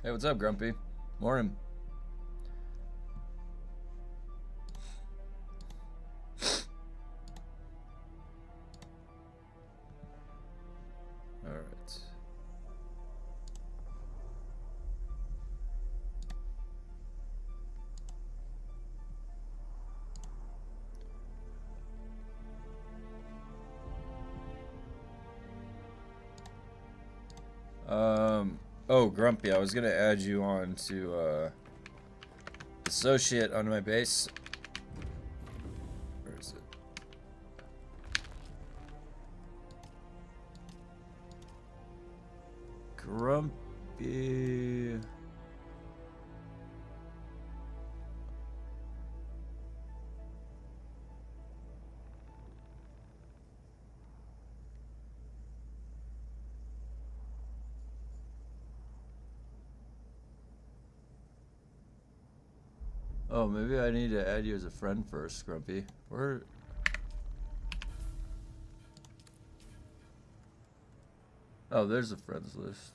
Hey, what's up, Grumpy? Morning. All right. Oh, Grumpy, I was gonna add you on to, associate on my base. Where is it? Grumpy. Oh, maybe I need to add you as a friend first, Grumpy. Where? Oh, there's a friends list.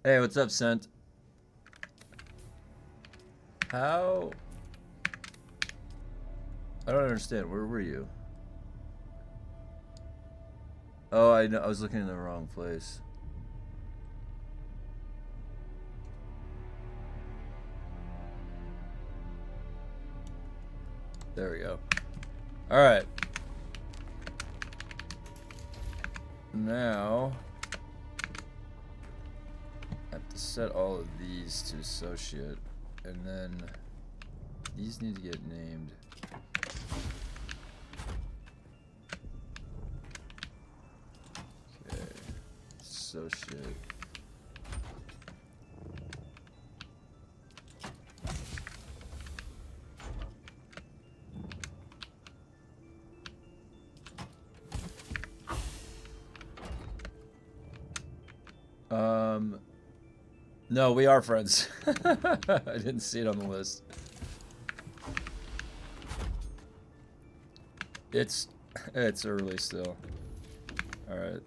Hey, what's up, Sent? How? I don't understand. Where were you? Oh, I know. I was looking in the wrong place. There we go. All right. Now, I have to set all of these to associate, and then these need to get named. Okay, associate. No, we are friends. I didn't see it on the list. It's early still. All right.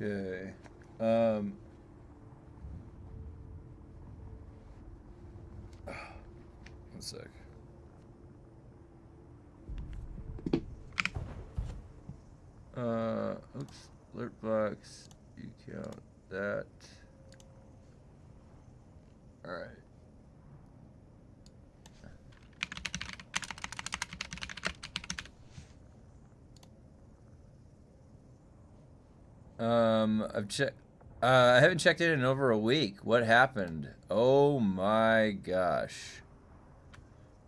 Okay. One sec. Oops. Alert box. You count that. All right. I haven't checked in over a week. What happened? Oh my gosh.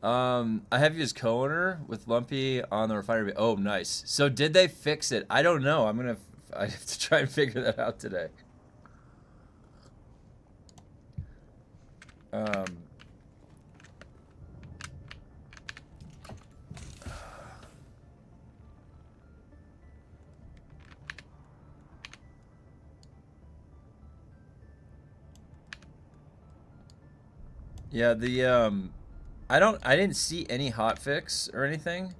I have you as co-owner with Lumpy on the refinery. Oh, nice. So did they fix it? I don't know. I have to try and figure that out today. Yeah, I didn't see any hotfix or anything.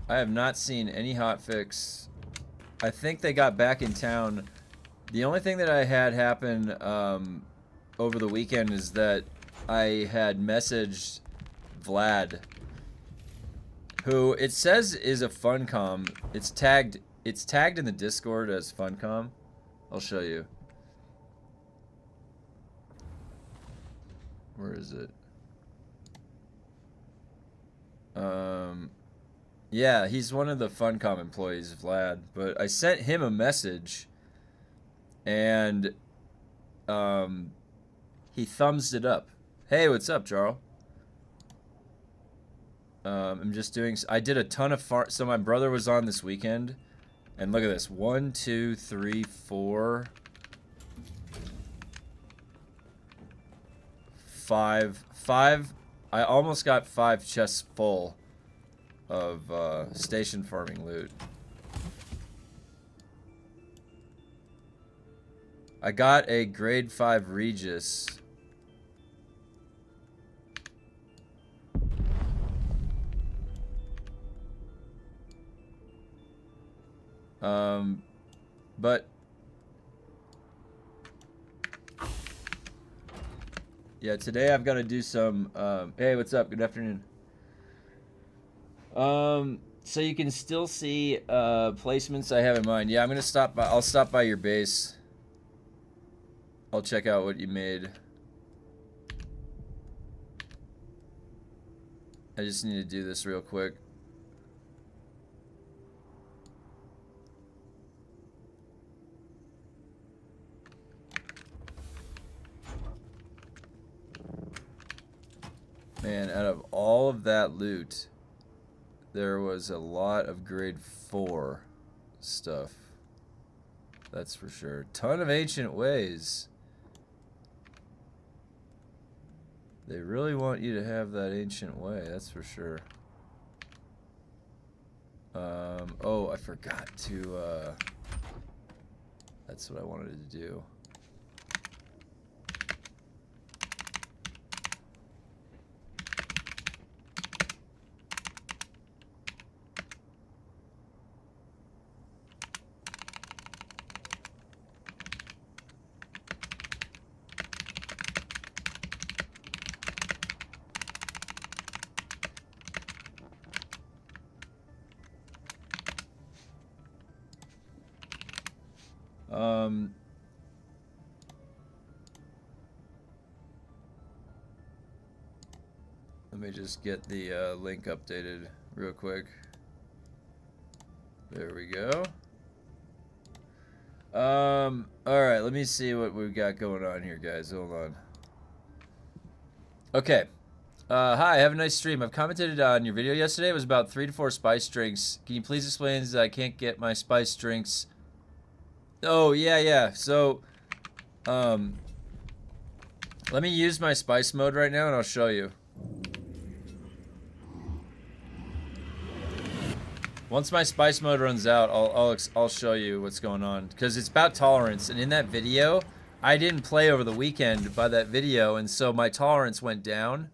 I have not seen any hotfix. I think they got back in town. The only thing that I had happen over the weekend is that I had messaged Vlad, who it says is a Funcom. It's tagged in the Discord as Funcom. I'll show you. Where is it? Yeah, he's one of the Funcom employees, Vlad. But I sent him a message, and he thumbs it up. Hey, what's up, Jarl? I'm just doing. I did a ton of so my brother was on this weekend, And look at this. 1, 2, 3, 4, 5. 5. I almost got 5 chests full of station farming loot. I got a grade 5 Regis. But yeah, today I've got to do some, hey, what's up? Good afternoon. So you can still see, placements I have in mind. Yeah, I'm gonna stop by, I'll stop by your base. I'll check out what you made. I just need to do this real quick. Man, out of all of that loot, there was a lot of grade 4 stuff. That's for sure. Ton of ancient ways. They really want you to have that ancient way, that's for sure. Oh, I forgot to, that's what I wanted to do. Let me just get the link updated real quick. There we go. Alright, let me see what we've got going on here, guys. Hold on. Okay. Hi, have a nice stream. I've commented on your video yesterday. It was about 3 to 4 spice drinks. Can you please explain that I can't get my spice drinks? Oh, yeah. So, let me use my spice mode right now and I'll show you. Once my spice mode runs out, I'll show you what's going on. Because it's about tolerance, and in that video, I didn't play over the weekend by that video, and so my tolerance went down.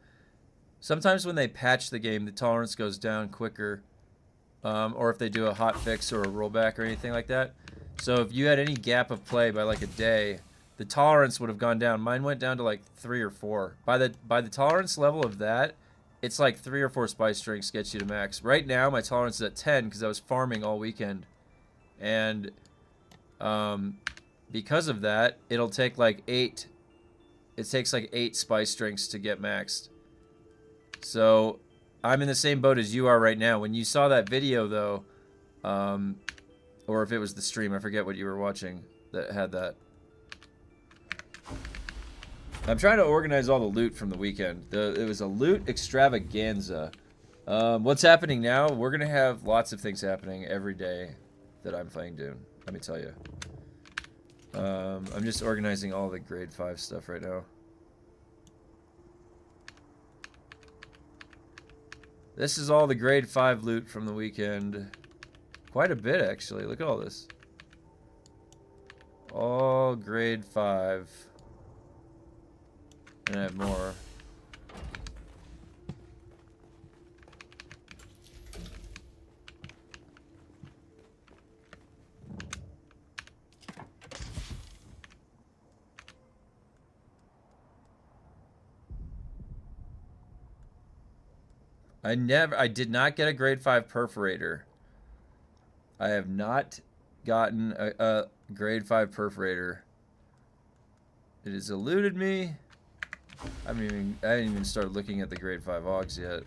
Sometimes when they patch the game, the tolerance goes down quicker. Or if they do a hotfix or a rollback or anything like that. So if you had any gap of play by like a day, the tolerance would have gone down. Mine went down to like 3 or 4. By the tolerance level of that, it's like 3 or 4 spice drinks gets you to max. Right now, my tolerance is at 10 because I was farming all weekend. And because of that, it'll take like 8. It takes like 8 spice drinks to get maxed. So I'm in the same boat as you are right now. When you saw that video, though, or if it was the stream, I forget what you were watching that had that. I'm trying to organize all the loot from the weekend. It was a loot extravaganza. What's happening now? We're going to have lots of things happening every day that I'm playing Dune. Let me tell you. I'm just organizing all the grade 5 stuff right now. This is all the grade 5 loot from the weekend. Quite a bit, actually. Look at all this. All grade 5. And I have more. I did not get a grade 5 perforator. I have not gotten a grade 5 perforator. It has eluded me. I didn't even start looking at the grade 5 augs yet.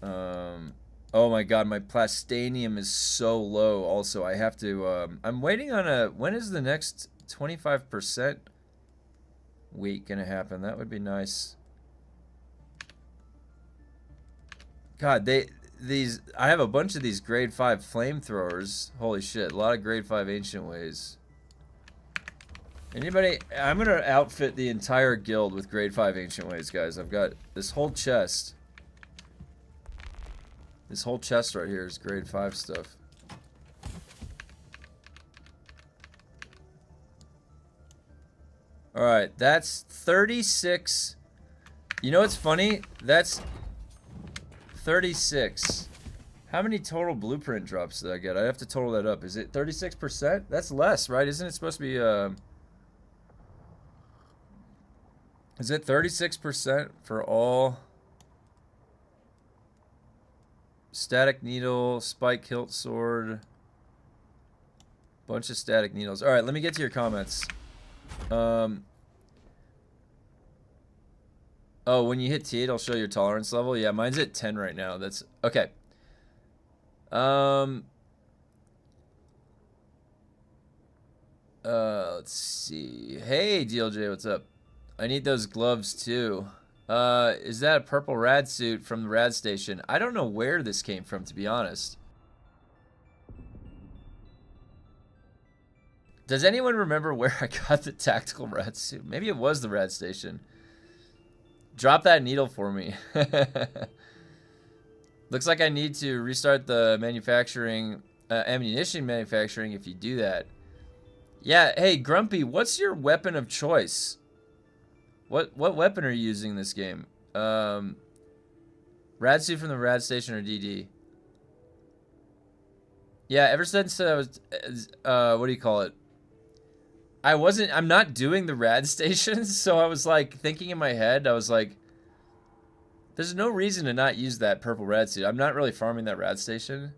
Oh my god, my plastanium is so low also. I have to, I'm waiting on a, when is the next 25% week gonna happen? That would be nice. God, these. I have a bunch of these grade 5 flamethrowers. Holy shit! A lot of grade 5 ancient ways. Anybody? I'm gonna outfit the entire guild with grade 5 ancient ways, guys. I've got this whole chest. This whole chest right here is grade 5 stuff. Alright, that's 36. You know what's funny? That's 36. How many total blueprint drops did I get? I have to total that up. Is it 36%? That's less, right? Isn't it supposed to be, is it 36% for all? Static needle, spike hilt sword. Bunch of static needles. Alright, let me get to your comments. Oh, when you hit T, it'll show your tolerance level. Yeah, mine's at 10 right now. That's okay. Let's see. Hey, DLJ, what's up? I need those gloves too. Is that a purple rad suit from the rad station? I don't know where this came from, to be honest. Does anyone remember where I got the tactical rad suit? Maybe it was the rad station. Drop that needle for me. Looks like I need to restart the manufacturing, ammunition manufacturing if you do that. Yeah, hey, Grumpy, what's your weapon of choice? What weapon are you using in this game? Rad suit from the rad station or DD? Yeah, ever since I was, what do you call it? I'm not doing the rad stations, so I was like thinking in my head, I was like, there's no reason to not use that purple rad suit. I'm not really farming that rad station.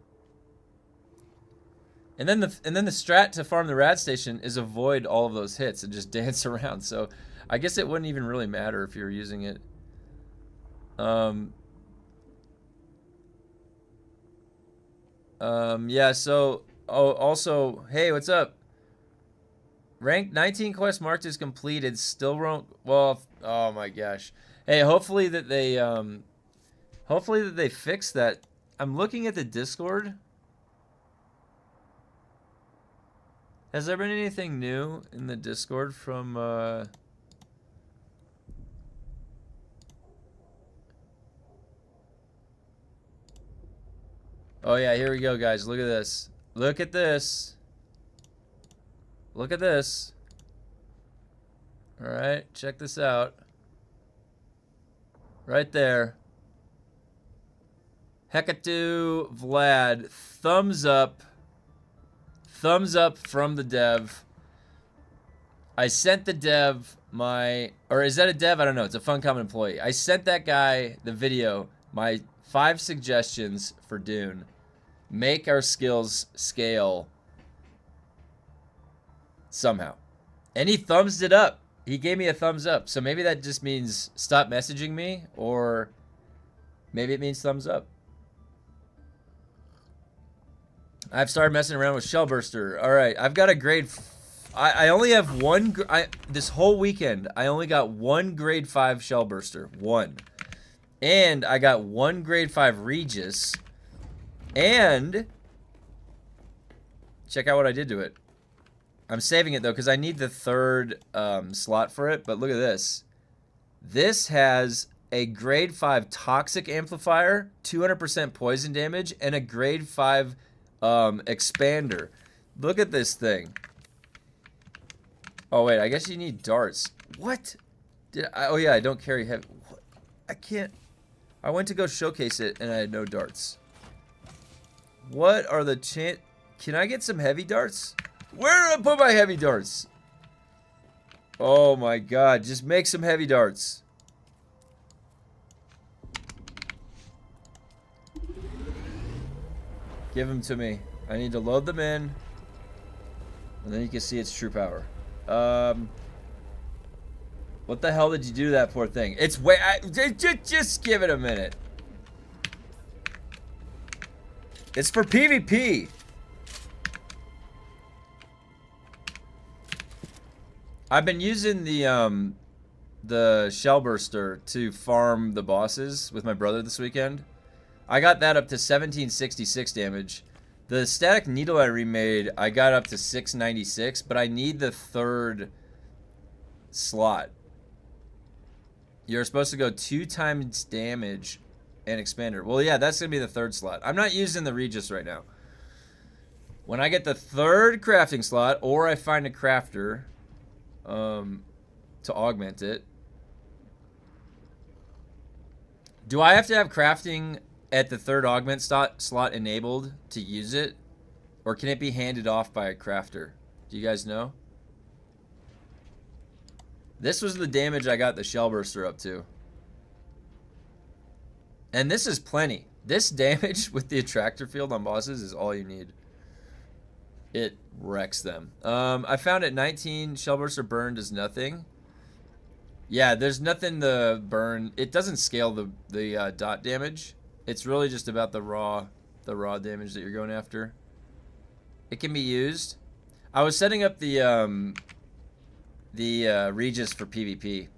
And then the strat to farm the rad station is avoid all of those hits and just dance around. So I guess it wouldn't even really matter if you were using it. Yeah, so, oh, also, hey, what's up? Rank 19 quest marked is completed, still won't, well, oh my gosh. Hey, hopefully that they fix that. I'm looking at the Discord. Has there been anything new in the Discord from, oh yeah, here we go, guys. Look at this. Look at this. Look at this. All right, check this out. Right there. Hekatu Vlad, thumbs up. Thumbs up from the dev. I sent the dev my, or is that a dev? I don't know. It's a Funcom employee. I sent that guy the video, my 5 suggestions for Dune. Make our skills scale somehow. And he thumbs it up. He gave me a thumbs up. So maybe that just means stop messaging me, or maybe it means thumbs up. I've started messing around with Shellburster. All right, I've got a grade. I only have one. This whole weekend, I only got one grade 5 Shellburster. One. And I got one grade 5 Regis. And check out what I did to it. I'm saving it though because I need the 3rd slot for it. But look at this. This has a grade 5 toxic amplifier, 200% poison damage, and a grade 5 expander. Look at this thing. Oh wait, I guess you need darts. What? Oh yeah, I don't carry heavy. What? I can't. I went to go showcase it and I had no darts. What are the Can I get some heavy darts? Where did I put my heavy darts? Oh my god, just make some heavy darts. Give them to me. I need to load them in. And then you can see its true power. What the hell did you do to that poor thing? It's way... just give it a minute. It's for PvP. I've been using the Shellburster to farm the bosses with my brother this weekend. I got that up to 1766 damage. The static needle I remade, I got up to 696, but I need the third slot. You're supposed to go 2 times damage and expander. Well, yeah, that's going to be the third slot. I'm not using the Regis right now. When I get the third crafting slot, or I find a crafter to augment it. Do I have to have crafting at the third augment slot enabled to use it? Or can it be handed off by a crafter? Do you guys know? This was the damage I got the Shellburster up to. And this is plenty. This damage with the attractor field on bosses is all you need. It wrecks them. I found at 19, Shellburster burn does nothing. Yeah, there's nothing to burn. It doesn't scale the dot damage. It's really just about the raw damage that you're going after. It can be used. I was setting up the Regis for PvP.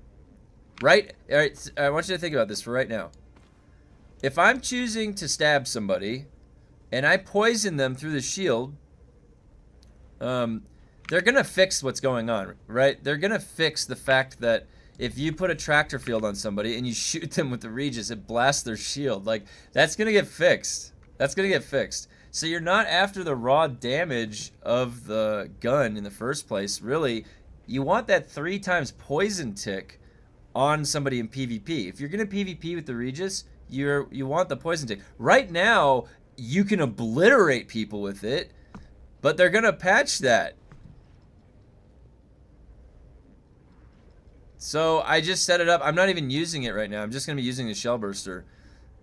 Right? All right, I want you to think about this for right now. If I'm choosing to stab somebody and I poison them through the shield, they're gonna fix what's going on, right? They're gonna fix the fact that if you put a tractor field on somebody and you shoot them with the Regis, it blasts their shield. Like, that's gonna get fixed. That's gonna get fixed. So you're not after the raw damage of the gun in the first place. Really, you want that 3 times poison tick on somebody in PvP. If you're gonna PvP with the Regis, you want the poison tick. Right now, you can obliterate people with it, but they're gonna patch that. So I just set it up. I'm not even using it right now. I'm just gonna be using the Shellburster.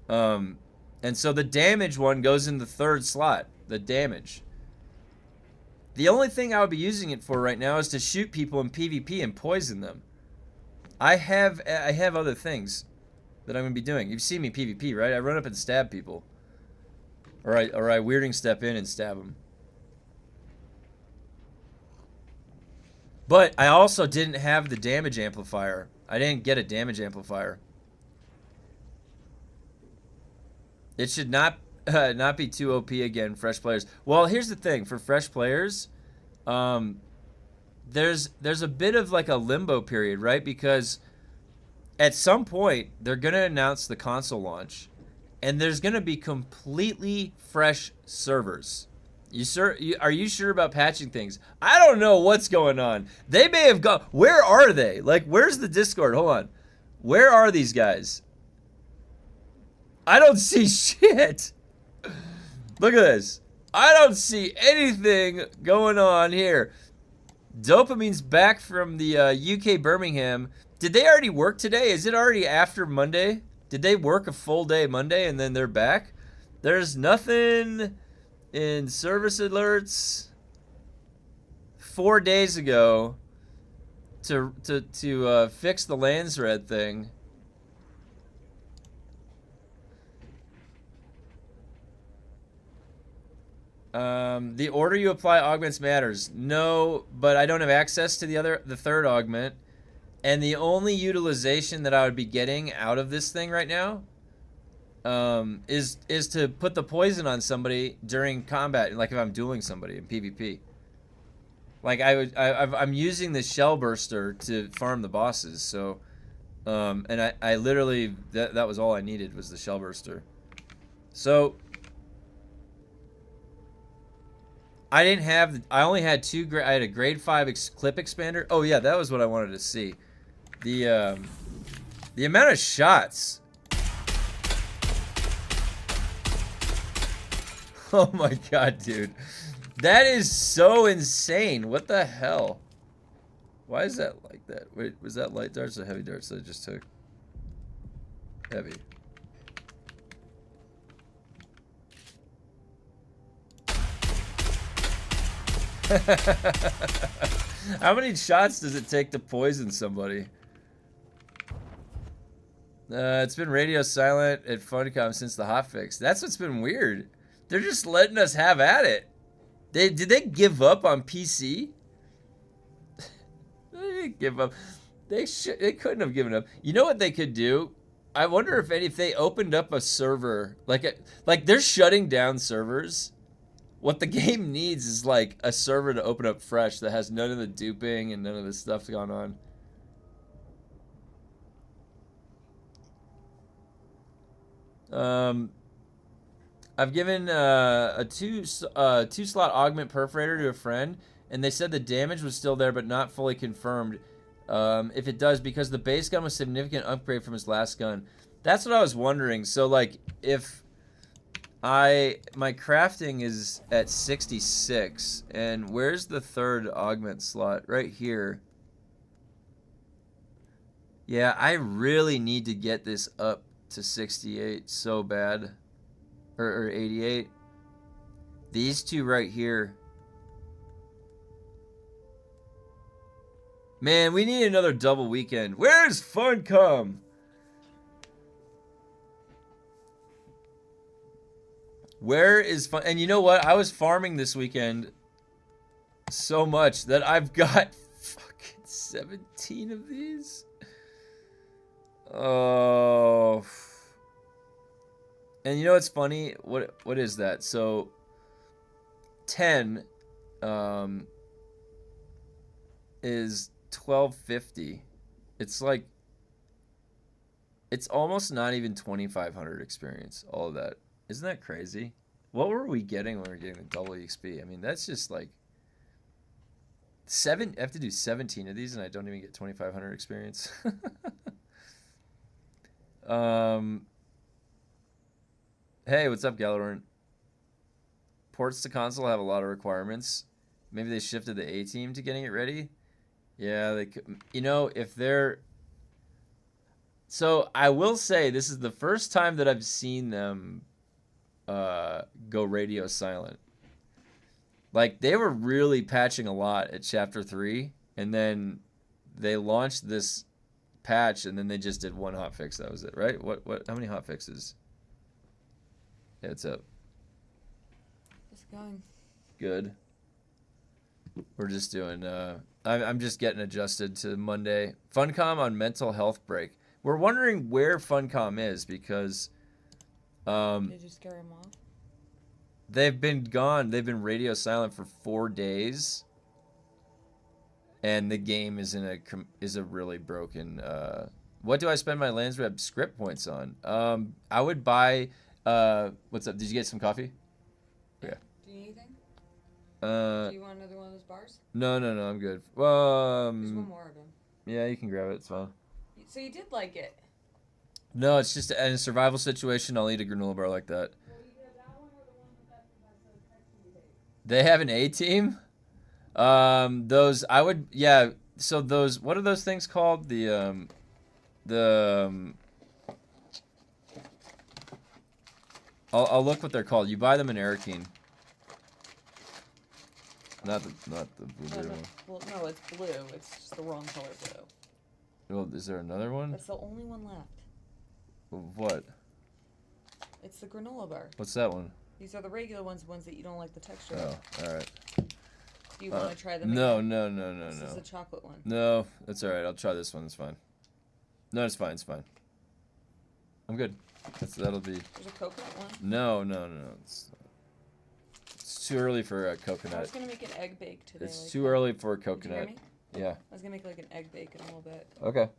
And so the damage one goes in the third slot. The damage. The only thing I would be using it for right now is to shoot people in PvP and poison them. I have other things that I'm gonna be doing. You've seen me PvP, right? I run up and stab people. Or I weirding step in and stab them. But I also didn't have the damage amplifier. I didn't get a damage amplifier. It should not be too OP again, fresh players. Well, here's the thing. For fresh players, there's a bit of like a limbo period, right? Because at some point, they're going to announce the console launch, and there's going to be completely fresh servers. Are you sure about patching things? I don't know what's going on. They may have gone. Where are they? Like, where's the Discord? Hold on. Where are these guys? I don't see shit. Look at this. I don't see anything going on here. Dopamine's back from the UK Birmingham. Did they already work today? Is it already after Monday? Did they work a full day Monday and then they're back? There's nothing in service alerts 4 days ago to fix the lands red thing. The order you apply augments matters. No, but I don't have access to the third augment, and the only utilization that I would be getting out of this thing right now is to put the poison on somebody during combat, like if I'm dueling somebody in PvP. Like I'm using the Shellburster to farm the bosses, so and I literally that was all I needed was the Shellburster. So I only had I had a grade 5 clip expander. Oh yeah, that was what I wanted to see. The amount of shots. Oh my god, dude. That is so insane. What the hell? Why is that like that? Wait, was that light darts or heavy darts that I just took? Heavy. How many shots does it take to poison somebody? It's been radio silent at Funcom since the hotfix. That's what's been weird. They're just letting us have at it. Did they give up on PC? They didn't give up. They couldn't have given up. You know what they could do? I wonder if they opened up a server, like they're shutting down servers. What the game needs is like a server to open up fresh that has none of the duping and none of this stuff going on. I've given a two slot augment perforator to a friend, and they said the damage was still there but not fully confirmed. If it does, because the base gun was a significant upgrade from his last gun. That's what I was wondering. So like if my crafting is at 66, and where's the third augment slot? Right here. Yeah, I really need to get this up to 68 so bad. Or 88. These two right here. Man, we need another double weekend. Where's Funcom? Where is Fun? And you know what? I was farming this weekend so much that I've got fucking 17 of these. Oh. And you know what's funny? What is that? So 10 is 1250. It's like it's almost not even 2500 experience, all of that. Isn't that crazy? What were we getting when we were getting the double XP? I mean, that's just like I have to do 17 of these and I don't even get 2500 experience. Hey, what's up, Galorn? Ports to console have a lot of requirements. Maybe they shifted the A team to getting it ready. Yeah, they could. You know, if they're. So I will say this is the first time that I've seen them go radio silent. Like they were really patching a lot at Chapter 3, and then they launched this patch, and then they just did one hotfix. That was it, right? What? How many hotfixes? Yeah, it's up. Just going. Good. We're just doing. I'm just getting adjusted to Monday. Funcom on mental health break. We're wondering where Funcom is because. Did you scare him off? They've been gone. They've been radio silent for 4 days. And the game is a really broken. What do I spend my Landsrep script points on? I would buy. What's up? Did you get some coffee? Yeah. Do you need anything? Do you want another one of those bars? No, I'm good. Well, There's one more of them. Yeah, you can grab it. It's fine. So you did like it? No, it's just in a survival situation. I'll eat a granola bar like that. They have an A team. Those I would. Yeah. So those. What are those things called? I'll look what they're called. You buy them in Arakeen. Not the blueberry one. Well, no, it's blue. It's just the wrong color blue. Well, is there another one? That's the only one left. What? It's the granola bar. What's that one? These are the regular ones that you don't like the texture Oh, of. all right. Do you want to try them No. again? No. This is the chocolate one. No, that's all right. I'll try this one. It's fine. No, it's fine. It's fine. I'm good. That'll be. There's a coconut one. No. It's too early for a coconut. I was gonna make an egg bake today. It's too early for a coconut. Did you hear me? Yeah. I was gonna make like an egg bake in a little bit. Okay.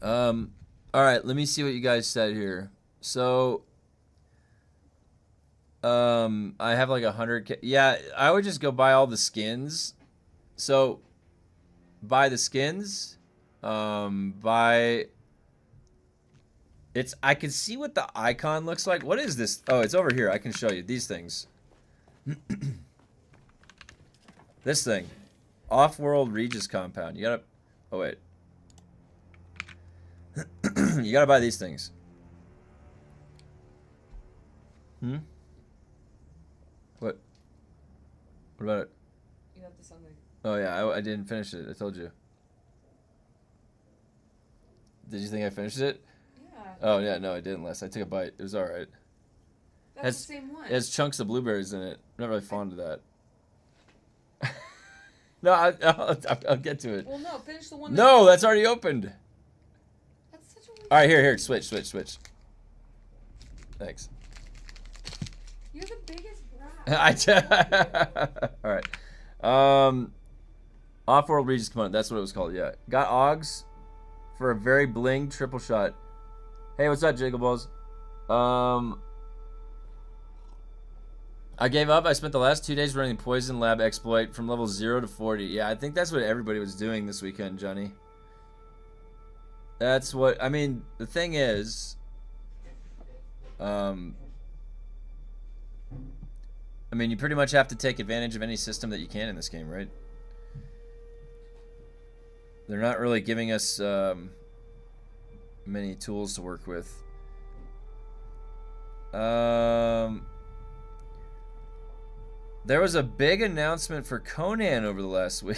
All right. Let me see what you guys said here. So. I have like 100K. Yeah, I would just go buy all the skins. So, buy the skins. Buy. I can see what the icon looks like. What is this? Oh, it's over here. I can show you these things. This thing, Off-World Regis compound. You gotta. Oh wait. You gotta buy these things. What? What about it? You have this on there. Oh yeah, I didn't finish it. I told you. Did you think I finished it? Yeah. Oh yeah, no, I didn't. Last I took a bite. It was all right. That's the same one. It has chunks of blueberries in it. I'm not really fond of that. No, I'll get to it. Well, no, finish the one. No, that's already opened. That's All right, here, switch. Thanks. You're the biggest brat. All right. Off-world Regis component. That's what it was called. Yeah. Got Augs for a very bling triple shot. Hey, what's up, Jiggleballs? I gave up. I spent the last 2 days running Poison Lab exploit from level 0 to 40. Yeah, I think that's what everybody was doing this weekend, Johnny. That's what... I mean, the thing is... I mean, you pretty much have to take advantage of any system that you can in this game, right? They're not really giving us many tools to work with. There was a big announcement for Conan over the last week.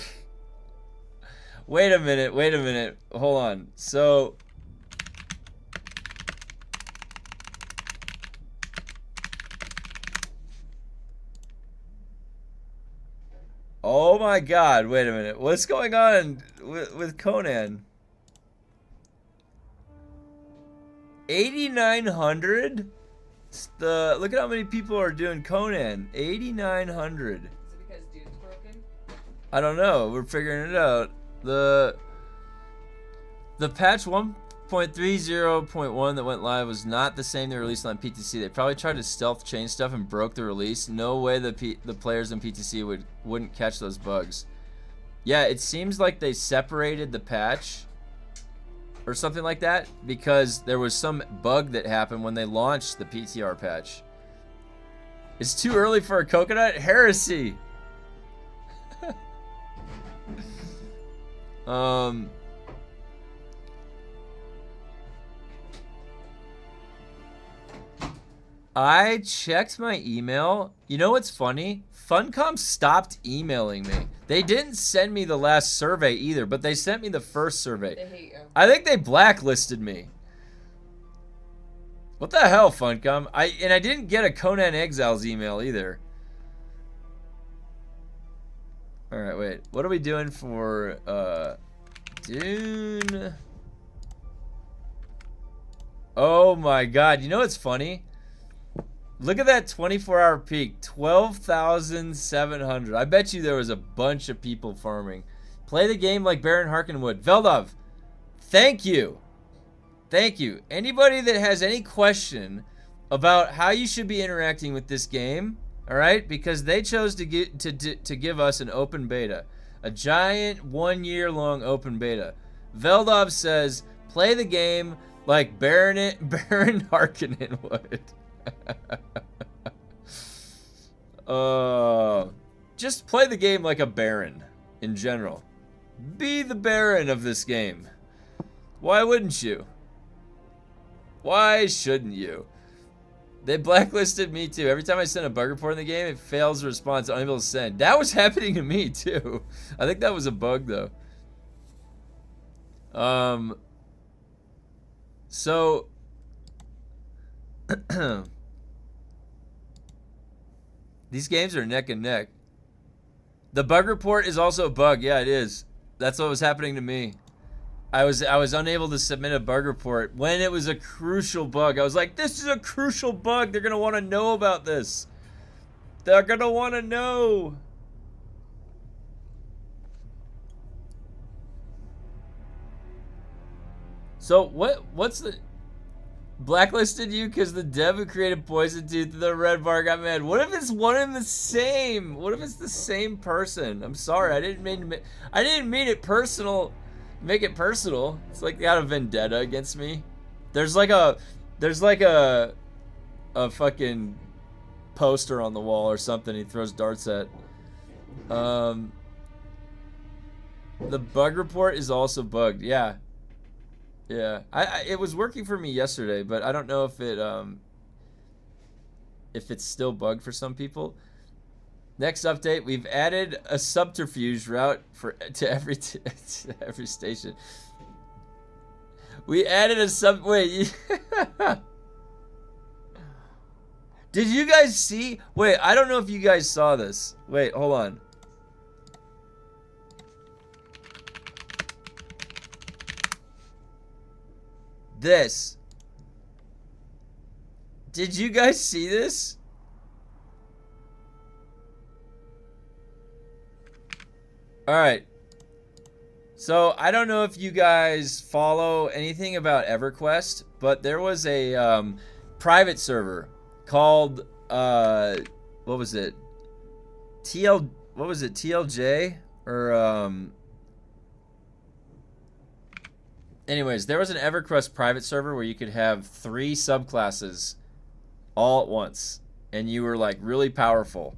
Wait a minute. Hold on. So... Oh my god, wait a minute. What's going on with Conan? 8,900? Look at how many people are doing Conan. 8,900. Is it because Dune's broken? I don't know. We're figuring it out. The patch 1.30.1 that went live was not the same they released on PTC. They probably tried to stealth change stuff and broke the release. No way the players in PTC wouldn't catch those bugs. Yeah, it seems like they separated the patch or something like that because there was some bug that happened when they launched the PTR patch. It's too early for a coconut? Heresy! I checked my email. You know what's funny? Funcom stopped emailing me. They didn't send me the last survey either, but they sent me the first survey. They hate you. I think they blacklisted me. What the hell, Funcom? I didn't get a Conan Exiles email either. Alright, wait. What are we doing for Dune? Oh my god. You know what's funny? Look at that 24-hour peak, 12,700. I bet you there was a bunch of people farming. Play the game like Baron Harkin would. Veldov, thank you. Thank you. Anybody that has any question about how you should be interacting with this game, all right? Because they chose to give us an open beta, a giant 1 year long open beta. Veldov says, play the game like Baron Harkonnen would. Just play the game like a Baron in general. Be the Baron of this game. Why wouldn't you? Why shouldn't you? They blacklisted me too. Every time I send a bug report in the game, it fails response, unable to send. That was happening to me too. I think that was a bug though. So these games are neck and neck. The bug report is also a bug. Yeah, it is. That's what was happening to me. I was unable to submit a bug report when it was a crucial bug. I was like, this is a crucial bug. They're going to want to know about this. They're going to want to know. So what's the... Blacklisted you because the dev who created Poison Tooth, the red bar, got mad. What if it's one and the same? What if it's the same person? I'm sorry, I didn't mean it personal. Make it personal. It's like they got a vendetta against me. There's like a fucking poster on the wall or something he throws darts at. The bug report is also bugged. Yeah. Yeah, it was working for me yesterday, but I don't know if it's still bugged for some people. Next update, we've added a subterfuge route to every station. We added a wait. Did you guys see? Wait, I don't know if you guys saw this. Wait, hold on. this. Did you guys see this? Alright. So, I don't know if you guys follow anything about EverQuest, but there was a private server called, what was it? TLJ? Or, anyways, there was an EverQuest private server where you could have 3 subclasses all at once, and you were like really powerful.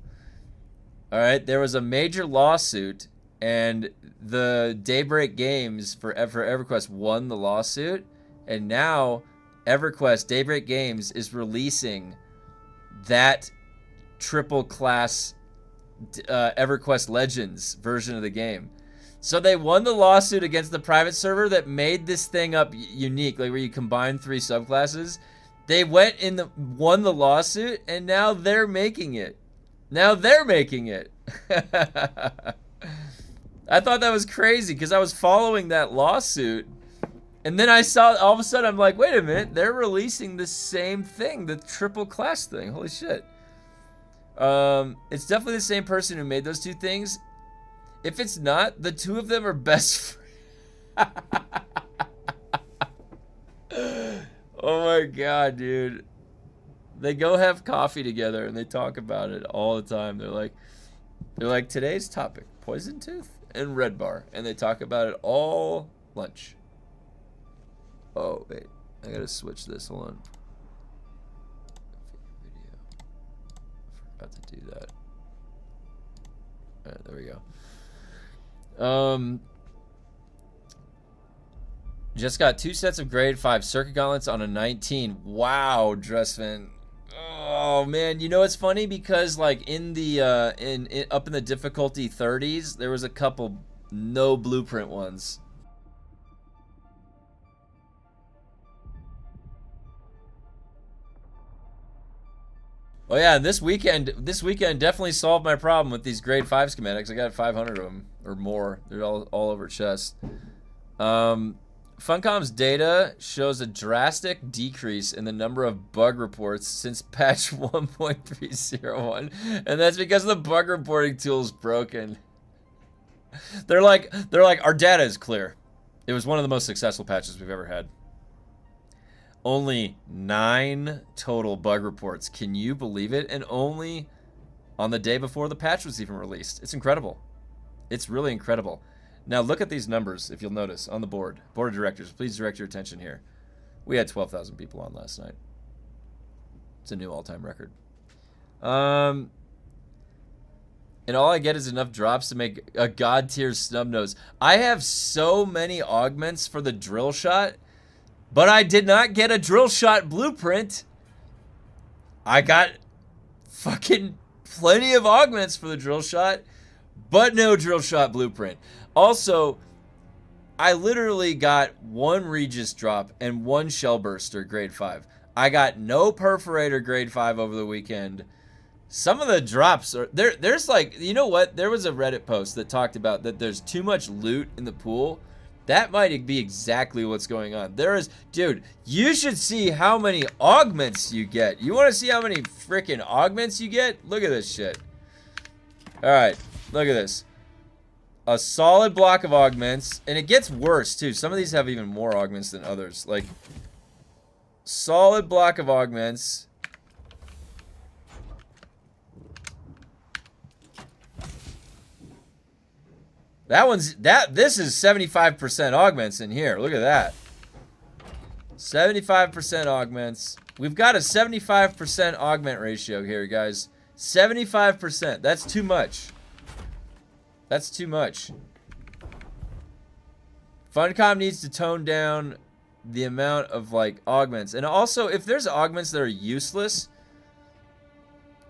Alright, there was a major lawsuit, and the Daybreak Games for EverQuest won the lawsuit, and now EverQuest Daybreak Games is releasing that triple class EverQuest Legends version of the game. So they won the lawsuit against the private server that made this thing up unique, like where you combine 3 subclasses. They went in won the lawsuit, and now they're making it. Now they're making it. I thought that was crazy because I was following that lawsuit, and then I saw all of a sudden I'm like, wait a minute, they're releasing the same thing, the triple class thing. Holy shit. It's definitely the same person who made those 2 things. If it's not, the 2 of them are best friends. Oh my god, dude. They go have coffee together and they talk about it all the time. They're like today's topic, poison tooth and red bar, and they talk about it all lunch. Oh wait, I gotta switch this. Hold on. Video. Forgot to do that. All right, there we go. Just got 2 sets of grade 5 circuit gauntlets on a 19. Wow, Dressman. Oh man, you know it's funny because like in the up in the difficulty 30s, there was a couple no blueprint ones. Oh yeah, this weekend definitely solved my problem with these grade 5 schematics. I got 500 of them or more. They're all over chest. Funcom's data shows a drastic decrease in the number of bug reports since patch 1.301, and that's because the bug reporting tool is broken. They're like, our data is clear. It was one of the most successful patches we've ever had. Only 9 total bug reports. Can you believe it? And only on the day before the patch was even released. It's incredible. It's really incredible. Now look at these numbers, if you'll notice, on the board. Board of directors, please direct your attention here. We had 12,000 people on last night. It's a new all-time record. And all I get is enough drops to make a god-tier snub nose. I have so many augments for the drill shot, but I did not get a drill shot blueprint. I got fucking plenty of augments for the drill shot, but no drill shot blueprint. Also, I literally got 1 Regis drop and 1 Shell Burster grade 5. I got no Perforator grade 5 over the weekend. Some of the drops are... There's like... You know what? There was a Reddit post that talked about that there's too much loot in the pool. That might be exactly what's going on. There is... Dude, you should see how many augments you get. You want to see how many freaking augments you get? Look at this shit. Alright, look at this. A solid block of augments, and it gets worse too. Some of these have even more augments than others. Like, solid block of augments. This is 75% augments in here. Look at that. 75% augments. We've got a 75% augment ratio here, guys. 75%. That's too much. That's too much. Funcom needs to tone down the amount of like augments. And also, if there's augments that are useless,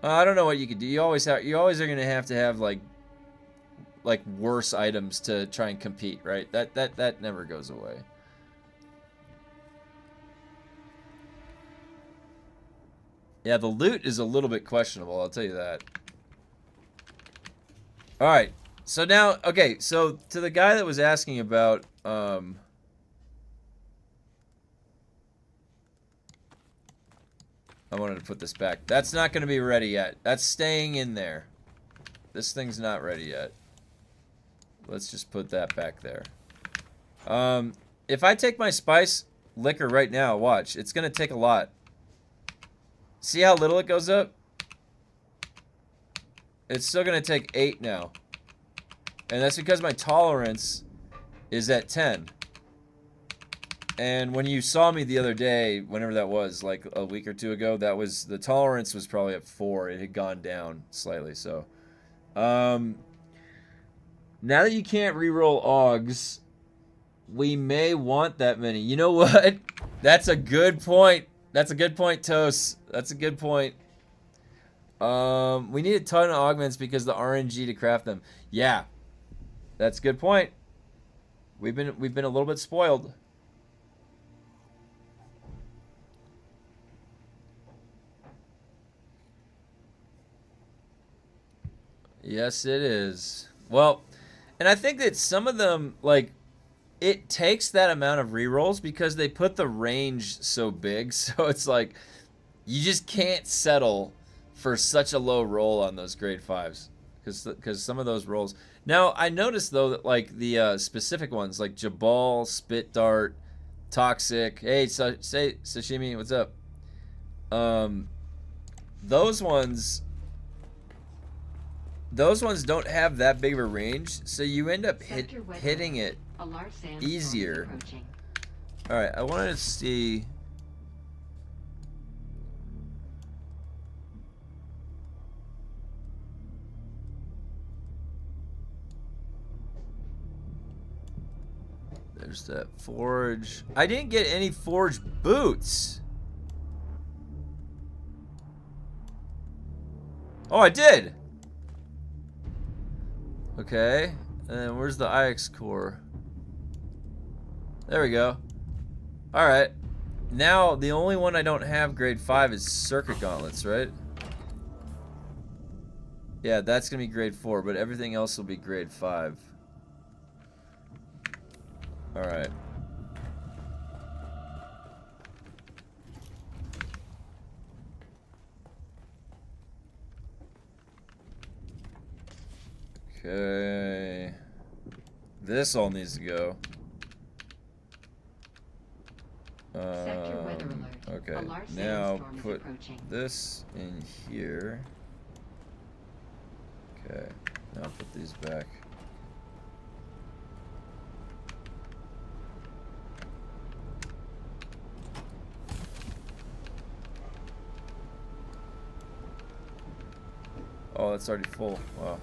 I don't know what you could do. You always are gonna have to have like worse items to try and compete, right? That never goes away. Yeah, the loot is a little bit questionable, I'll tell you that. Alright, so now, okay, so to the guy that was asking about, I wanted to put this back. That's not going to be ready yet. That's staying in there. This thing's not ready yet. Let's just put that back there. If I take my spice liquor right now, watch. It's going to take a lot. See how little it goes up? It's still going to take 8 now. And that's because my tolerance is at 10. And when you saw me the other day, whenever that was, like a week or two ago, that was, the tolerance was probably at 4. It had gone down slightly, so. Now that you can't reroll Augs, we may want that many. You know what? That's a good point. That's a good point, Toast. That's a good point. We need a ton of augments because the RNG to craft them. Yeah. That's a good point. We've been a little bit spoiled. Yes, it is. Well, and I think that some of them, like, it takes that amount of rerolls because they put the range so big. So it's like, you just can't settle for such a low roll on those grade 5s. Because some of those rolls. Now, I noticed, though, that, like, the specific ones, like Jabal, Spit Dart, Toxic. Hey, say Sashimi, what's up? Those ones don't have that big of a range, so you end up hitting it easier. Alright, I wanted to see... There's that forge. I didn't get any forge boots. Oh, I did. Okay. And then where's the IX core? There we go. Alright. Now, the only one I don't have grade 5 is circuit gauntlets, right? Yeah, that's going to be grade 4, but everything else will be grade 5. Alright. Okay. This all needs to go. Okay, now put this in here. Okay, now put these back. Oh, that's already full. Wow.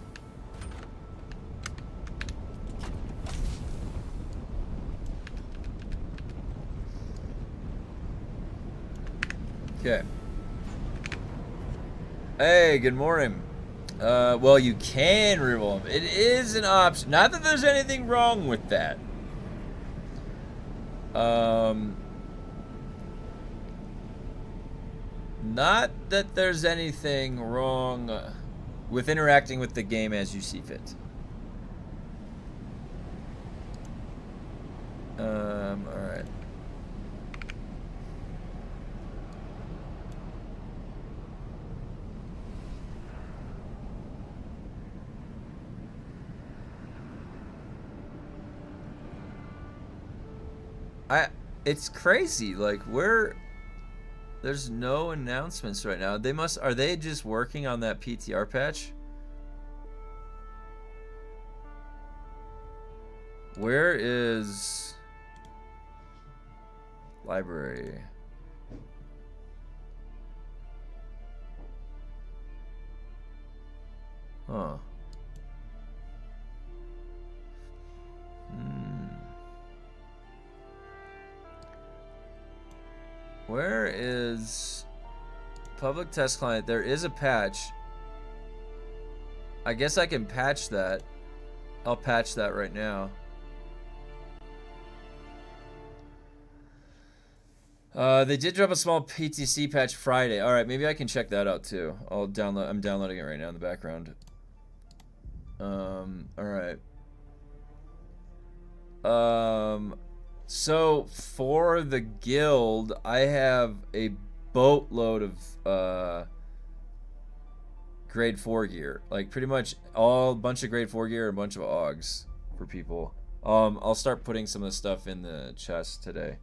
Okay. Hey, good morning. Well, you can reroll them. It is an option. Not that there's anything wrong with that. Not that there's anything wrong with interacting with the game as you see fit. Alright. It's crazy, like, there's no announcements right now. Are they just working on that PTR patch? Where is library? Huh. Where is public test client? There is a patch. I guess I can patch that. I'll patch that right now. They did drop a small PTC patch Friday. All right, maybe I can check that out too. I'm downloading it right now in the background. All right. So for the guild, I have a boatload of grade 4 gear. Like pretty much a bunch of grade 4 gear and a bunch of AUGs for people. I'll start putting some of this stuff in the chest today.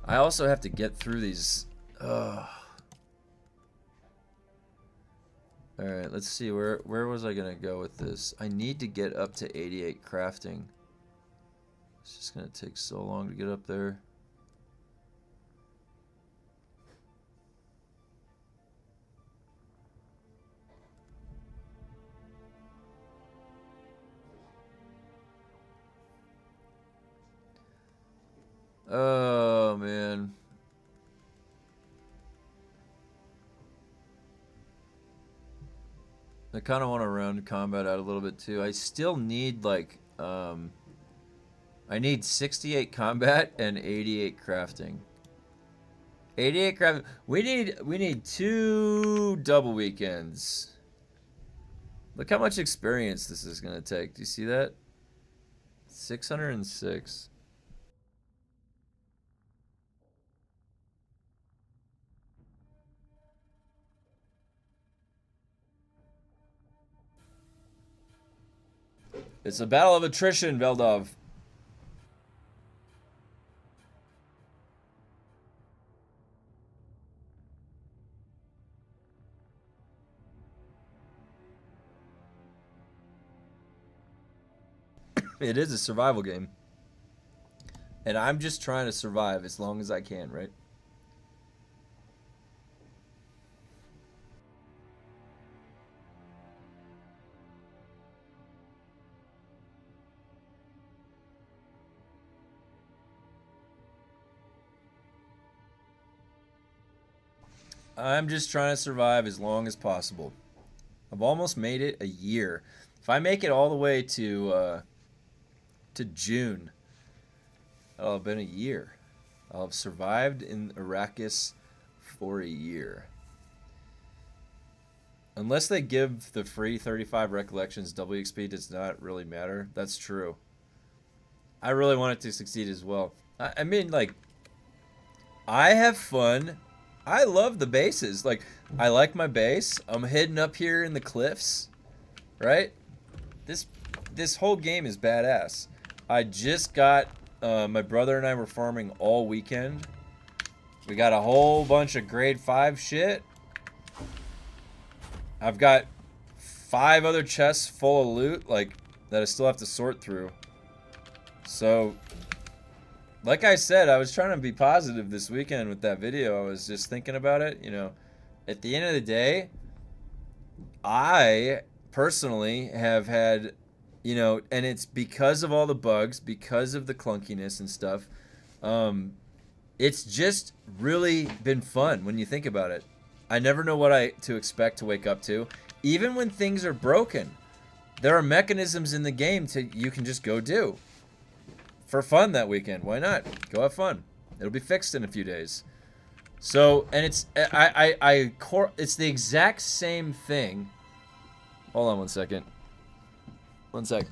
I also have to get through these. Alright, let's see. Where was I going to go with this? I need to get up to 88 crafting. It's just going to take so long to get up there. Oh, man. I kind of want to round combat out a little bit too. I still need like I need 68 combat and 88 crafting. 88 crafting. We need 2 double weekends. Look how much experience this is going to take. Do you see that? 606. It's a battle of attrition, Veldov. It is a survival game. And I'm just trying to survive as long as I can, right? I'm just trying to survive as long as possible. I've almost made it a year. If I make it all the way to June, that'll have been a year. I'll have survived in Arrakis for a year. Unless they give the free 35 recollections, double XP does not really matter. That's true. I really want it to succeed as well. I mean, like, I have fun. I love the bases. Like, I like my base. I'm hidden up here in the cliffs, right? This whole game is badass. I just got, my brother and I were farming all weekend. We got a whole bunch of grade 5 shit. I've got 5 other chests full of loot, like, that I still have to sort through. So, like I said, I was trying to be positive this weekend with that video. I was just thinking about it, you know. At the end of the day, I personally have had, you know, and it's because of all the bugs, because of the clunkiness and stuff. It's just really been fun when you think about it. I never know what to expect to wake up to. Even when things are broken, there are mechanisms in the game you can just go do. For fun that weekend. Why not? Go have fun. It'll be fixed in a few days. So, and it's it's the exact same thing. Hold on 1 second. 1 sec.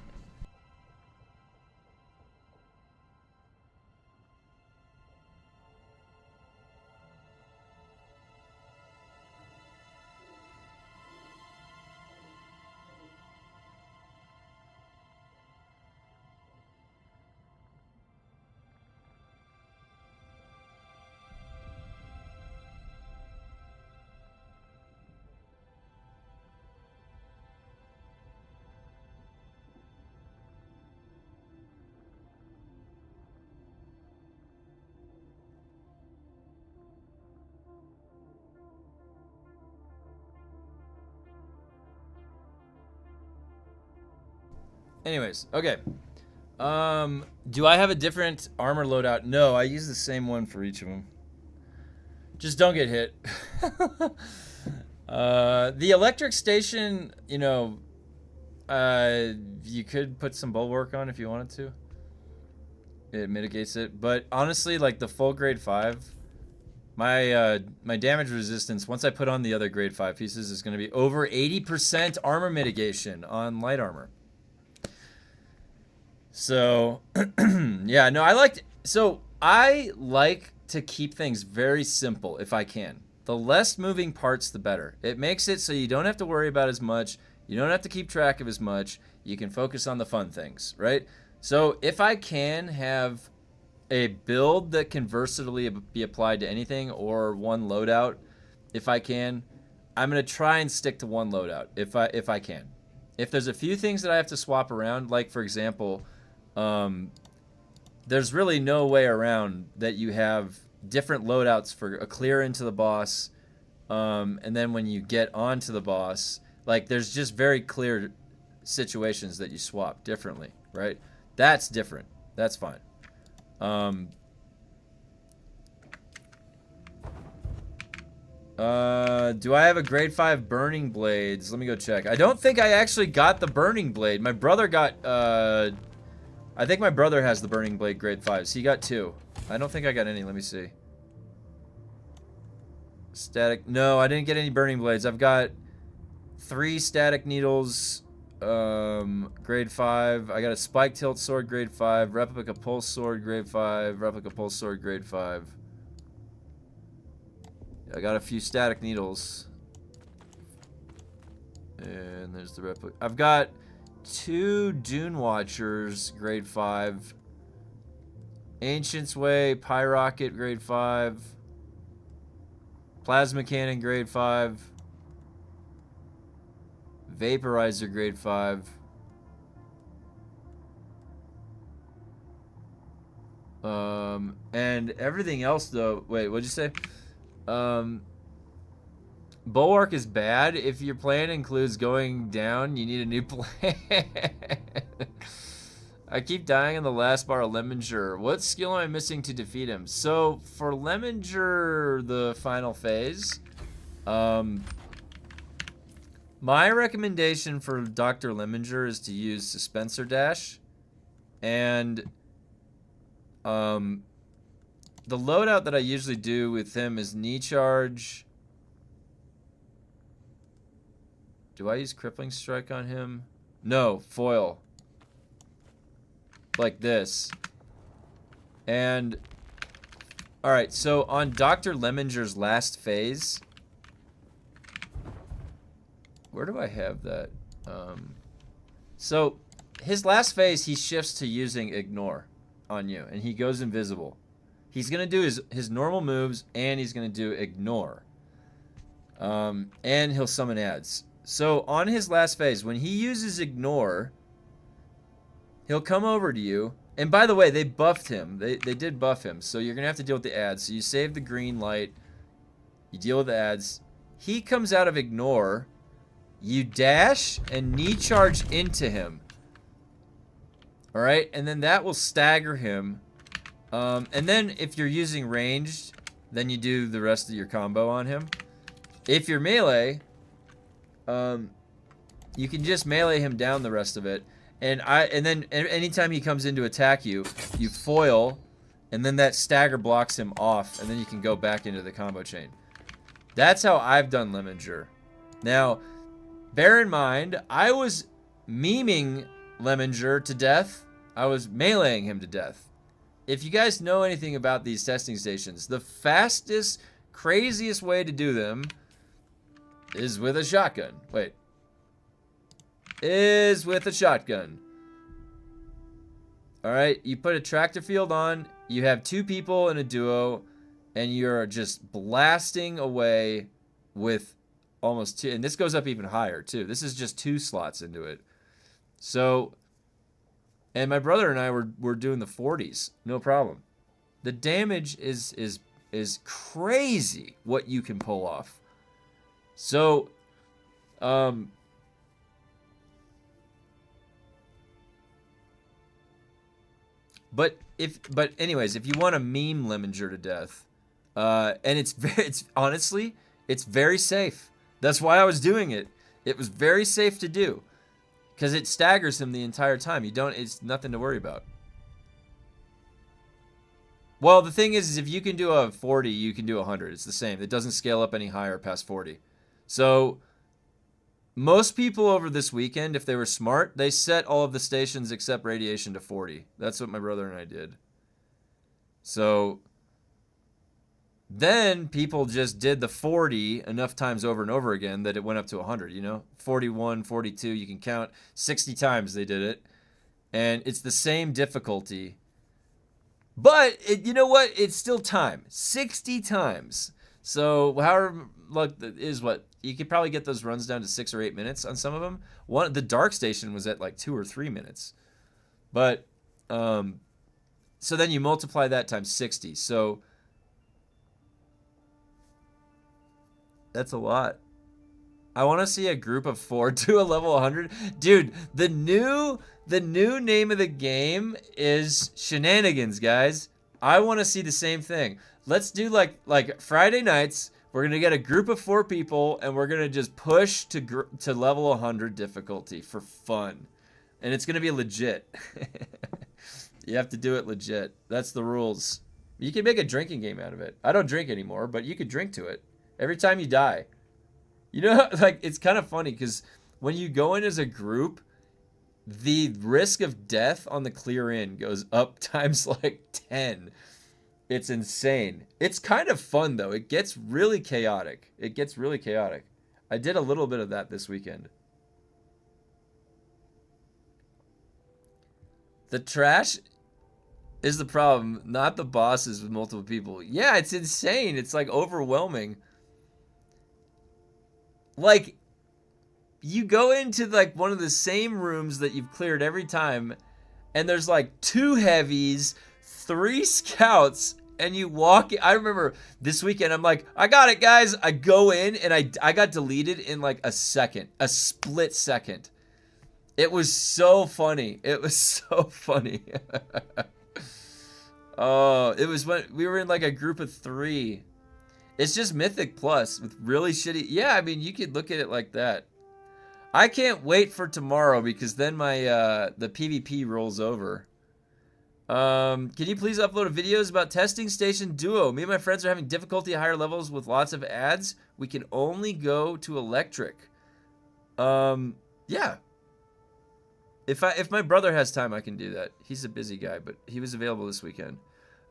Anyways, okay. Do I have a different armor loadout? No, I use the same one for each of them. Just don't get hit. The electric station, you know, you could put some bulwark on if you wanted to. It mitigates it. But honestly, like the full grade 5, my damage resistance, once I put on the other grade 5 pieces, is going to be over 80% armor mitigation on light armor. So, yeah, no, I like to keep things very simple if I can. The less moving parts, the better. It makes it so you don't have to worry about as much. You don't have to keep track of as much. You can focus on the fun things, right? So if I can have a build that can versatilely be applied to anything, or one loadout, if I can, I'm going to try and stick to one loadout if I can. If there's a few things that I have to swap around, like for example, there's really no way around that you have different loadouts for a clear into the boss, and then when you get onto the boss, like there's just very clear situations that you swap differently, right? That's different. That's fine. Do I have a grade 5 burning blades? Let me go check. I don't think I actually got the burning blade. My brother got, I think my brother has the burning blade grade 5s. He got 2. I don't think I got any. Let me see. Static. No, I didn't get any burning blades. I've got 3 static needles, grade 5. I got a spike tilt sword, grade 5. Replica pulse sword, grade 5. Replica pulse sword, grade 5. I got a few static needles. And there's the replica. I've got 2 Dune Watchers, grade 5. Ancient's Way, Pyrocket, grade 5. Plasma Cannon, grade 5. Vaporizer, grade 5. And everything else, though... Wait, what'd you say? Bulwark is bad. If your plan includes going down, you need a new plan. I keep dying in the last bar of Lemenger. What skill am I missing to defeat him? So, for Lemenger, the final phase, my recommendation for Dr. Lemenger is to use Suspensor Dash. And, the loadout that I usually do with him is knee charge. Do I use crippling strike on him? No, foil. Like this. And alright, so on Dr. Lemenger's last phase, where do I have that? So his last phase, he shifts to using ignore on you, and he goes invisible. He's going to do his normal moves, and he's going to do ignore. And he'll summon ads. So on his last phase, when he uses ignore, he'll come over to you. And by the way, they buffed him. They did buff him. So you're going to have to deal with the ads. So you save the green light. You deal with the ads. He comes out of ignore. You dash and knee charge into him. Alright? And then that will stagger him. And then if you're using ranged, then you do the rest of your combo on him. If you're melee, you can just melee him down the rest of it. And then anytime he comes in to attack you, you foil, and then that stagger blocks him off, and then you can go back into the combo chain. That's how I've done Lemenger. Now, bear in mind, I was memeing Lemenger to death. I was meleeing him to death. If you guys know anything about these testing stations, the fastest, craziest way to do them is with a shotgun. Wait. Is with a shotgun. Alright, you put a tractor field on, you have 2 people in a duo, and you're just blasting away with almost 2, and this goes up even higher too. This is just 2 slots into it. So, and my brother and I were doing the 40s, no problem. The damage is crazy what you can pull off. So, but anyways, if you want to meme Lemenger to death, and it's honestly, it's very safe. That's why I was doing it. It was very safe to do. Because it staggers him the entire time. It's nothing to worry about. Well, the thing is if you can do a 40, you can do a 100. It's the same. It doesn't scale up any higher past 40. So, most people over this weekend, if they were smart, they set all of the stations except radiation to 40. That's what my brother and I did. So, Then people just did the 40 enough times over and over again that it went up to 100, you know? 41, 42, you can count 60 times they did it. And it's the same difficulty. But you know what? It's still time. 60 times. So however luck is what you could probably get those runs down to 6 or 8 minutes on some of them. The dark station was at like 2 or 3 minutes. But so then you multiply that times 60. So that's a lot. I want to see a group of 4 do a level 100. Dude, the new name of the game is Shenanigans, guys. I want to see the same thing. Let's do like Friday nights. We're going to get a group of 4 people and we're going to just push to level 100 difficulty for fun. And it's going to be legit. You have to do it legit. That's the rules. You can make a drinking game out of it. I don't drink anymore, but you could drink to it. Every time you die. You know, like, it's kind of funny because when you go in as a group, the risk of death on the clear in goes up times like 10. It's insane. It's kind of fun, though. It gets really chaotic. I did a little bit of that this weekend. The trash is the problem, not the bosses with multiple people. Yeah, it's insane. It's like overwhelming. Like, you go into like one of the same rooms that you've cleared every time, and there's like 2 heavies, 3 scouts, and you walk. I remember this weekend, I'm like, I got it, guys. I go in, and I got deleted in like a split second. It was so funny. Oh, it was when we were in like a group of 3. It's just Mythic Plus with really shitty. Yeah, I mean, you could look at it like that. I can't wait for tomorrow because then my the PvP rolls over. Can you please upload videos about testing Station Duo? Me and my friends are having difficulty at higher levels with lots of ads. We can only go to electric. Yeah. If my brother has time, I can do that. He's a busy guy, but he was available this weekend.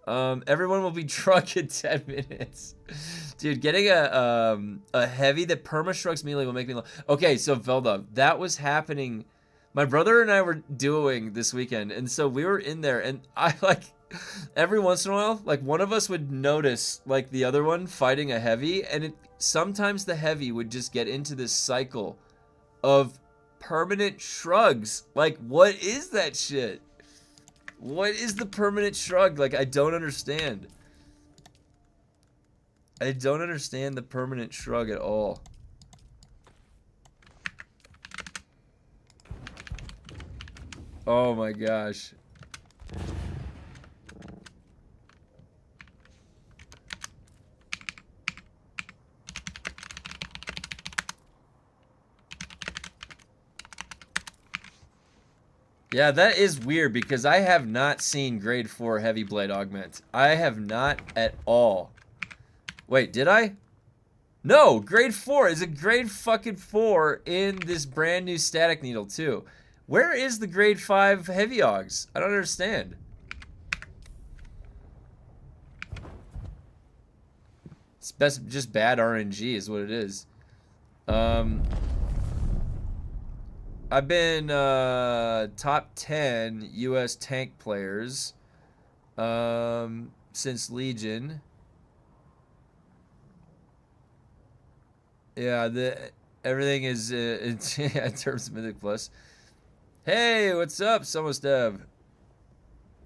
Everyone will be drunk in 10 minutes. Dude, getting a heavy that perma-shrugs melee will make me okay, so Velda, that was happening. My brother and I were duoing this weekend, and so we were in there, and I like every once in a while, like one of us would notice like the other one fighting a heavy, and sometimes the heavy would just get into this cycle of permanent shrugs. Like, what is that shit? What is the permanent shrug? Like, I don't understand. I don't understand the permanent shrug at all. Oh my gosh. Yeah, that is weird because I have not seen grade 4 heavy blade augment. I have not at all. Wait, did I? No, grade 4 is a grade fucking 4 in this brand new static needle too. Where is the grade 5 heavy augs? I don't understand. It's just bad RNG is what it is. I've been top 10 US tank players since Legion. Yeah, everything is in terms of Mythic Plus. Hey, what's up, Somos Dev?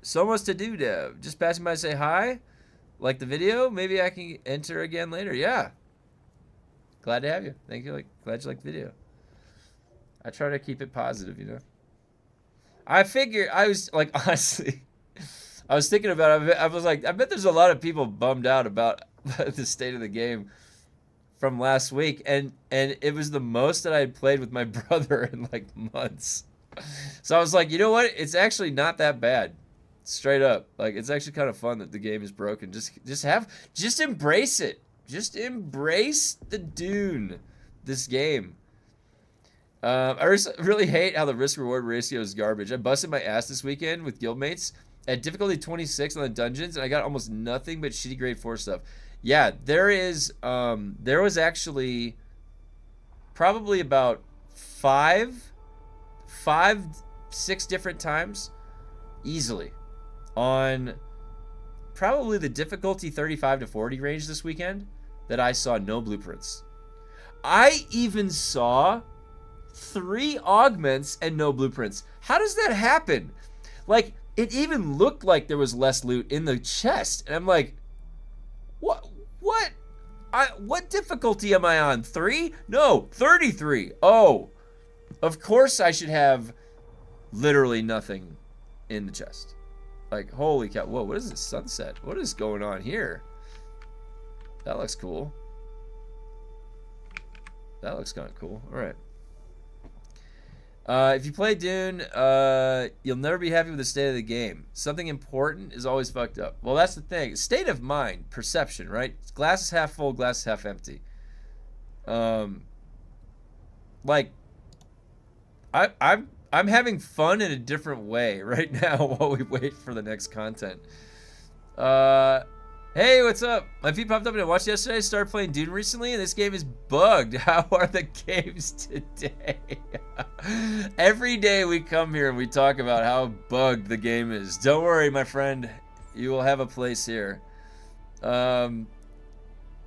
Somos to do, Dev. Just passing by to say hi. Like the video? Maybe I can enter again later. Yeah. Glad to have you. Thank you. Glad you liked the video. I try to keep it positive, you know. I figure I was like, honestly, I was thinking about it. I was like, I bet there's a lot of people bummed out about the state of the game from last week, and it was the most that I had played with my brother in like months. So I was like, you know what? It's actually not that bad. Straight up, like it's actually kind of fun that the game is broken. Just embrace it. Just embrace the Dune, this game. I really hate how the risk-reward ratio is garbage. I busted my ass this weekend with guildmates at difficulty 26 on the dungeons, and I got almost nothing but shitty grade 4 stuff. Yeah, there is. There was actually probably about five, 6 different times, easily, on probably the difficulty 35 to 40 range this weekend that I saw no blueprints. I even saw 3 augments and no blueprints. How does that happen? Like, it even looked like there was less loot in the chest. And I'm like, what? What difficulty am I on? 3? No, 33. Oh, of course I should have literally nothing in the chest. Like, holy cow. Whoa, what is this sunset? What is going on here? That looks cool. That looks kind of cool. All right. If you play Dune, you'll never be happy with the state of the game. Something important is always fucked up. Well, that's the thing. State of mind, perception, right? Glass is half full, glass is half empty. Like, I'm having fun in a different way right now while we wait for the next content. Hey, what's up? My feed popped up and I watched yesterday. I started playing Dune recently, and this game is bugged. How are the games today? Every day we come here and we talk about how bugged the game is. Don't worry, my friend. You will have a place here.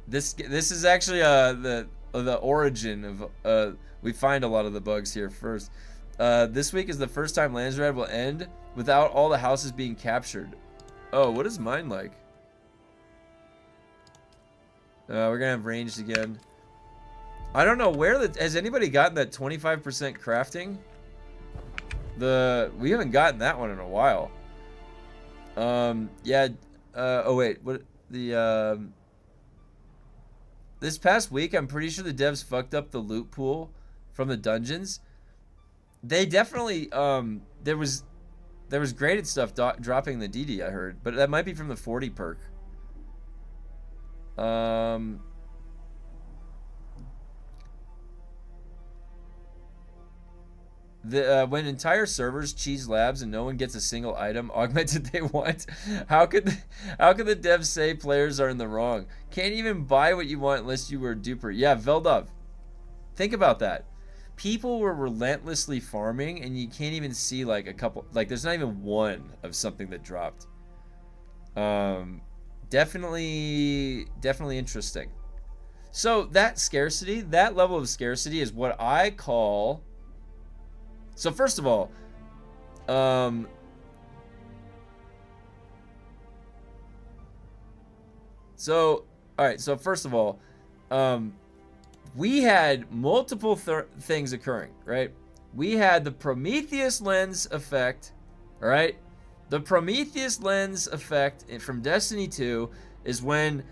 This is actually the origin of we find a lot of the bugs here first. This week is the first time Landsrad will end without all the houses being captured. Oh, what is mine like? We're gonna have ranged again. I don't know where has anybody gotten that 25% crafting? We haven't gotten that one in a while. Yeah. Oh wait, what this past week, I'm pretty sure the devs fucked up the loot pool from the dungeons. They definitely there was graded stuff dropping the DD, I heard, but that might be from the 40 perk. When entire servers cheese labs and no one gets a single item augmented they want, how could the devs say players are in the wrong? Can't even buy what you want unless you were a duper. Yeah, Veldov, think about that. People were relentlessly farming and you can't even see like a couple, like there's not even one of something that dropped. Definitely interesting. So that scarcity, that level of scarcity is what I call. So first of all, so all right. So first of all, we had multiple things occurring, right? We had the Prometheus lens effect, all right? The Prometheus lens effect from Destiny 2 is when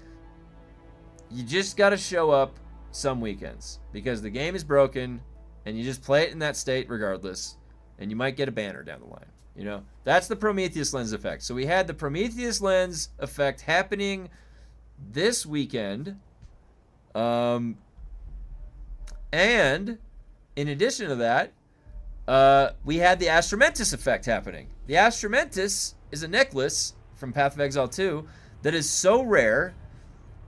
you just got to show up some weekends because the game is broken and you just play it in that state regardless, and you might get a banner down the line. You know, that's the Prometheus lens effect. So we had the Prometheus lens effect happening this weekend. And in addition to that, we had the Astromentis effect happening. The Astromentis is a necklace from Path of Exile 2 that is so rare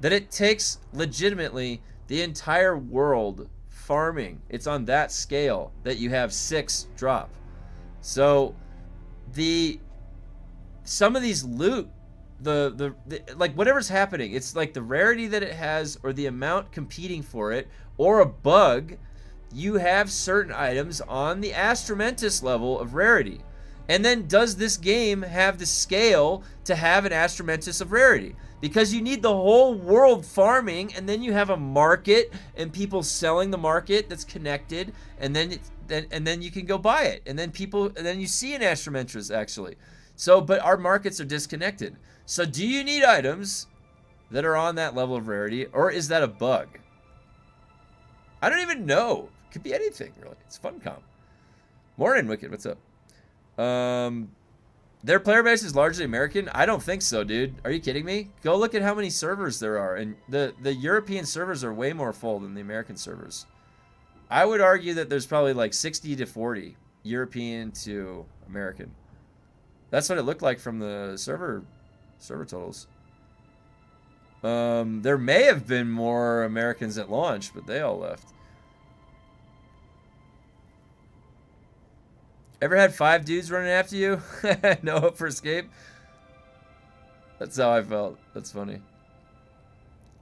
that it takes legitimately the entire world farming. It's on that scale that you have 6 drop. So some of these loot, the like whatever's happening, it's like the rarity that it has or the amount competing for it or a bug. You have certain items on the Astromentis level of rarity. And then does this game have the scale to have an Astromentis of rarity? Because you need the whole world farming, and then you have a market and people selling the market that's connected, and then you can go buy it, and then you see an Astromentis actually. So, but our markets are disconnected. So, do you need items that are on that level of rarity, or is that a bug? I don't even know. Could be anything, really. It's fun comp. Morning, Wicked. What's up? Their player base is largely American? I don't think so, dude. Are you kidding me? Go look at how many servers there are. And the European servers are way more full than the American servers. I would argue that there's probably like 60 to 40 European to American. That's what it looked like from the server totals. There may have been more Americans at launch, but they all left. Ever had 5 dudes running after you? No hope for escape? That's how I felt. That's funny.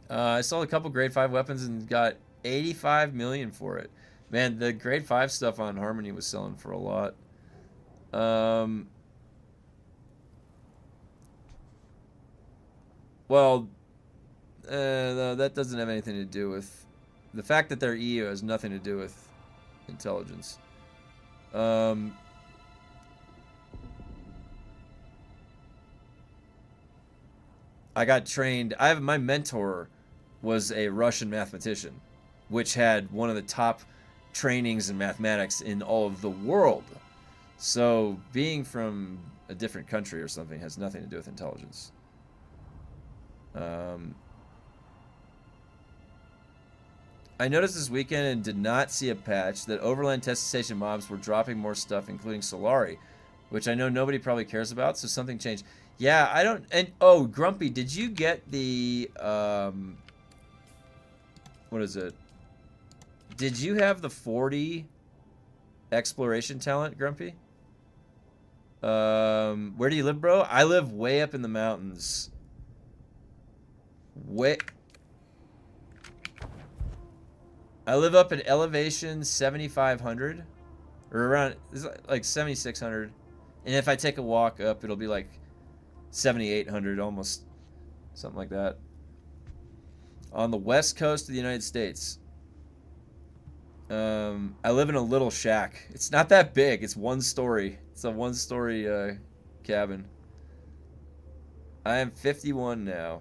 I sold a couple grade 5 weapons and got 85 million for it. Man, the grade 5 stuff on Harmony was selling for a lot. Well, no, that doesn't have anything to do with... The fact that they're EU has nothing to do with intelligence. I got trained... my mentor was a Russian mathematician, which had one of the top trainings in mathematics in all of the world. So being from a different country or something has nothing to do with intelligence. I noticed this weekend and did not see a patch that overland test station mobs were dropping more stuff, including Solari, which I know nobody probably cares about, so something changed. Yeah, I don't... And, oh, Grumpy, did you get the, what is it? Did you have the 40 exploration talent, Grumpy? Where do you live, bro? I live way up in the mountains. I live up at elevation 7,500. Or around, it's like 7,600. And if I take a walk up, it'll be like 7,800, almost. Something like that. On the west coast of the United States. I live in a little shack. It's not that big. It's 1 story. It's a 1-story cabin. I am 51 now.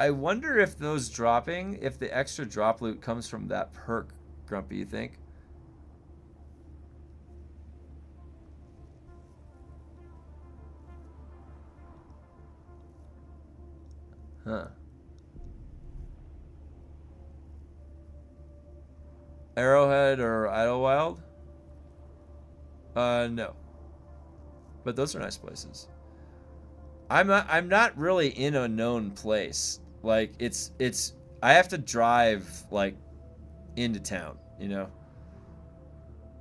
I wonder if those dropping, if the extra drop loot comes from that perk, Grumpy, you think? Huh. Arrowhead or Idlewild? No. But those are nice places. I'm not really in a known place. Like it's I have to drive like into town, you know?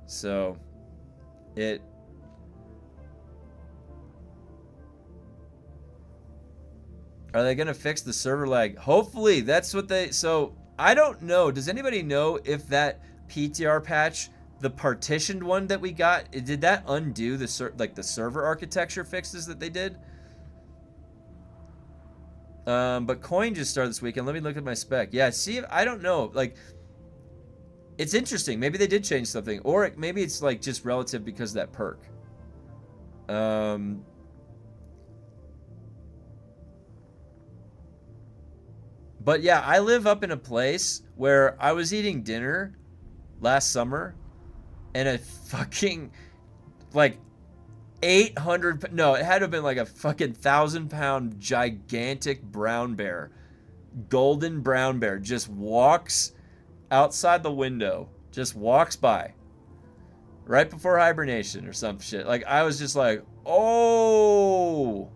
So it are they going to fix the server lag? Hopefully, that's what they... So, I don't know. Does anybody know if that PTR patch, the partitioned one that we got, did that undo the server architecture fixes that they did? But coin just started this weekend. Let me look at my spec. Yeah, see, I don't know. Like, it's interesting. Maybe they did change something. Or maybe it's, like, just relative because of that perk. But yeah, I live up in a place where I was eating dinner last summer and a fucking like 800, no, it had to have been like a fucking 1,000-pound gigantic brown bear, golden brown bear, just walks outside the window, just walks by right before hibernation or some shit. Like I was just like, oh.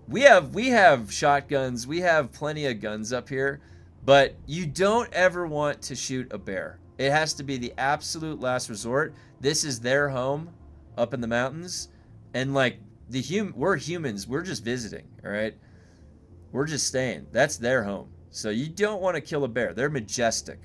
We have shotguns, we have plenty of guns up here, but you don't ever want to shoot a bear. It has to be the absolute last resort. This is their home up in the mountains, and like we're humans, we're just visiting, all right? We're just staying. That's their home. So you don't want to kill a bear. They're majestic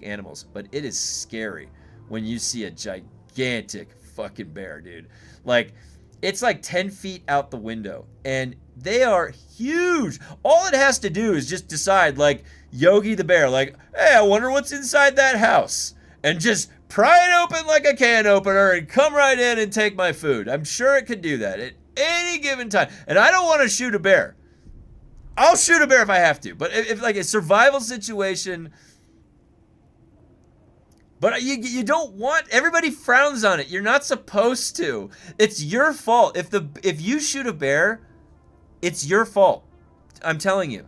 animals, but it is scary when you see a gigantic fucking bear, dude. Like it's like 10 feet out the window, and they are huge. All it has to do is just decide, like Yogi the Bear, like, hey, I wonder what's inside that house, and just pry it open like a can opener and come right in and take my food. I'm sure it could do that at any given time. And I don't want to shoot a bear. I'll shoot a bear if I have to, but if like a survival situation... But you don't want... Everybody frowns on it. You're not supposed to. It's your fault. If you shoot a bear, it's your fault. I'm telling you.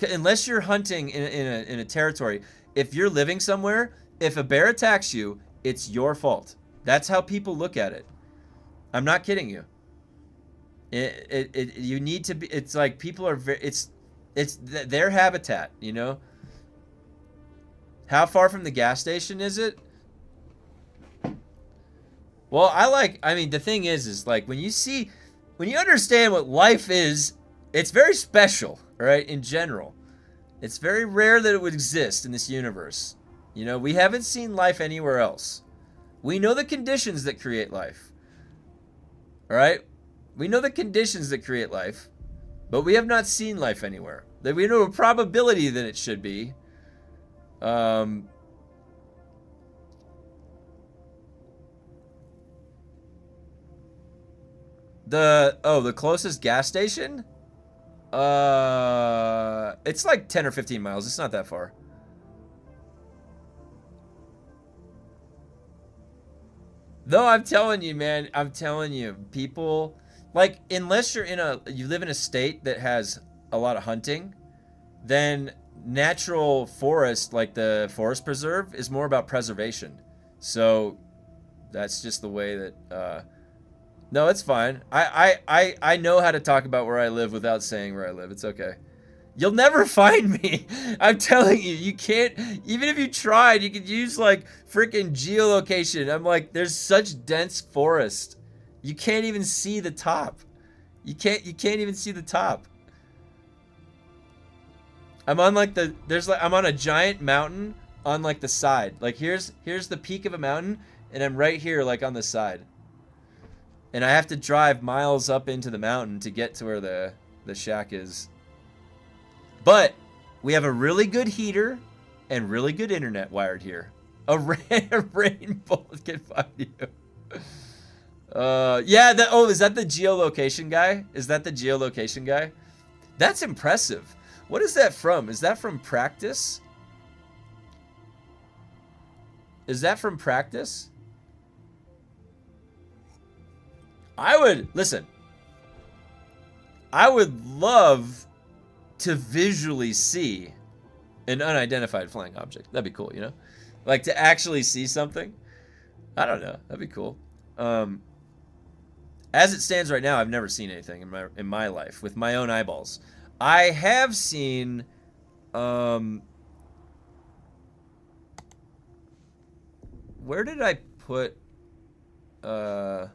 Unless you're hunting in a territory. If you're living somewhere, if a bear attacks you, it's your fault. That's how people look at it. I'm not kidding you. You need to be. It's like people are very. It's their habitat. You know. How far from the gas station is it? Well, I mean, the thing is like when you understand what life is, it's very special, right? In general, it's very rare that it would exist in this universe. You know, we haven't seen life anywhere else. We know the conditions that create life. All right? We know the conditions that create life, but we have not seen life anywhere. That we know a probability that it should be. The closest gas station? It's like 10 or 15 miles. It's not that far. No, I'm telling you, man. I'm telling you, people, like, unless you live in a state that has a lot of hunting, then natural forest, like the forest preserve, is more about preservation. So that's just the way that, no, it's fine. I know how to talk about where I live without saying where I live. It's okay. You'll never find me. I'm telling you, you can't. Even if you tried, you could use like freaking geolocation. I'm like, there's such dense forest. You can't even see the top. You can't even see the top. I'm on like I'm on a giant mountain on like the side. Like here's the peak of a mountain, and I'm right here like on the side. And I have to drive miles up into the mountain to get to where the shack is. But we have a really good heater and really good internet wired here. A rainbow can find you. Yeah. Is that the geolocation guy? Is that the geolocation guy? That's impressive. What is that from? Is that from practice? Is that from practice? I would love to visually see an unidentified flying object. That'd be cool, you know? Like to actually see something. I don't know. That'd be cool. As it stands right now, I've never seen anything in my life with my own eyeballs. I have seen where did I put the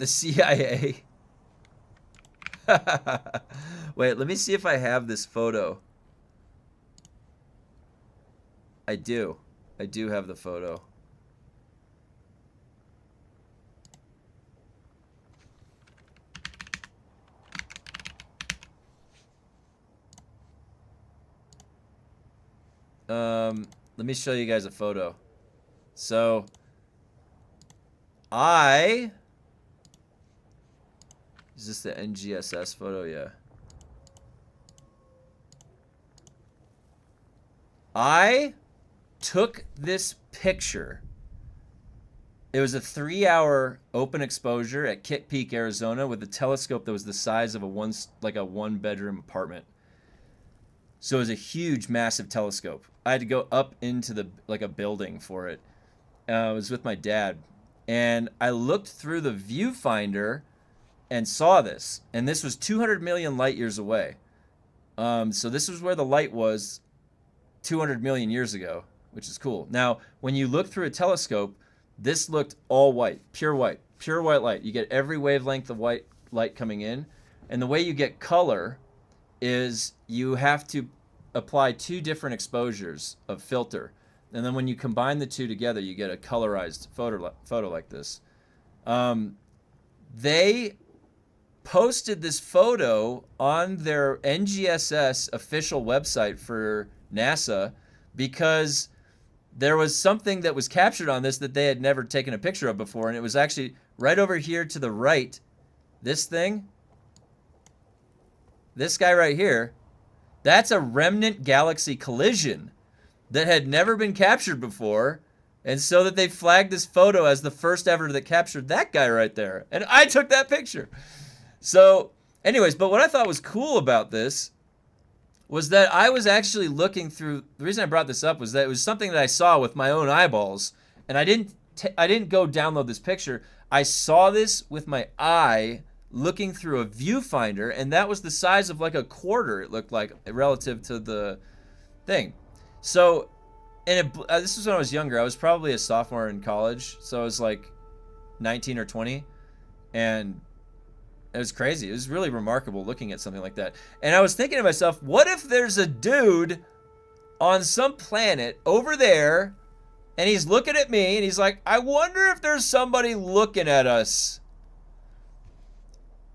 CIA? Wait, let me see if I have this photo. I do. I do have the photo. Let me show you guys a photo. So, is this the NGSS photo? Yeah. I took this picture. It was a 3-hour open exposure at Kitt Peak, Arizona, with a telescope that was the size of a one-bedroom apartment. So it was a huge, massive telescope. I had to go up into a building for it. I was with my dad, and I looked through the viewfinder and saw this, and this was 200 million light years away. So this was where the light was 200 million years ago, which is cool. Now, when you look through a telescope, this looked all white, pure white light. You get every wavelength of white light coming in, and the way you get color is you have to apply 2 different exposures of filter, and then when you combine the 2 together, you get a colorized photo like this. They posted this photo on their NGSS official website for NASA because there was something that was captured on this that they had never taken a picture of before, and it was actually right over here to the right. This thing, this guy right here, that's a remnant galaxy collision that had never been captured before, and so that they flagged this photo as the first ever that captured that guy right there, and I took that picture. So anyways, but what I thought was cool about this was that I was actually looking through. The reason I brought this up was that it was something that I saw with my own eyeballs, and I didn't I didn't go download this picture. I saw this with my eye looking through a viewfinder, and that was the size of like a quarter. It looked like relative to the thing. So, and this was when I was younger. I was probably a sophomore in college, so I was like 19 or 20, and it was crazy. It was really remarkable looking at something like that. And I was thinking to myself, what if there's a dude on some planet over there, and he's looking at me, and he's like, I wonder if there's somebody looking at us.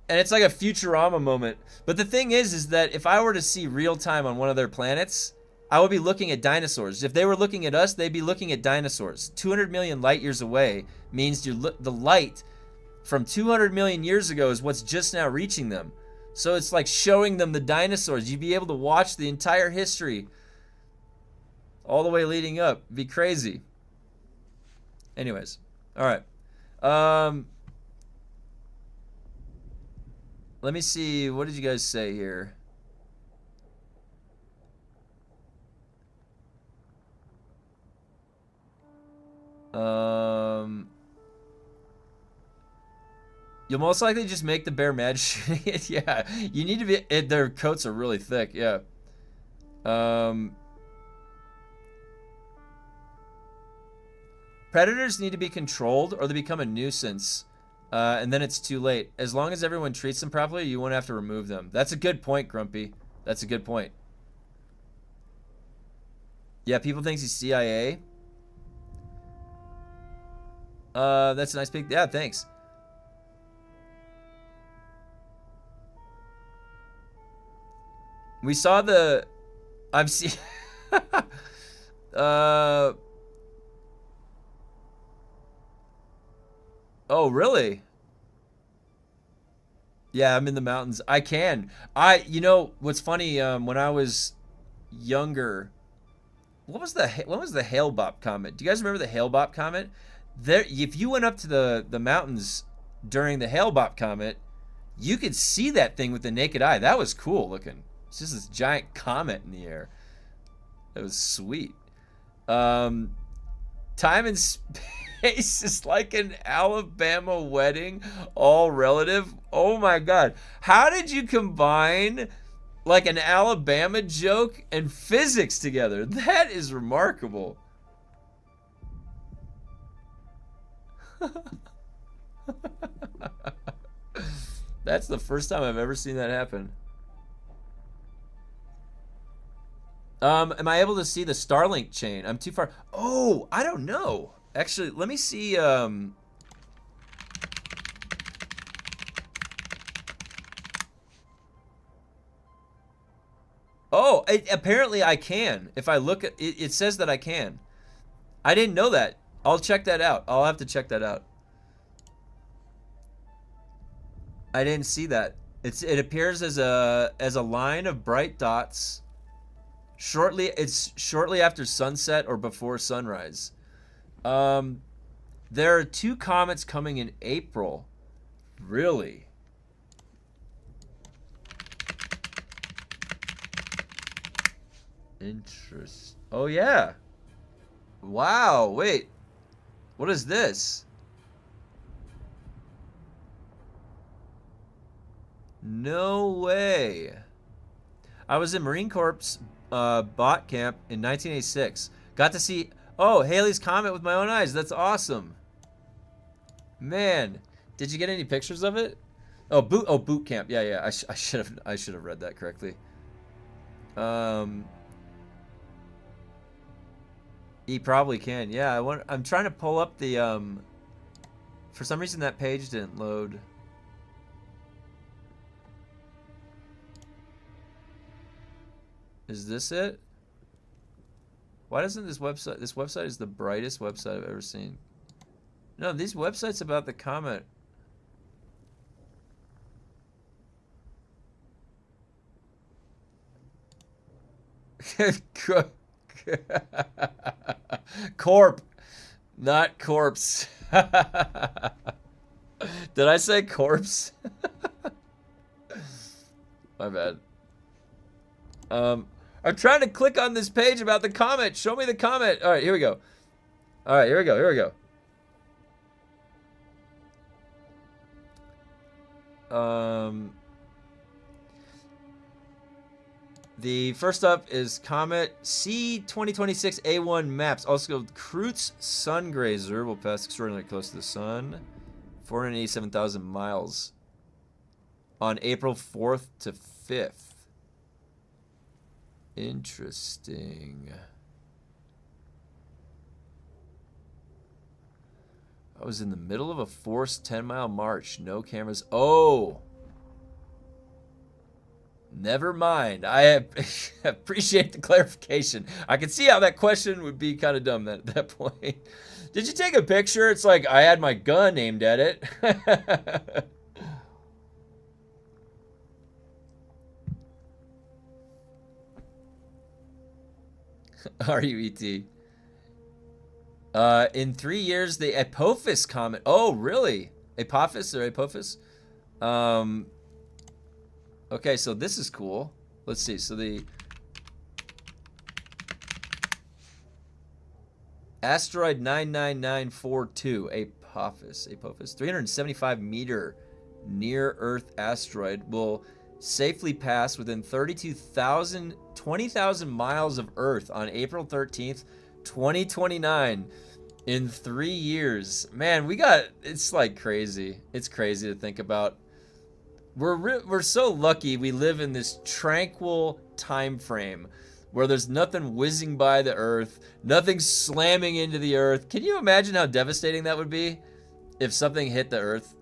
And it's like a Futurama moment. But the thing is that if I were to see real time on one of their planets, I would be looking at dinosaurs. If they were looking at us, they'd be looking at dinosaurs. 200 million light years away means the light from 200 million years ago is what's just now reaching them. So it's like showing them the dinosaurs. You'd be able to watch the entire history all the way leading up. It'd be crazy. Anyways, all right. Let me see. What did you guys say here? You'll most likely just make the bear mad shooting it. Yeah, you need to be. Their coats are really thick. Yeah. Predators need to be controlled, or they become a nuisance, and then it's too late. As long as everyone treats them properly, you won't have to remove them. That's a good point, Grumpy. That's a good point. Yeah, people think he's CIA. That's a nice pic. Yeah, thanks. We saw the. I'm see. Oh, really? Yeah, I'm in the mountains. I can. You know, what's funny? When I was younger, when was the Hale-Bopp comet? Do you guys remember the Hale-Bopp comet? There, if you went up to the mountains during the Hale-Bopp comet, you could see that thing with the naked eye. That was cool looking. It's just this giant comet in the air. It was sweet. Time and space is like an Alabama wedding, all relative. Oh my God. How did you combine like an Alabama joke and physics together? That is remarkable. That's the first time I've ever seen that happen. Am I able to see the Starlink chain? I'm too far. Oh, I don't know. Actually, let me see. Oh, apparently I can. If I look at it, it says that I can. I didn't know that. I'll check that out. I'll have to check that out. I didn't see that. It appears as a line of bright dots. It's shortly after sunset or before sunrise. There are 2 comets coming in April. Really? Interesting. Oh yeah. Wow, wait. What is this? No way. I was in Marine Corps bot camp in 1986. Got to see, Haley's Comet with my own eyes. That's awesome. Man, did you get any pictures of it? Boot camp. Yeah. I should have read that correctly. He probably can. Yeah, I'm trying to pull up the for some reason that page didn't load. Is this it? Why doesn't this website is the brightest website I've ever seen. No, these websites about the comet. Corp, not corpse. Did I say corpse? My bad. I'm trying to click on this page about the comet. Show me the comet. All right, here we go. All right, here we go. The first up is Comet C2026A1 maps, also called Kreutz Sungrazer, will pass extraordinarily close to the sun, 487,000 miles, on April 4th to 5th. Interesting. I was in the middle of a forced 10-mile march, no cameras. Oh! Never mind. I appreciate the clarification. I can see how that question would be kind of dumb at that point. Did you take a picture? It's like I had my gun aimed at it. R-U-E-T. In 3 years, the Apophis comet. Oh, really? Apophis or Apophis? Okay, so this is cool. Let's see. So the asteroid 99942, Apophis, 375-meter near-Earth asteroid will safely pass within 20,000 miles of Earth on April 13th, 2029. In 3 years. Man, it's like crazy. It's crazy to think about. We're so lucky we live in this tranquil time frame where there's nothing whizzing by the Earth, nothing slamming into the Earth. Can you imagine how devastating that would be if something hit the Earth?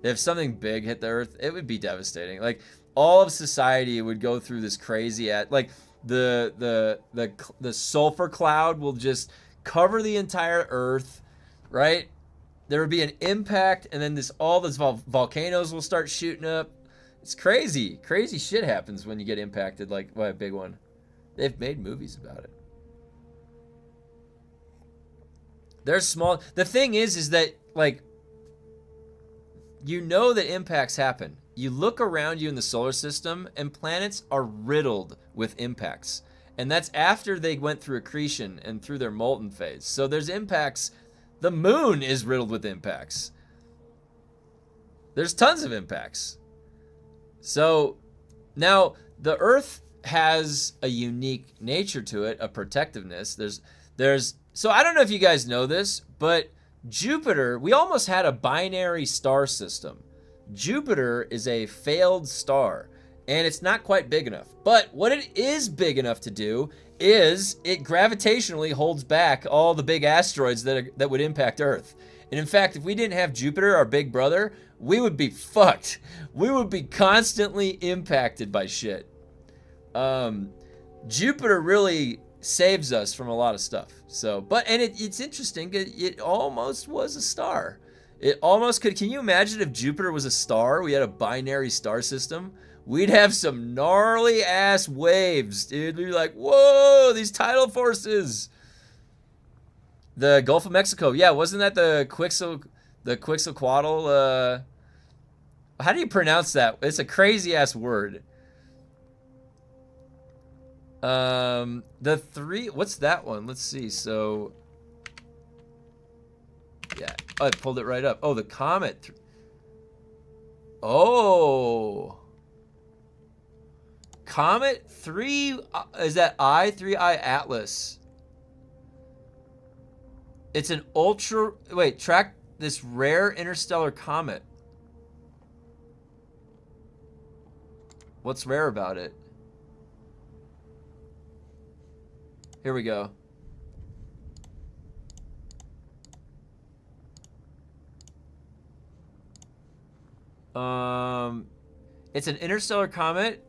If something big hit the Earth, it would be devastating. Like all of society would go through this crazy like the sulfur cloud will just cover the entire Earth, right? There would be an impact, and then all these volcanoes will start shooting up. It's crazy. Crazy shit happens when you get impacted like by a big one. They've made movies about it. They're small. The thing is that, like, you know that impacts happen. You look around you in the solar system, and planets are riddled with impacts. And that's after they went through accretion and through their molten phase. So there's impacts. The moon is riddled with impacts. There's tons of impacts. So now the Earth has a unique nature to it, a protectiveness. So I don't know if you guys know this, but Jupiter, we almost had a binary star system. Jupiter is a failed star, and it's not quite big enough. But what it is big enough to do is it gravitationally holds back all the big asteroids that would impact Earth. And in fact, if we didn't have Jupiter, our big brother, we would be fucked. We would be constantly impacted by shit. Jupiter really saves us from a lot of stuff. So, it's interesting. It almost was a star. It almost could. Can you imagine if Jupiter was a star? We had a binary star system. We'd have some gnarly ass waves, dude. We'd be like, whoa, these tidal forces. The Gulf of Mexico. Yeah, wasn't that the Quetzalcoatl? How do you pronounce that? It's a crazy ass word. What's that one? Let's see. So, yeah. Oh, I pulled it right up. Oh, the comet. Comet 3, is that 3I Atlas? It's an track this rare interstellar comet. What's rare about it? Here we go. It's an interstellar comet.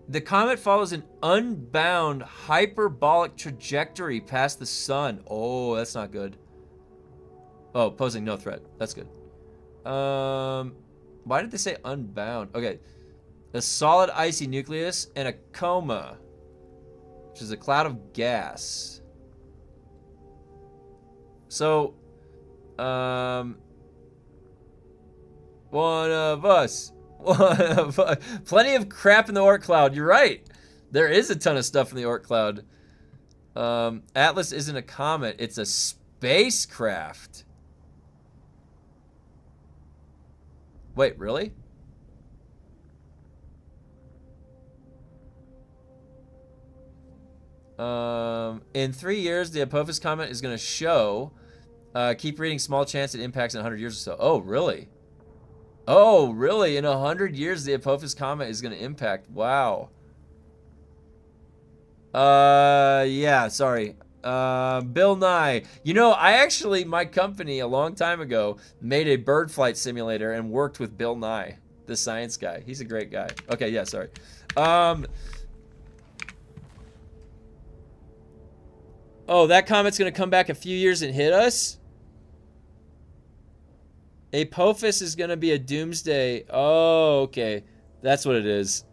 The comet follows an unbound hyperbolic trajectory past the sun. Oh, that's not good. Oh, posing no threat. That's good. Why did they say unbound? Okay. A solid icy nucleus and a coma, which is a cloud of gas. So, one of us. Plenty of crap in the Oort cloud. You're right. There is a ton of stuff in the Oort cloud. Atlas isn't a comet. It's a spacecraft. Wait, really? In 3 years, the Apophis comet is going to show. Keep reading. Small chance it impacts in 100 years or so. Oh, really? Oh, really? In 100 years, the Apophis comet is going to impact. Wow. Yeah, sorry. Bill Nye. You know, my company a long time ago made a bird flight simulator and worked with Bill Nye, the science guy. He's a great guy. Okay, yeah, sorry. Oh, that comet's gonna come back a few years and hit us? Apophis is gonna be a doomsday. Oh, okay. That's what it is.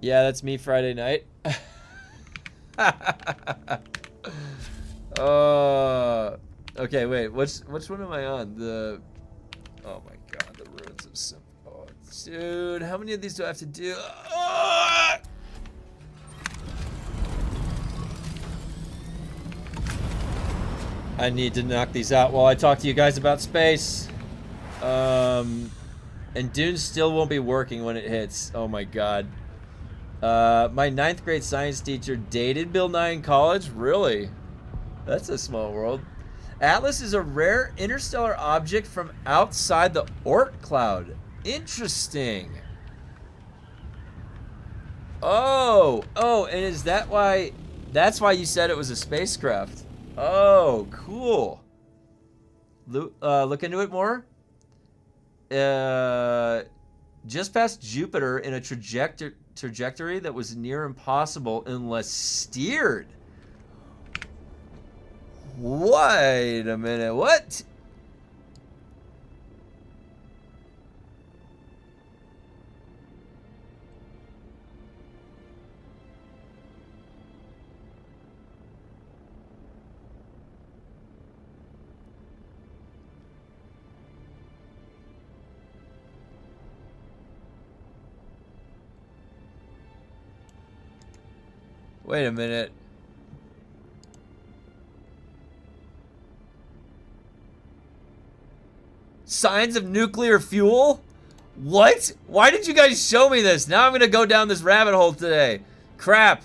Yeah, that's me Friday night. Okay, wait. Which one am I on? Oh my god, the ruins of some. Oh, dude, how many of these do I have to do? I need to knock these out while I talk to you guys about space. And Dune still won't be working when it hits. Oh my god. My 9th grade science teacher dated Bill Nye in college? Really? That's a small world. Atlas is a rare interstellar object from outside the Oort cloud. Interesting. Oh, and is that why... That's why you said it was a spacecraft. Oh, cool. Look into it more. Just past Jupiter in a trajectory that was near impossible unless steered. Wait a minute, what? Wait a minute. Signs of nuclear fuel? What? Why did you guys show me this? Now I'm gonna go down this rabbit hole today. Crap.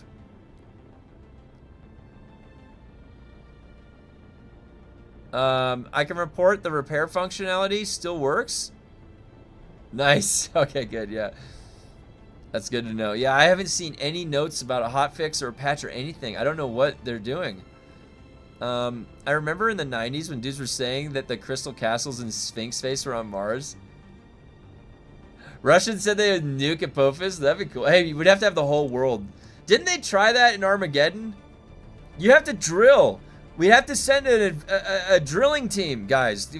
I can report the repair functionality still works. Nice. Okay, good, yeah. That's good to know. Yeah, I haven't seen any notes about a hotfix or a patch or anything. I don't know what they're doing. I remember in the 90s when dudes were saying that the crystal castles in Sphinx Face were on Mars. Russians said they would nuke Apophis. That'd be cool. Hey, we'd have to have the whole world. Didn't they try that in Armageddon? You have to drill. We have to send a drilling team, guys.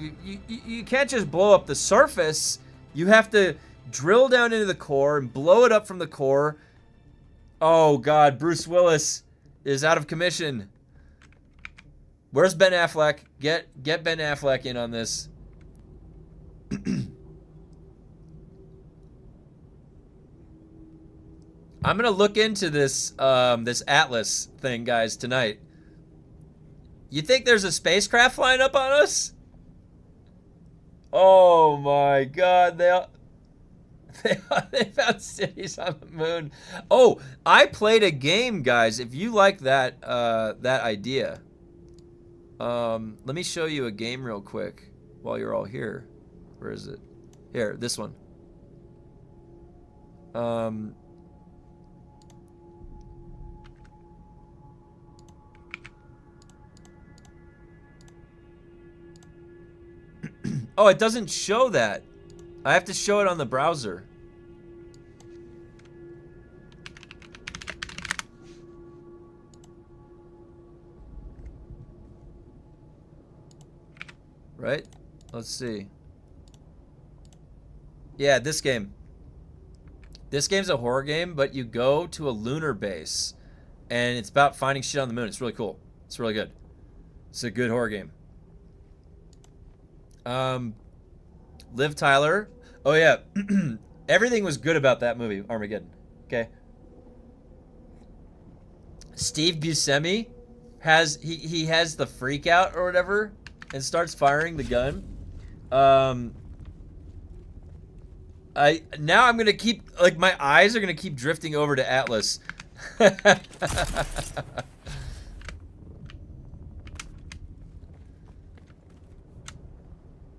You can't just blow up the surface. You have to drill down into the core and blow it up from the core. Oh, God. Bruce Willis is out of commission. Where's Ben Affleck? Get Ben Affleck in on this. I'm gonna look into this this Atlas thing, guys, tonight. You think there's a spacecraft flying up on us? Oh my God! They found cities on the moon. Oh, I played a game, guys. If you like that that idea. Let me show you a game real quick while you're all here. Where is it? Here, this one. Oh, it doesn't show that. I have to show it on the browser. Right? Let's see. Yeah, this game. This game's a horror game, but you go to a lunar base, and it's about finding shit on the moon. It's really cool. It's really good. It's a good horror game. Liv Tyler. Oh, yeah. Everything was good about that movie, Armageddon. Okay. Steve Buscemi he has the freak out or whatever. and starts firing the gun, now I'm gonna keep, like, my eyes are gonna keep drifting over to Atlas.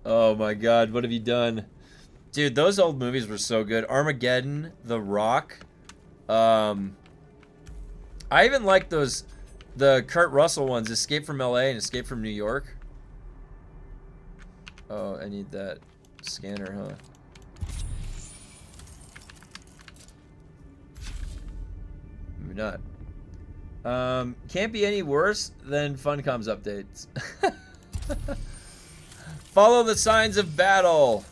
Oh my god, what have you done? Dude, those old movies were so good. Armageddon, The Rock. I even like those, the Kurt Russell ones, Escape from LA and Escape from New York. Oh, I need that scanner, huh? Maybe not. Can't be any worse than Funcom's updates. Follow the signs of battle.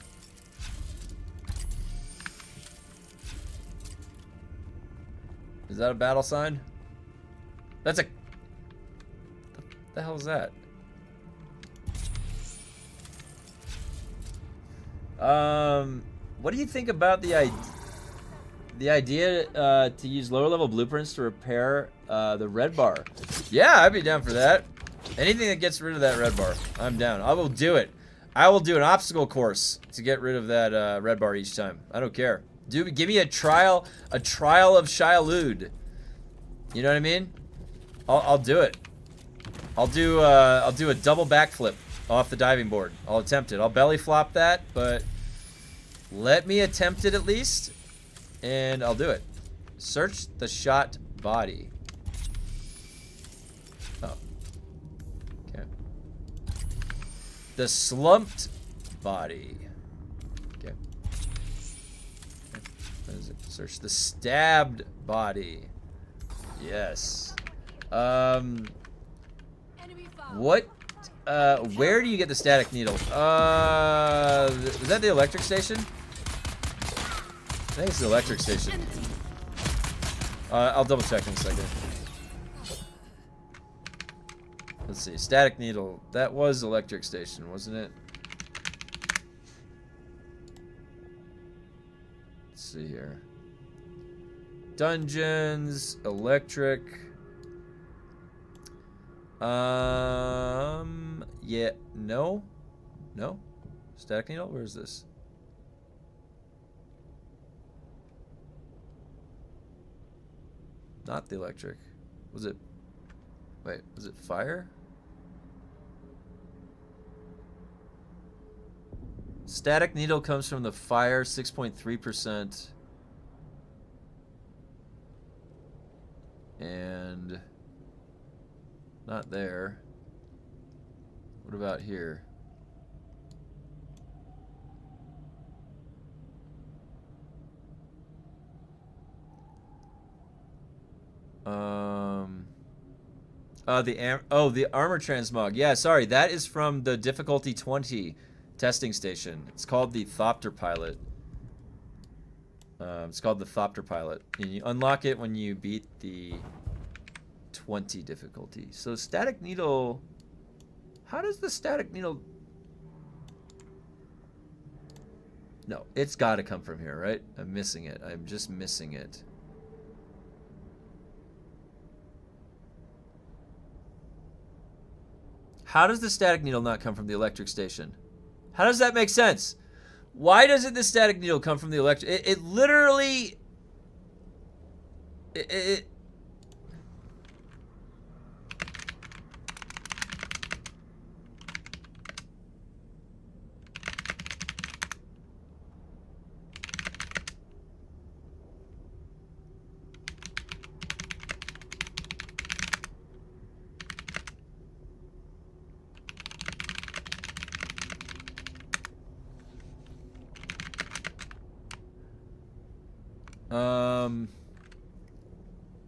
Is that a battle sign? That's a... What the hell is that? What do you think about the idea to use lower level blueprints to repair the red bar? Yeah, I'd be down for that. Anything that gets rid of that red bar, I'm down. I will do it. I will do an obstacle course to get rid of that red bar each time. I don't care. Give me a trial of Shaialud. You know what I mean? I'll do it. I'll do a double backflip off the diving board. I'll attempt it. I'll belly flop that, but let me attempt it at least, and I'll do it. Search the shot body. Oh. Okay. The slumped body. Okay. What is it? Search the stabbed body. Yes. What? Where do you get the static needle? Is that the electric station? I think it's the electric station. I'll double check in a second. Let's see. Static needle. That was electric station, wasn't it? Let's see here. Dungeons, electric. Yeah, no. No? Static needle? Where is this? Not the electric. Was it... Wait, was it fire? Static needle comes from the fire, 6.3%. And... not there. What about here? The armor transmog. Yeah, sorry, that is from the difficulty 20 testing station. It's called the Thopter Pilot. It's called the Thopter Pilot. And you unlock it when you beat the 20 difficulty. So static needle... How does the static needle... No, it's got to come from here, right? I'm missing it. I'm just missing it. How does the static needle not come from the electric station? How does that make sense? Why doesn't the static needle come from the electric... It literally... It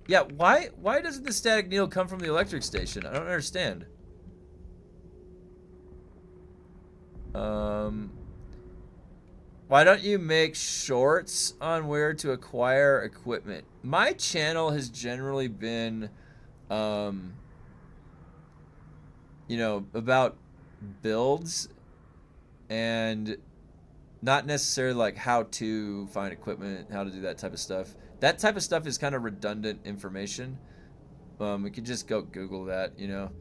Yeah, why doesn't the static needle come from the electric station? I don't understand. Why don't you make shorts on where to acquire equipment? My channel has generally been, you know, about builds and not necessarily like how to find equipment, how to do that type of stuff. That type of stuff is kind of redundant information. We could just go Google that, you know.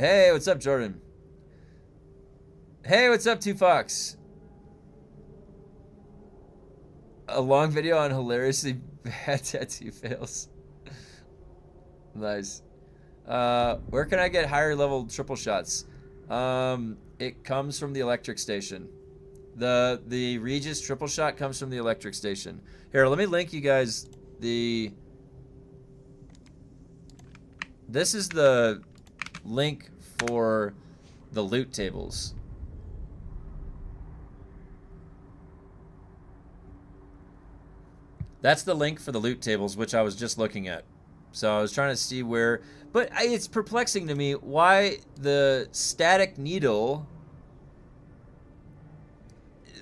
Hey, what's up, Jordan? Hey, what's up, 2Fox? A long video on hilariously bad tattoo fails. Nice. Where can I get higher level triple shots? It comes from the electric station. The Regis triple shot comes from the electric station. Here, let me link you guys the... This is the link for the loot tables. That's the link for the loot tables, which I was just looking at. So I was trying to see where... But it's perplexing to me why the static needle...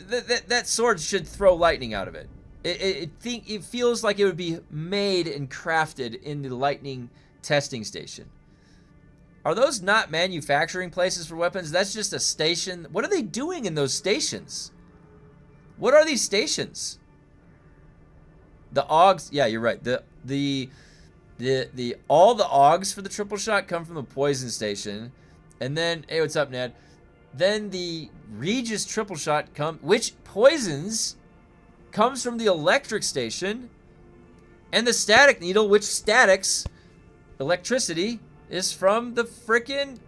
That sword should throw lightning out of it. It feels like it would be made and crafted in the lightning testing station. Are those not manufacturing places for weapons? That's just a station. What are they doing in those stations? What are these stations? The AUGs, yeah, you're right. All the AUGs for the triple shot come from the poison station. And then, hey, what's up, Ned? Then the Regis triple shot which poisons comes from the electric station. And the static needle, which statics electricity, is from the frickin'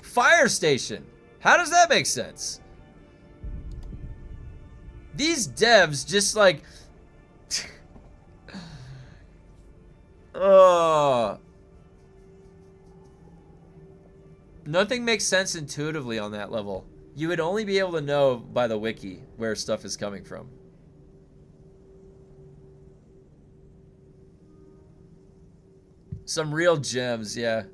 fire station. How does that make sense? These devs just like... Nothing makes sense intuitively on that level. You would only be able to know by the wiki where stuff is coming from. Some real gems, yeah.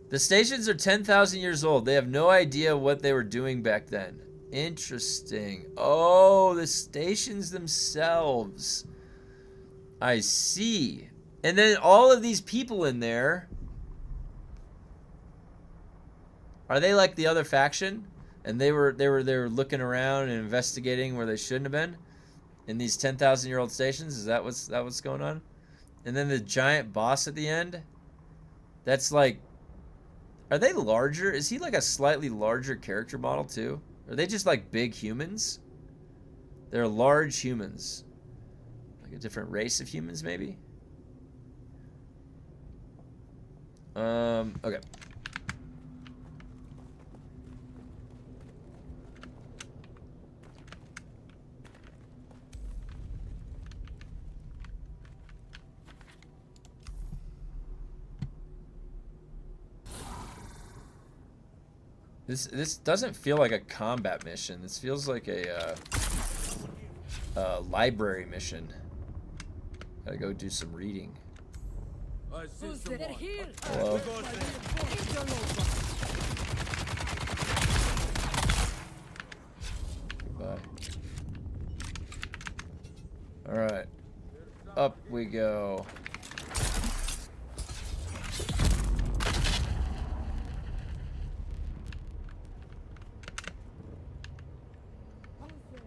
The stations are 10,000 years old. They have no idea what they were doing back then. Interesting. Oh, the stations themselves. I see. And then all of these people in there, are they like the other faction? And they were looking around and investigating where they shouldn't have been in these 10,000-year-old stations. Is that what's going on? And then the giant boss at the end. That's like, are they larger? Is he like a slightly larger character model too? Are they just like big humans? They're large humans. Like a different race of humans, maybe? Okay. This doesn't feel like a combat mission. This feels like a library mission. Gotta go do some reading. Hello. Goodbye. All right, up we go.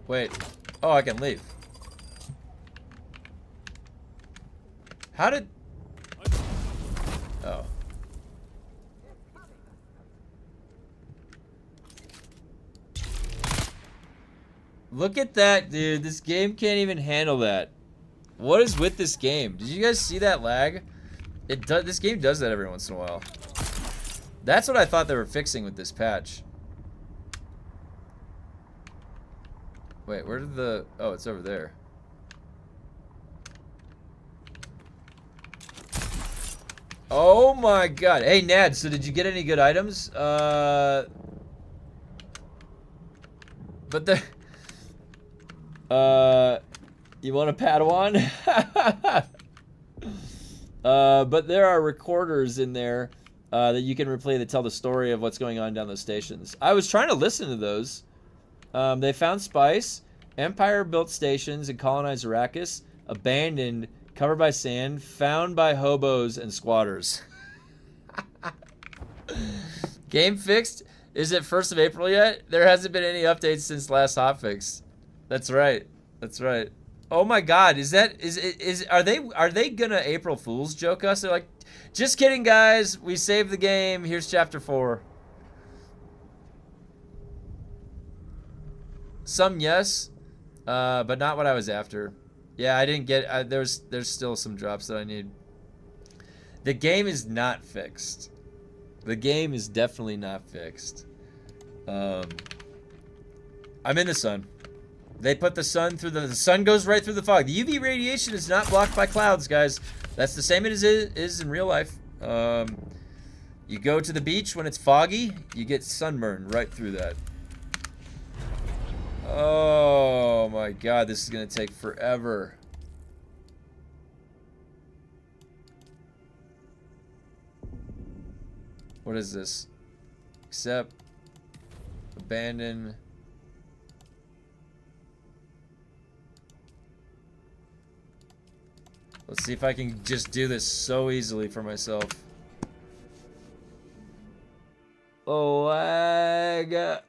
Wait. Oh, I can leave. How did... Oh. Look at that, dude. This game can't even handle that. What is with this game? Did you guys see that lag? This game does that every once in a while. That's what I thought they were fixing with this patch. Wait, where did the... Oh, it's over there. Oh my god. Hey, Nad, so did you get any good items? But the... You want a Padawan? But there are recorders in there that you can replay that tell the story of what's going on down those stations. I was trying to listen to those. They found spice, Empire-built stations, and colonized Arrakis, abandoned, covered by sand, found by hobos and squatters. Game fixed? Is it 1st of April yet? There hasn't been any updates since last hotfix. That's right. That's right. Oh my god, are they gonna April Fool's joke us? They're like, just kidding guys, we saved the game, here's chapter 4. Some yes, but not what I was after. Yeah, I didn't get. There's still some drops that I need. The game is not fixed. The game is definitely not fixed. I'm in the sun. They put the sun through the sun goes right through the fog. The UV radiation is not blocked by clouds, guys. That's the same as it is in real life. You go to the beach when it's foggy, you get sunburned right through that. Oh my god, this is gonna take forever. What is this? Accept. Abandon. Let's see if I can just do this so easily for myself. Oh, lag.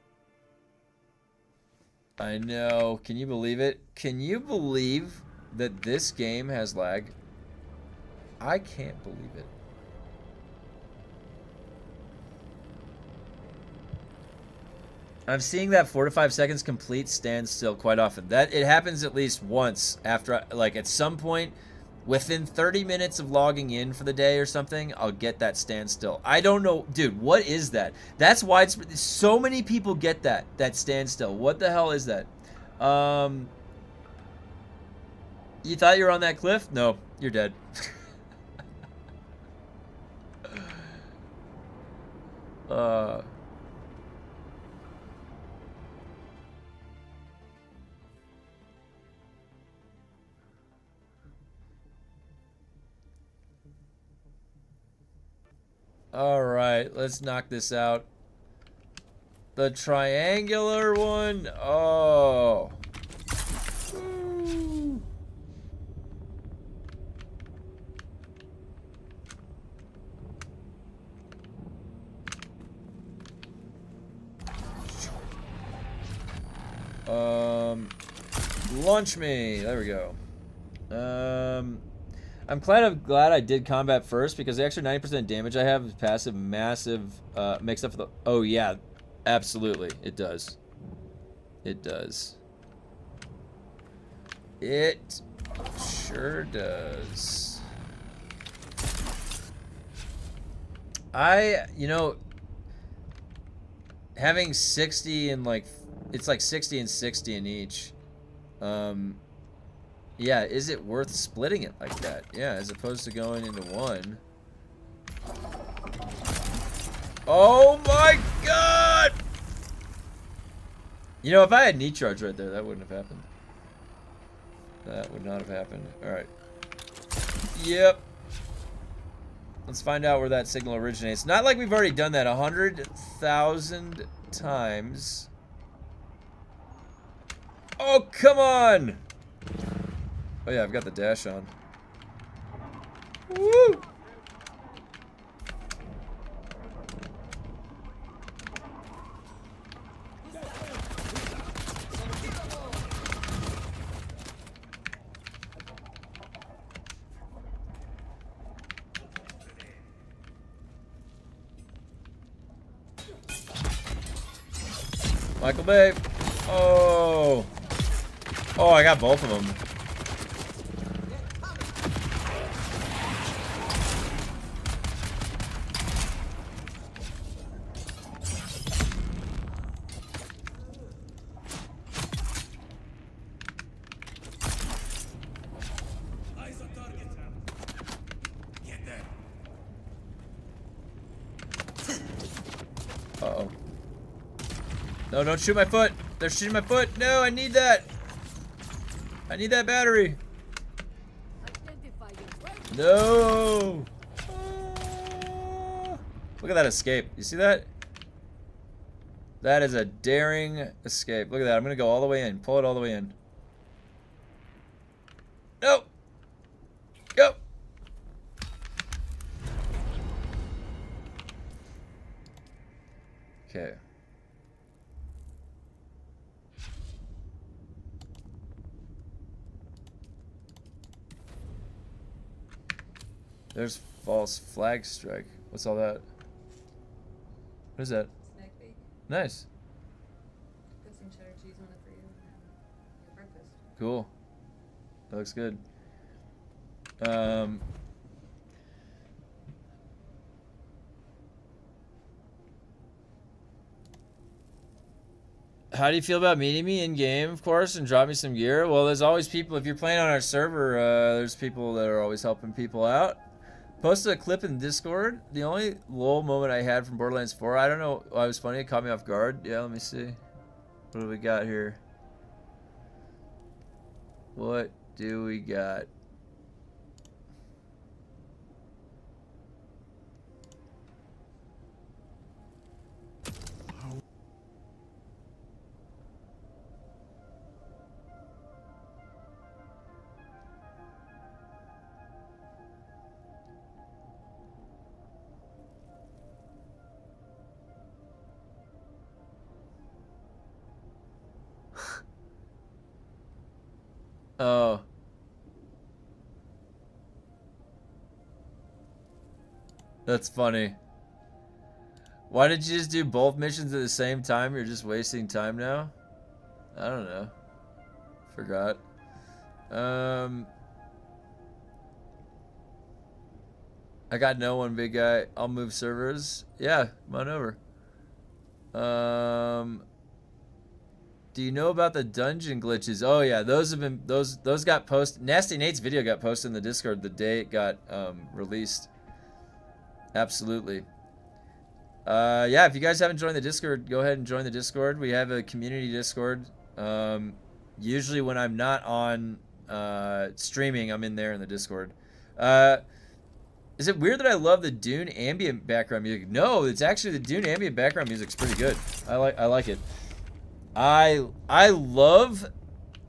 I know. Can you believe it? Can you believe that this game has lag? I can't believe it. I'm seeing that 4 to 5 seconds complete standstill quite often. That it happens at least once after, like at some point, within 30 minutes of logging in for the day or something, I'll get that standstill. I don't know, dude. What is that? That's widespread. So many people get that standstill. What the hell is that? You thought you were on that cliff? No, you're dead. All right, let's knock this out. The triangular one. Oh. Launch me. There we go. I'm glad I did combat first because the extra 90% damage I have is passive massive makes up for the. Oh yeah, absolutely it does. It does. It sure does. You know, having 60 and like it's like 60 and 60 in each. Yeah, is it worth splitting it like that? Yeah, as opposed to going into one. Oh my god! You know, if I had knee charge right there, that wouldn't have happened. That would not have happened. Alright. Yep. Let's find out where that signal originates. Not like we've already done that 100,000 times. Oh, come on! Oh yeah, I've got the dash on. Woo! Michael Bay. Oh. Oh, I got both of them. Uh-oh. No, don't shoot my foot. They're shooting my foot. No, I need that. I need that battery. No. Look at that escape. You see that? That is a daring escape. Look at that. I'm going to go all the way in. Pull it all the way in. No. Go. Okay. There's false flag strike. What's all that? What is that? Snack bake. Nice. Put some cheddar cheese on it for you. Cool. That looks good. How do you feel about meeting me in game, of course, and drop me some gear? Well, there's always people. If you're playing on our server, there's people that are always helping people out. Posted a clip in Discord. The only lull moment I had from Borderlands 4, I don't know. I was funny. It caught me off guard. Yeah, let me see. What do we got here? What do we got? Oh. That's funny. Why did you just do both missions at the same time? You're just wasting time now? I don't know. Forgot. I got no one, big guy. I'll move servers. Yeah, come on over. Do you know about the dungeon glitches? Oh yeah, those have been those got posted. Nasty Nate's video got posted in the Discord the day it got released. Absolutely. Yeah, if you guys haven't joined the Discord, go ahead and join the Discord. We have a community Discord. Usually when I'm not on streaming, I'm in there in the Discord. Is it weird that I love the Dune ambient background music? No, it's actually the Dune ambient background music's pretty good. I like it. I love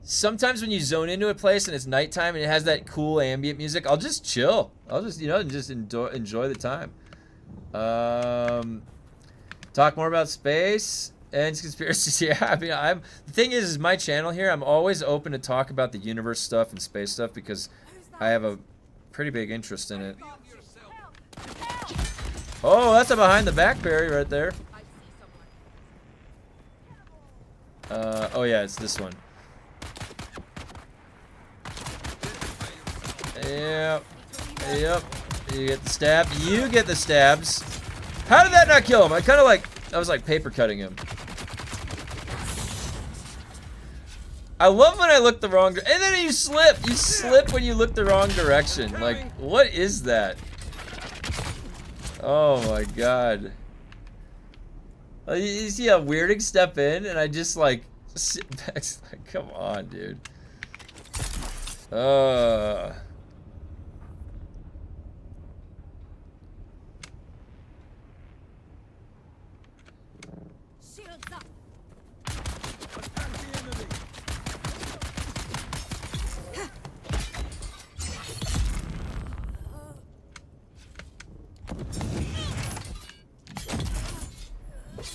sometimes when you zone into a place and it's nighttime and it has that cool ambient music, I'll just chill. I'll just, you know, just enjoy the time. Talk more about space and conspiracies. Yeah, I mean, the thing is my channel here, I'm always open to talk about the universe stuff and space stuff because I have a pretty big interest in it. Oh, that's a behind the back parry right there. Oh yeah, it's this one. Yep. Yep. You get the stab. You get the stabs. How did that not kill him? I was like paper cutting him. I love when I look the wrong and then you slip. You slip when you look the wrong direction. Like, what is that? Oh my god. You see a weirding step in and I just like sit back. Like, come on, dude.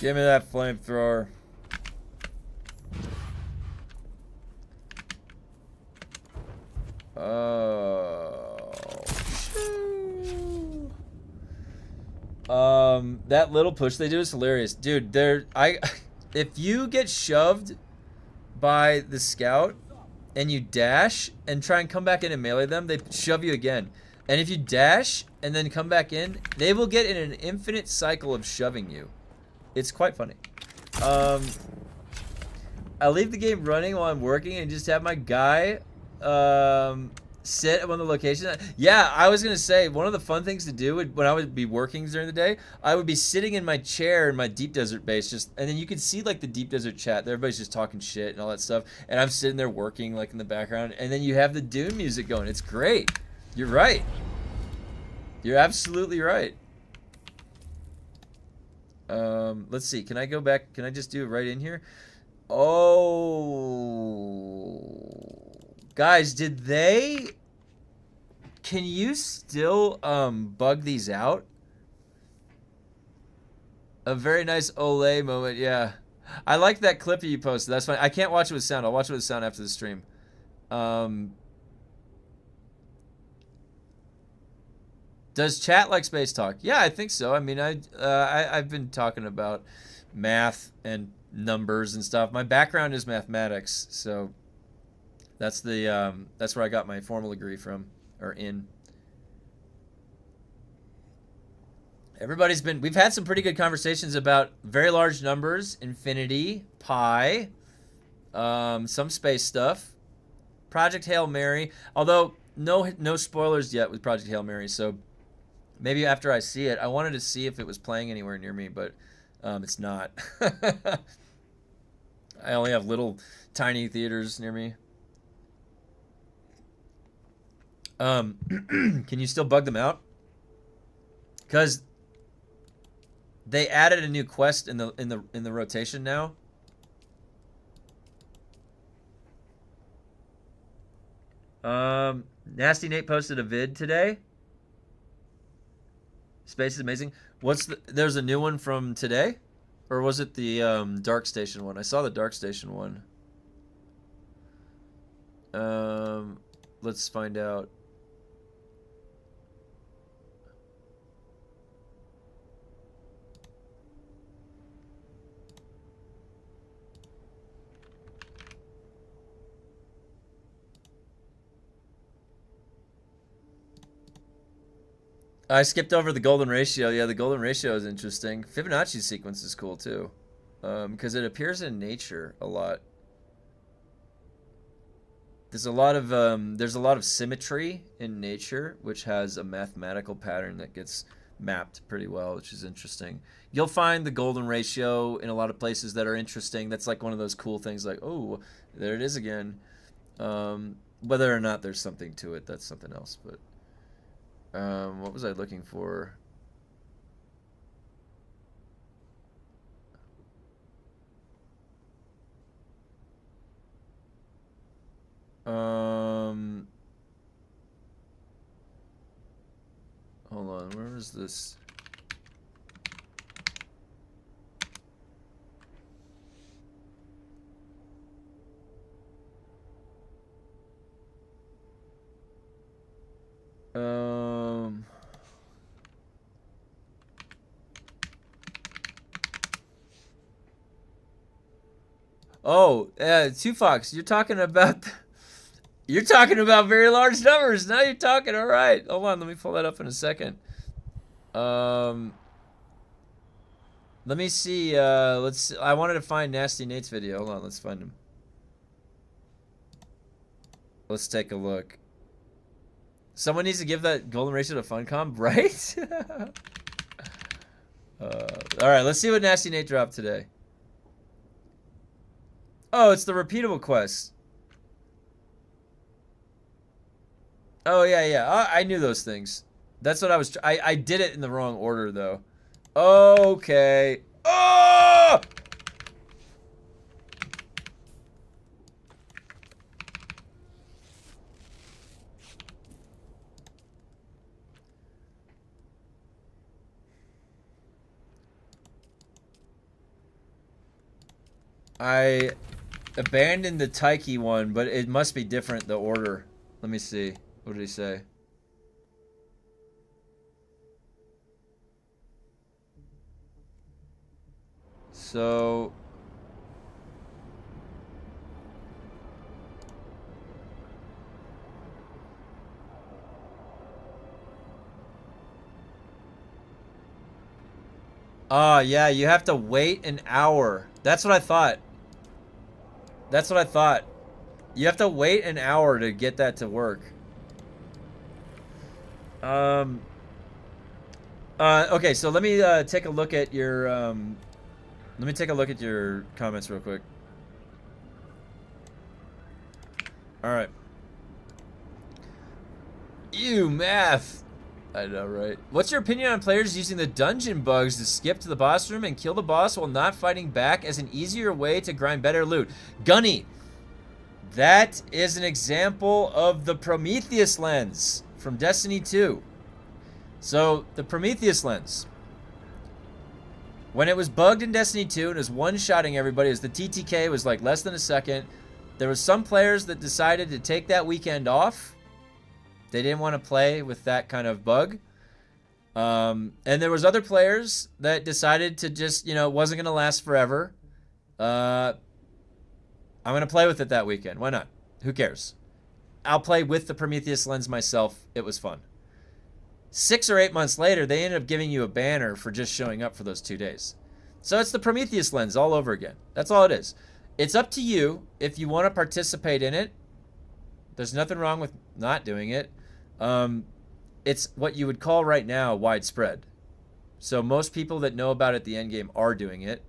Give me that flamethrower. That little push they do is hilarious, dude. If you get shoved by the scout and you dash and try and come back in and melee them, they shove you again. And if you dash and then come back in, they will get in an infinite cycle of shoving you. It's quite funny. I leave the game running while I'm working and just have my guy sit at one of the locations. Yeah, I was gonna say one of the fun things to do when I would be working during the day, I would be sitting in my chair in my deep desert base, and then you could see like the deep desert chat. Everybody's just talking shit and all that stuff, and I'm sitting there working like in the background, and then you have the Dune music going. It's great. You're right. You're absolutely right. Let's see. Can I go back? Can I just do it right in here? Oh. Guys, can you still bug these out? A very nice Olay moment, yeah. I like that clip you posted. That's fine. I can't watch it with sound. I'll watch it with sound after the stream. Does chat like space talk? Yeah, I think so. I mean, I've been talking about math and numbers and stuff. My background is mathematics, so That's where I got my formal degree from, or in. We've had some pretty good conversations about very large numbers, infinity, pi, some space stuff, Project Hail Mary. Although no spoilers yet with Project Hail Mary, so maybe after I see it. I wanted to see if it was playing anywhere near me, but it's not. I only have little tiny theaters near me. Can you still bug them out? Because they added a new quest in the rotation now. Nasty Nate posted a vid today. Space is amazing. There's a new one from today? Or was it the Dark Station one? I saw the Dark Station one. Let's find out. I skipped over the golden ratio. Yeah, the golden ratio is interesting. Fibonacci sequence is cool too, because it appears in nature a lot. There's a lot of symmetry in nature, which has a mathematical pattern that gets mapped pretty well, which is interesting. You'll find the golden ratio in a lot of places that are interesting. That's like one of those cool things, like, oh, there it is again. Whether or not there's something to it, that's something else. But what was I looking for? Hold on, where is this? Oh, HOTFIX, you're talking about very large numbers. Now you're talking. All right, hold on. Let me pull that up in a second. Let me see. I wanted to find Nasty Nate's video. Hold on. Let's find him. Let's take a look. Someone needs to give that golden ratio to Funcom, right? All right. Let's see what Nasty Nate dropped today. Oh, it's the repeatable quest. Oh, yeah. I knew those things. That's what I was... I did it in the wrong order, though. Okay. Oh! I abandoned the Taiki one, but it must be different, the order. Let me see. What did he say? So... yeah, you have to wait an hour. That's what I thought. That's what I thought. You have to wait an hour to get that to work. Okay, so let me take a look at your comments real quick. All right. Ew, math. I know, right? What's your opinion on players using the dungeon bugs to skip to the boss room and kill the boss while not fighting back as an easier way to grind better loot? Gunny, that is an example of the Prometheus lens from Destiny 2. So, the Prometheus lens. When it was bugged in Destiny 2 and it was one-shotting everybody, as the TTK was like less than a second, there was some players that decided to take that weekend off. They didn't want to play with that kind of bug. And there was other players that decided to just, it wasn't going to last forever. I'm going to play with it that weekend. Why not? Who cares? I'll play with the Prometheus lens myself. It was fun. 6 or 8 months later, they ended up giving you a banner for just showing up for those 2 days. So it's the Prometheus lens all over again. That's all it is. It's up to you if you want to participate in it. There's nothing wrong with not doing it. It's what you would call right now widespread. So most people that know about it at the end game are doing it.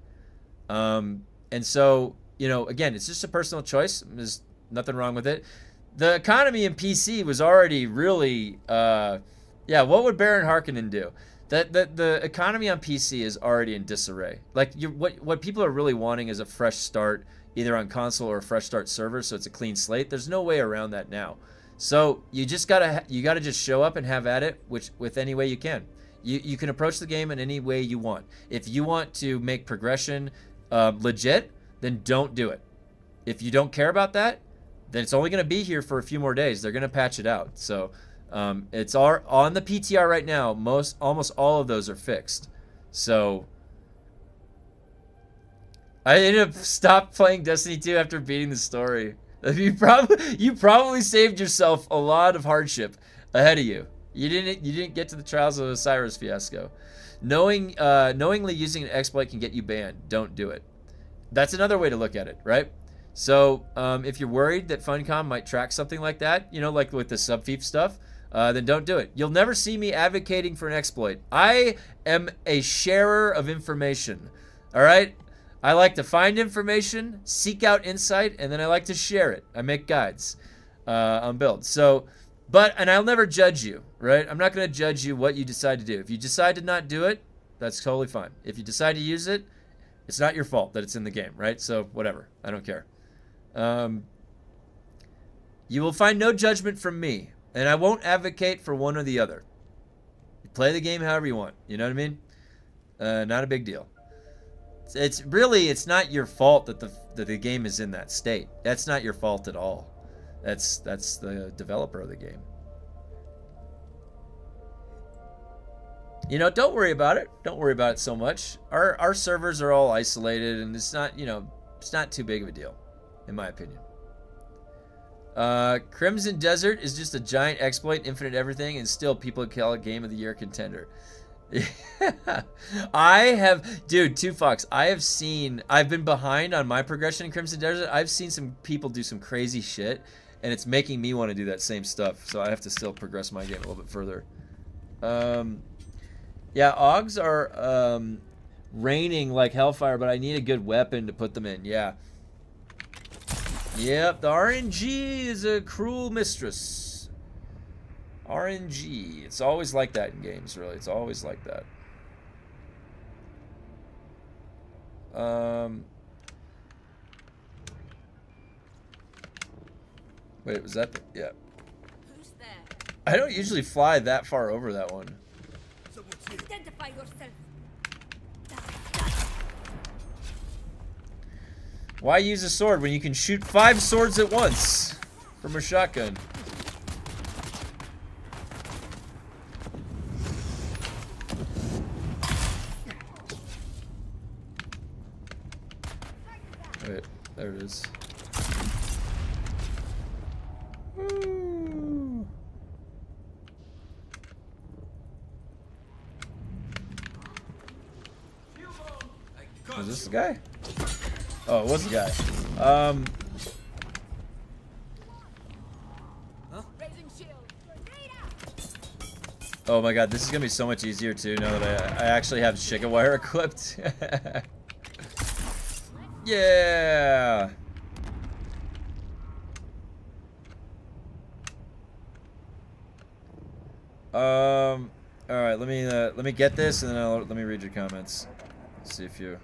And so, you know, again, it's just a personal choice. There's nothing wrong with it. The economy in PC was already really, yeah, what would Baron Harkonnen do? The economy on PC is already in disarray. Like, what people are really wanting is a fresh start, either on console or a fresh start server, so it's a clean slate. There's no way around that now. So you just gotta just show up and have at it, with any way you can. You can approach the game in any way you want. If you want to make progression legit, then don't do it. If you don't care about that, then it's only going to be here for a few more days. They're going to patch it out. So it's all on the PTR right now. Almost all of those are fixed. So I ended up stopped playing Destiny 2 after beating the story. You probably saved yourself a lot of hardship ahead of you. You didn't get to the Trials of Osiris fiasco. Knowingly using an exploit can get you banned. Don't do it. That's another way to look at it, right? So if you're worried that Funcom might track something like that, you know, like with the sub-fief stuff, then don't do it. You'll never see me advocating for an exploit. I am a sharer of information, all right? I like to find information, seek out insight, and then I like to share it. I make guides on builds. So, and I'll never judge you, right? I'm not going to judge you what you decide to do. If you decide to not do it, that's totally fine. If you decide to use it, it's not your fault that it's in the game, right? So whatever, I don't care. You will find no judgment from me, and I won't advocate for one or the other. You play the game however you want, you know what I mean? Not a big deal. It's not your fault that the game is in that state. That's not your fault at all. That's the developer of the game. You know, don't worry about it. Don't worry about it so much. Our servers are all isolated, and it's not, you know, it's not too big of a deal, in my opinion. Crimson Desert is just a giant exploit, infinite everything, and still people call it Game of the Year contender. Dude, 2Fox, I've been behind on my progression in Crimson Desert. I've seen some people do some crazy shit, and it's making me want to do that same stuff, so I have to still progress my game a little bit further. Yeah, Augs are raining like hellfire, but I need a good weapon to put them in. Yeah. Yep, the RNG is a cruel mistress. RNG. It's always like that in games, really. It's always like that. Wait, was that yeah. Who's there? I don't usually fly that far over that one. Identify yourself. Why use a sword when you can shoot 5 swords at once from a shotgun? Wait, there it is. Woo. Was this the guy? Oh, it was the guy. Oh my god, this is gonna be so much easier too now that I actually have Shigawire equipped. Yeah. All right, let me get this, and then let me read your comments. Let's see if you.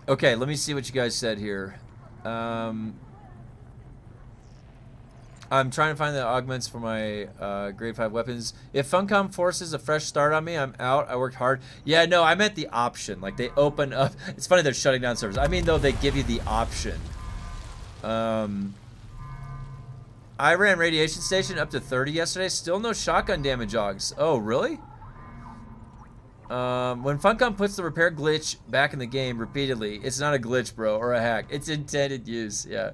Okay, let me see what you guys said here. I'm trying to find the augments for my grade 5 weapons. If Funcom forces a fresh start on me, I'm out. I worked hard. Yeah, no, I meant the option. Like, they open up. It's funny they're shutting down servers. I mean, though, they give you the option. I ran Radiation Station up to 30 yesterday. Still no shotgun damage augs. Oh, really? When Funcom puts the repair glitch back in the game repeatedly, it's not a glitch, bro, or a hack. It's intended use, yeah.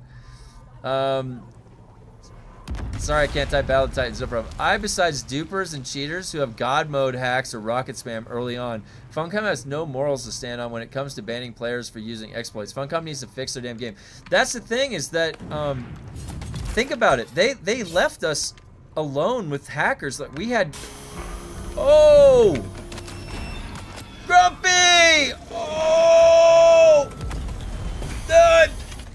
Sorry, I can't type Battle Titans, no problem. Besides dupers and cheaters who have God mode hacks or rocket spam early on, Funcom has no morals to stand on when it comes to banning players for using exploits. Funcom needs to fix their damn game. That's the thing, is that, think about it. They left us alone with hackers. Like, we had... Oh! Grumpy! Oh!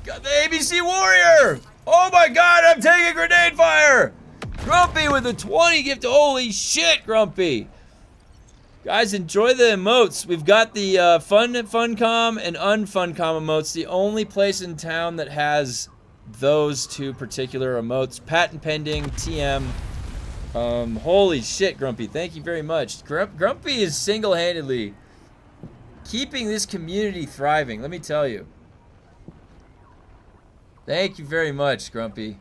Got the ABC Warrior! Oh my god, I'm taking grenade fire! Grumpy with a 20 gift. Holy shit, Grumpy. Guys, enjoy the emotes. We've got the Funcom and Unfuncom emotes. The only place in town that has those two particular emotes. Patent pending, TM. Holy shit, Grumpy. Thank you very much. Grumpy is single-handedly keeping this community thriving, let me tell you. Thank you very much, Grumpy.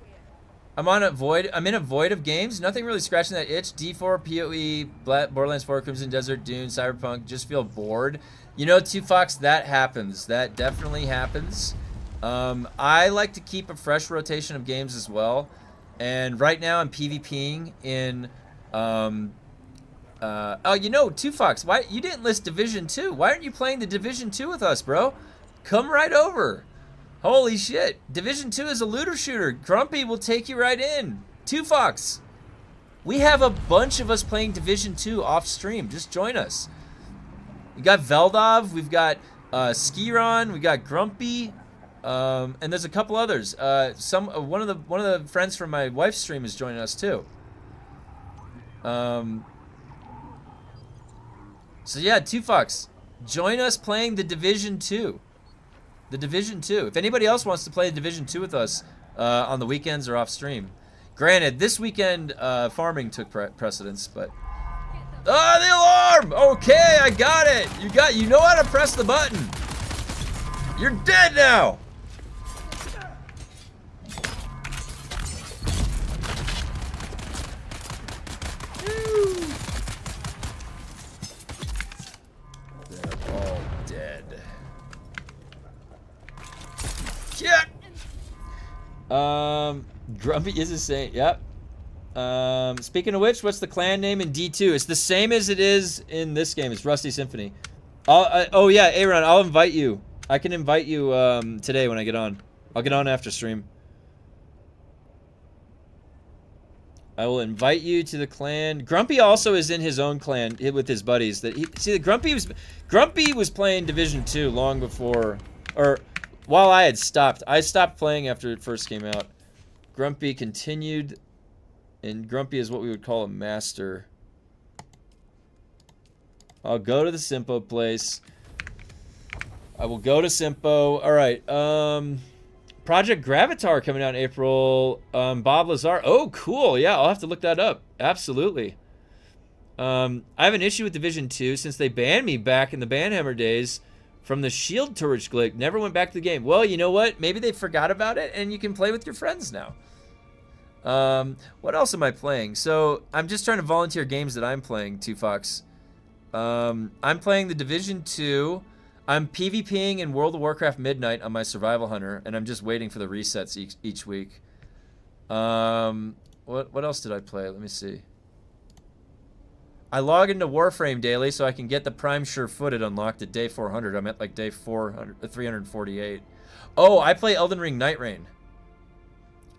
I'm in a void of games. Nothing really scratching that itch. D4, PoE, Borderlands 4, Crimson Desert, Dune, Cyberpunk. Just feel bored. You know, 2Fox, that happens. That definitely happens. I like to keep a fresh rotation of games as well. And right now I'm PvPing in... oh, you know, 2Fox, why you didn't list Division 2? Why aren't you playing the Division 2 with us, bro? Come right over. Holy shit. Division 2 is a looter shooter. Grumpy will take you right in. 2Fox. We have a bunch of us playing Division 2 off stream. Just join us. We got Veldov, we've got Skiron, we got Grumpy, and there's a couple others. One of the friends from my wife's stream is joining us too. So yeah, 2Fox, join us playing the Division 2. The Division 2. If anybody else wants to play the Division 2 with us on the weekends or off stream. Granted, this weekend farming took precedence, but... Ah, the alarm! Okay, I got it! You know how to press the button! You're dead now! They're all dead. Yeah! Grumpy is the same. Yep. Speaking of which, what's the clan name in D2? It's the same as it is in this game. It's Rusty Symphony. Oh yeah, Aaron, I'll invite you. I can invite you today when I get on. I'll get on after stream. I will invite you to the clan. Grumpy also is in his own clan with his buddies. Grumpy was playing Division 2 long before, or while I had stopped. I stopped playing after it first came out. Grumpy continued, and Grumpy is what we would call a master. I'll go to the Simpo place. I will go to Simpo. All right. Project Gravatar coming out in April. Bob Lazar. Oh, cool. Yeah, I'll have to look that up. Absolutely. I have an issue with Division 2 since they banned me back in the Banhammer days from the Shield Torch glitch. Never went back to the game. Well, you know what? Maybe they forgot about it and you can play with your friends now. What else am I playing? So, I'm just trying to volunteer games that I'm playing, 2Fox. I'm playing the Division 2. I'm PvPing in World of Warcraft Midnight on my Survival Hunter, and I'm just waiting for the resets each week. What else did I play? Let me see. I log into Warframe daily so I can get the Prime Sure-Footed unlocked at day 400. I'm at like day 348. Oh, I play Elden Ring Night Rain.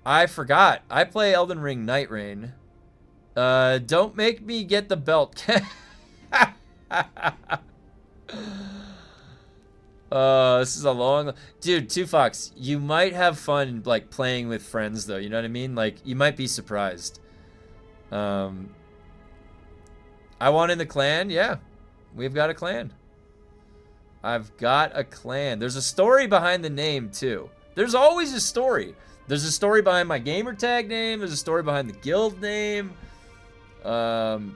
I forgot. I play Elden Ring Night Rain. Don't make me get the belt. This is a long... Dude, 2Fox, you might have fun, like, playing with friends, though. You know what I mean? Like, you might be surprised. I want in the clan? Yeah. We've got a clan. I've got a clan. There's a story behind the name, too. There's always a story. There's a story behind my gamer tag name. There's a story behind the guild name. I've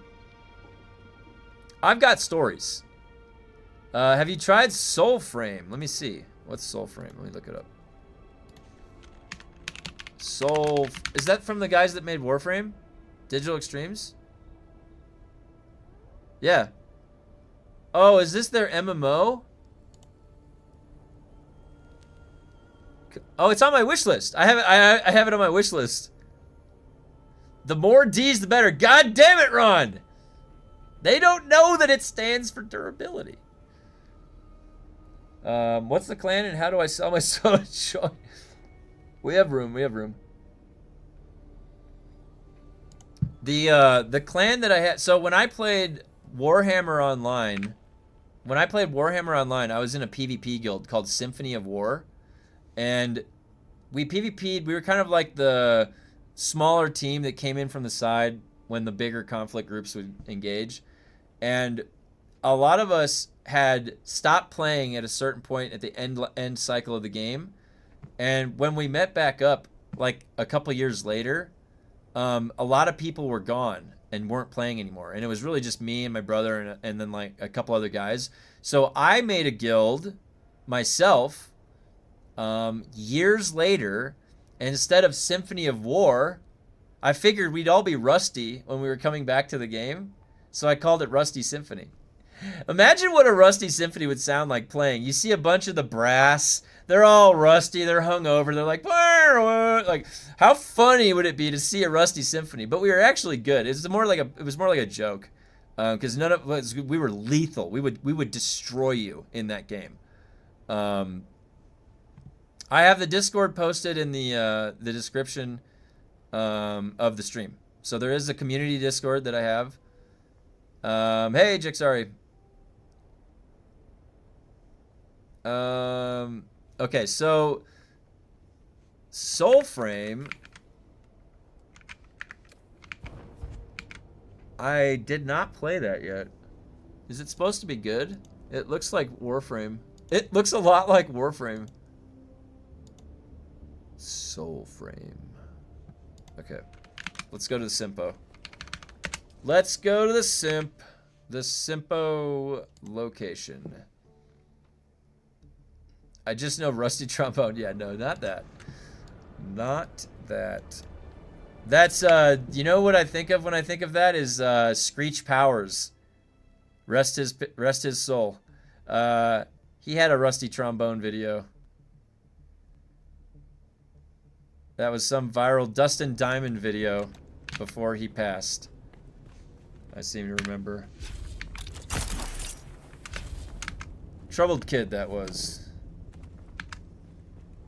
got stories. Have you tried Soulframe? Let me see. What's Soulframe? Let me look it up. Is that from the guys that made Warframe? Digital Extremes? Yeah. Oh, is this their MMO? Oh, it's on my wish list. I have it on my wish list. The more D's, the better. God damn it, Ron! They don't know that it stands for durability. What's the clan and how do I sell my soda choice? We have room. We have room. The clan that I had. So when I played Warhammer Online, I was in a PvP guild called Symphony of War, and we PvP'd. We were kind of like the smaller team that came in from the side when the bigger conflict groups would engage, and a lot of us had stopped playing at a certain point at the end cycle of the game, and when we met back up like a couple years later, a lot of people were gone and weren't playing anymore, and it was really just me and my brother and then like a couple other guys. So I made a guild myself years later, and instead of Symphony of War, I figured we'd all be rusty when we were coming back to the game, so I called it Rusty Symphony. Imagine what a Rusty Symphony would sound like playing. You see a bunch of the brass, they're all rusty, they're hungover, they're like, like, how funny would it be to see a Rusty Symphony? But we were actually good. It was more like a joke, because none of us, we were lethal. We would destroy you in that game. I have the Discord posted in the description of the stream. So there is a community Discord that I have. Hey, Jixari. Okay, so Soulframe, I did not play that yet. Is it supposed to be good? It looks like Warframe. It looks a lot like Warframe. Soulframe. Okay, let's go to the Simpo. Let's go to the Simpo location. I just know Rusty Trombone. Yeah, no, not that. Not that. That's, you know what I think of when I think of that is, Screech Powers. Rest his soul. He had a Rusty Trombone video. That was some viral Dustin Diamond video before he passed. I seem to remember. Troubled kid, that was.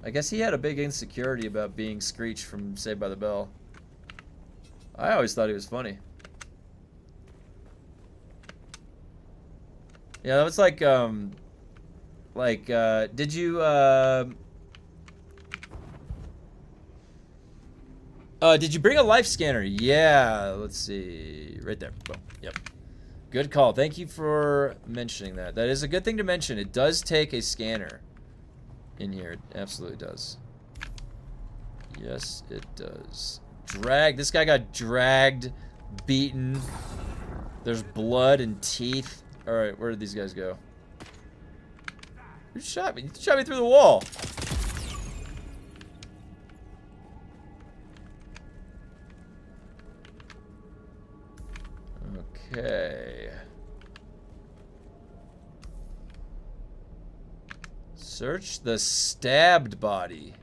I guess he had a big insecurity about being Screech from Saved by the Bell. I always thought he was funny. Yeah, that was like, did you, did you bring a life scanner? Yeah, let's see. Right there. Boom. Yep. Good call. Thank you for mentioning that. That is a good thing to mention. It does take a scanner in here. It absolutely does. Yes, it does. Drag. This guy got dragged, beaten. There's blood and teeth. All right, where did these guys go? Who shot me? You shot me through the wall. Okay. Search the stabbed body.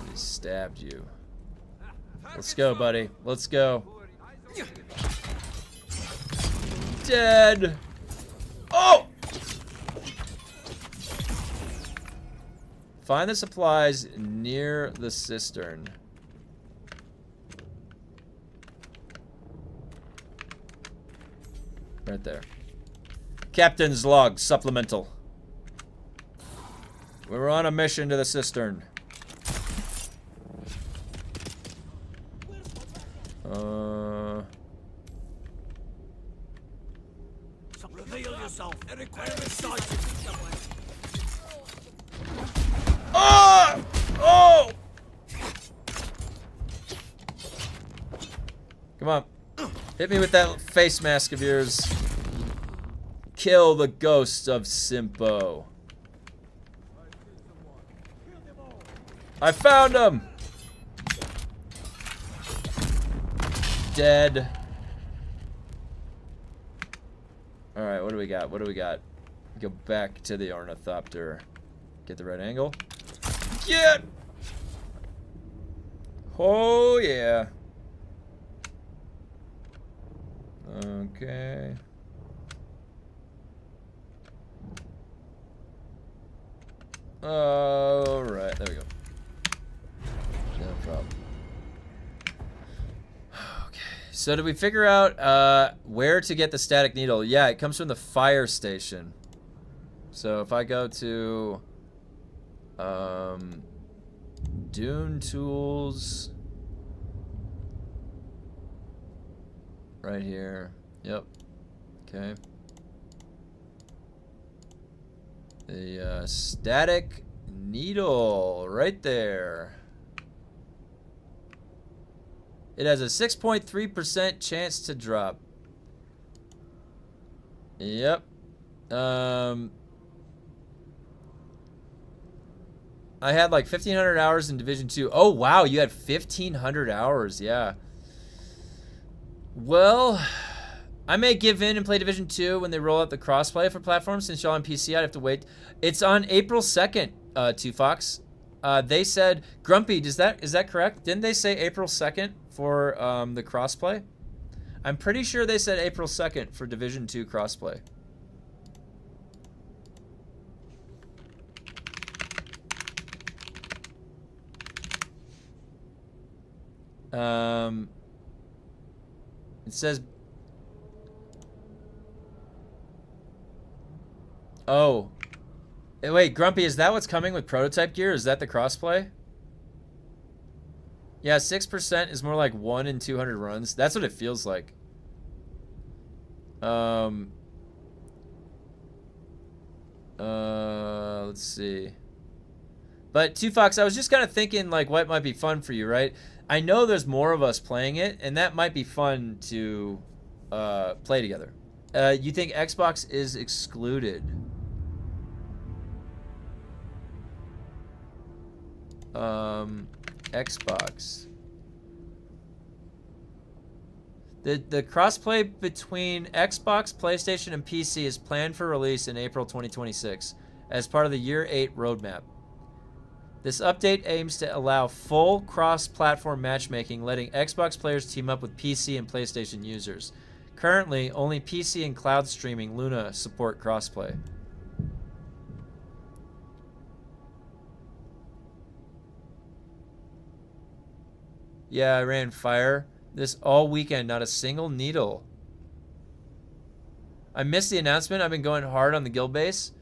He stabbed you. Let's go, buddy. Let's go. Dead. Oh! Find the supplies near the cistern. Right there. Captain's log, supplemental. We're on a mission to the cistern. Reveal yourself. Oh! Oh! Come on. Hit me with that face mask of yours. Kill the ghosts of Simpo. I found him! Dead. Alright, what do we got? What do we got? Go back to the ornithopter. Get the right angle. Get! Oh, yeah. Okay. Alright, there we go. No problem. Okay, so did we figure out where to get the static needle? Yeah, it comes from the fire station. So if I go to Dune tools right here. Yep. Okay. The static needle right there. It has a 6.3% chance to drop. Yep. I had like 1,500 hours in Division 2. Oh, wow, you had 1,500 hours, yeah. Well, I may give in and play Division 2 when they roll out the crossplay for platforms. Since y'all on PC, I'd have to wait. It's on April 2nd, 2Fox. They said, Grumpy, is that correct? Didn't they say April 2nd for the crossplay? I'm pretty sure they said April 2nd for Division 2 crossplay. It says... Oh. Wait, Grumpy, is that what's coming with prototype gear? Is that the crossplay? Yeah, 6% is more like 1 in 200 runs. That's what it feels like. Let's see. But 2Fox, I was just kind of thinking like what might be fun for you, right? I know there's more of us playing it, and that might be fun to play together. You think Xbox is excluded? Xbox. The crossplay between Xbox, PlayStation, and PC is planned for release in April 2026 as part of the Year 8 roadmap. This update aims to allow full cross-platform matchmaking, letting Xbox players team up with PC and PlayStation users. Currently, only PC and cloud streaming Luna support crossplay. Yeah, I ran fire this all weekend, not a single needle. I missed the announcement. I've been going hard on the guild base.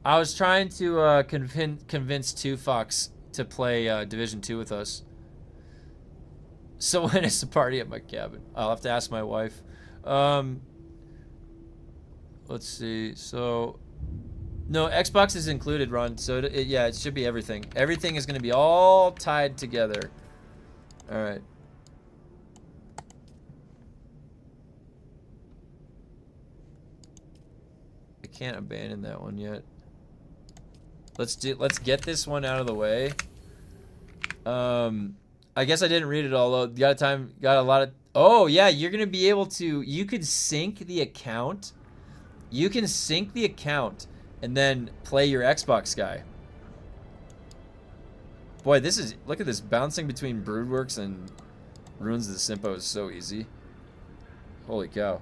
I was trying to convince 2Fox to play Division 2 with us. So when is the party at my cabin? I'll have to ask my wife. Let's see. So, no, Xbox is included, Ron. So, yeah, it should be everything. Everything is going to be all tied together. All right. I can't abandon that one yet. Let's get this one out of the way. I guess I didn't read it all though. Got a lot of. Oh yeah, you're gonna be able to. You could sync the account. You can sync the account and then play your Xbox guy. Boy, this is. Look at this bouncing between Broodworks and Ruins of the Simpo is so easy. Holy cow!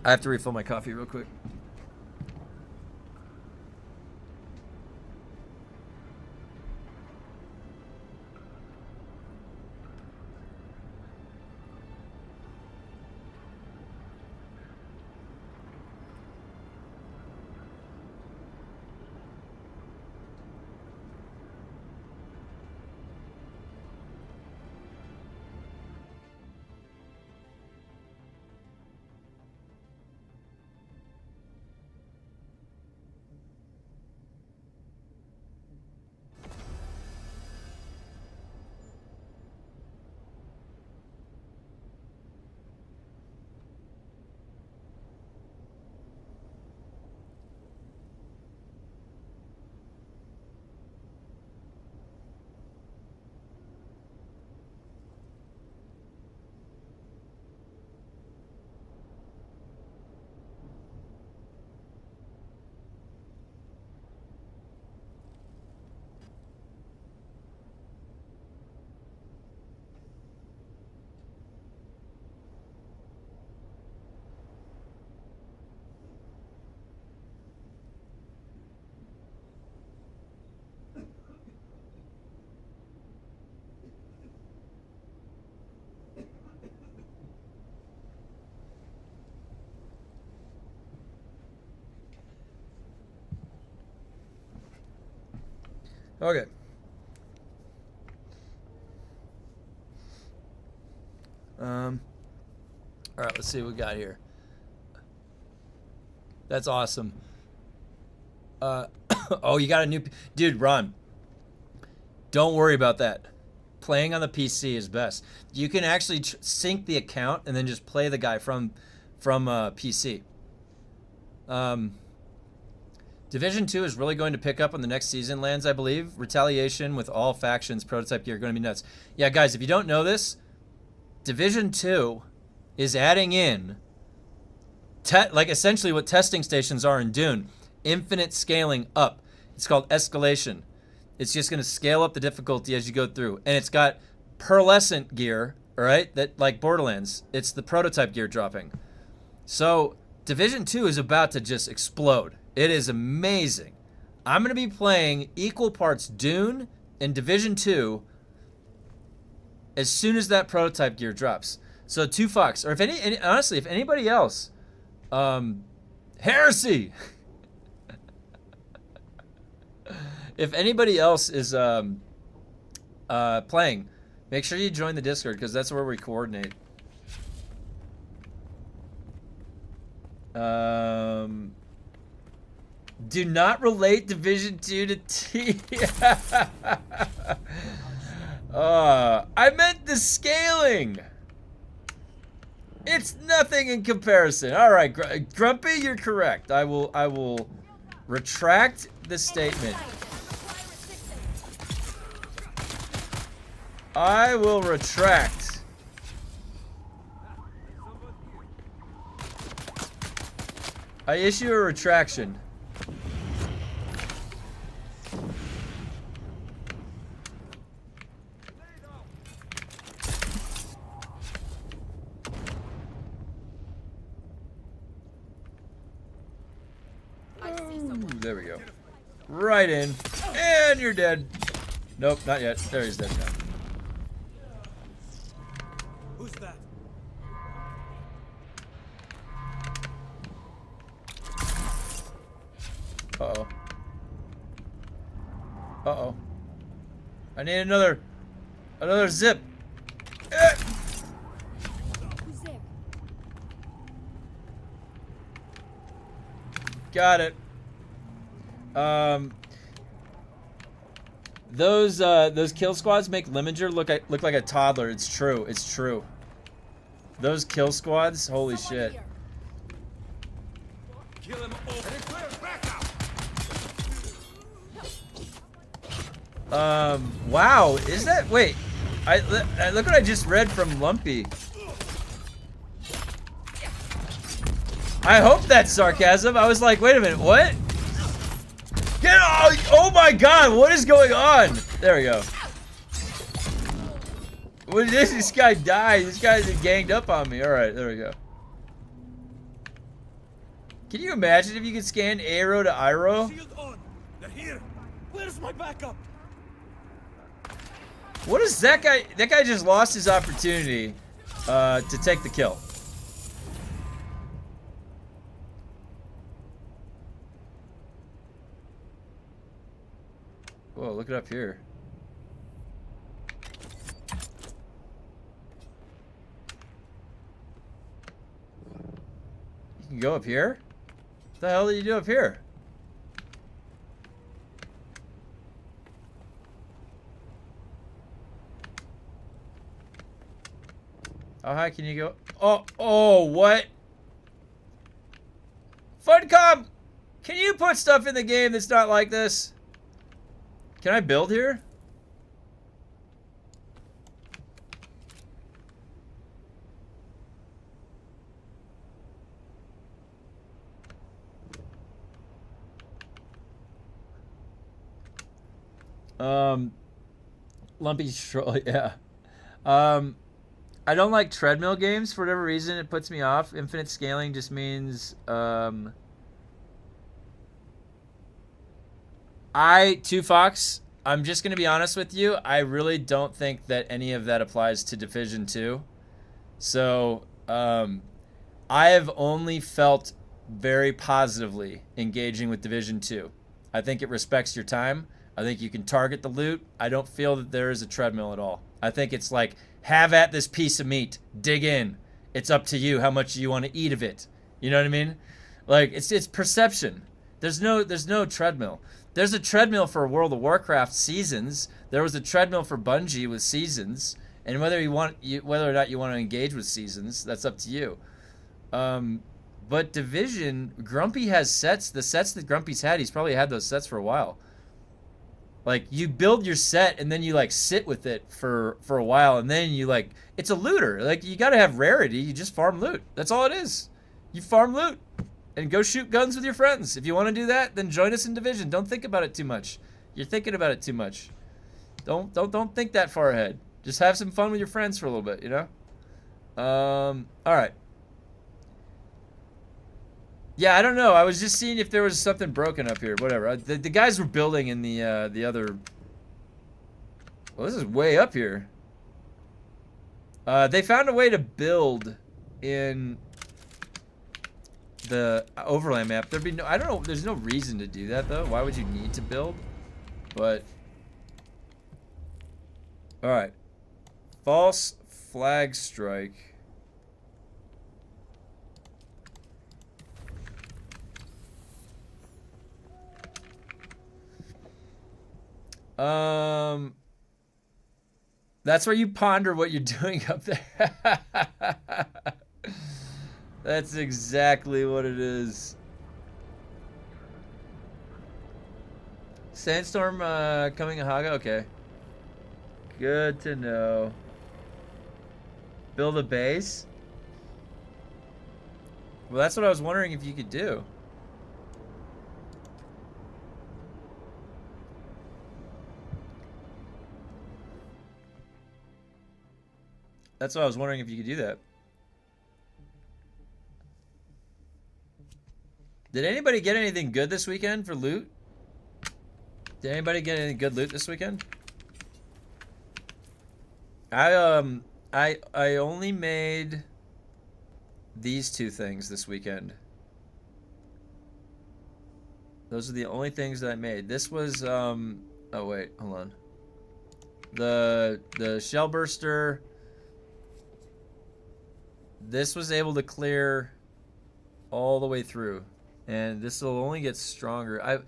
I have to refill my coffee real quick. Okay. All right, let's see what we got here. That's awesome. Oh, you got a new... Dude, Ron, don't worry about that. Playing on the PC is best. You can actually sync the account and then just play the guy from PC. Division 2 is really going to pick up on the next season lands, I believe. Retaliation with all factions, prototype gear, going to be nuts. Yeah, guys, if you don't know this, Division 2 is adding in, like essentially what testing stations are in Dune, infinite scaling up. It's called escalation. It's just going to scale up the difficulty as you go through. And it's got pearlescent gear, all right, that like Borderlands. It's the prototype gear dropping. So Division 2 is about to just explode. It is amazing. I'm going to be playing equal parts Dune and Division 2 as soon as that prototype gear drops. So HOTFIX, or if honestly, if anybody else, Heresy. If anybody else is playing, make sure you join the Discord because that's where we coordinate. Do not relate Division 2 to T. I meant the scaling. It's nothing in comparison. All right, Grumpy, you're correct. I will retract the statement. I will retract. I issue a retraction. There we go. Right in. And you're dead. Nope, not yet. There he's dead now. Who's that? Uh-oh. Uh-oh. I need another zip. Who's there? Got it. Those kill squads make Lemenger look like a toddler. It's true. It's true. Those kill squads, holy shit. Here. Kill him over. Wow. Is that... Wait. Look what I just read from Lumpy. I hope that's sarcasm. I was like, wait a minute, what? Get oh my god, what is going on? There we go. What is this guy died? This guy's ganged up on me. Alright, there we go. Can you imagine if you could scan Aero to Iro? Shield on. They're here. Where's my backup? What is that guy? That guy just lost his opportunity to take the kill. Whoa, look it up here. You can go up here? What the hell did you do up here? How high can you go? Oh, what? Funcom! Can you put stuff in the game that's not like this? Can I build here? Lumpy troll, yeah. I don't like treadmill games for whatever reason. It puts me off. Infinite scaling just means HOTFIX, I'm just going to be honest with you. I really don't think that any of that applies to Division 2. So I have only felt very positively engaging with Division 2. I think it respects your time. I think you can target the loot. I don't feel that there is a treadmill at all. I think it's like, have at this piece of meat. Dig in. It's up to you how much you want to eat of it. You know what I mean? Like, it's perception. There's no treadmill. There's a treadmill for World of Warcraft seasons. There was a treadmill for Bungie with seasons. And whether or not you want to engage with seasons, that's up to you. But Division, Grumpy has sets. The sets that Grumpy's had, he's probably had those sets for a while. Like, you build your set and then you like sit with it for a while, and then you like, it's a looter. Like, you gotta have rarity. You just farm loot. That's all it is. You farm loot and go shoot guns with your friends. If you want to do that, then join us in Division. Don't think about it too much. You're thinking about it too much. Don't think that far ahead. Just have some fun with your friends for a little bit, you know? All right. Yeah, I don't know. I was just seeing if there was something broken up here. Whatever. The guys were building in the other... Well, this is way up here. They found a way to build in the overland map. There'd be no... I don't know. There's no reason to do that, though. Why would you need to build? But... Alright. False flag strike. That's where you ponder what you're doing up there. That's exactly what it is. Sandstorm coming in Haga? Okay. Good to know. Build a base? Well, that's what I was wondering if you could do. That's what I was wondering if you could do that. Did anybody get anything good this weekend for loot? Did anybody get any good loot this weekend? I only made these two things this weekend. Those are the only things that I made. This was oh wait, hold on. The shell burster. This was able to clear all the way through, and this will only get stronger.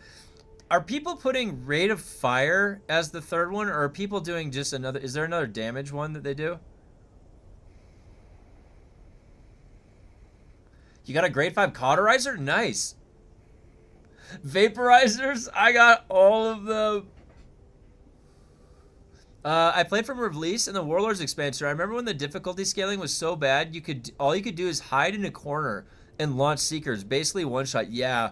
Are people putting rate of fire as the third one, or are people doing just another? Is there another damage one that they do? You got a grade 5 cauterizer? Nice. Vaporizers? I got all of them. I played from release in the Warlords expansion. I remember when the difficulty scaling was so bad, all you could do is hide in a corner and launch Seekers. Basically one shot. Yeah.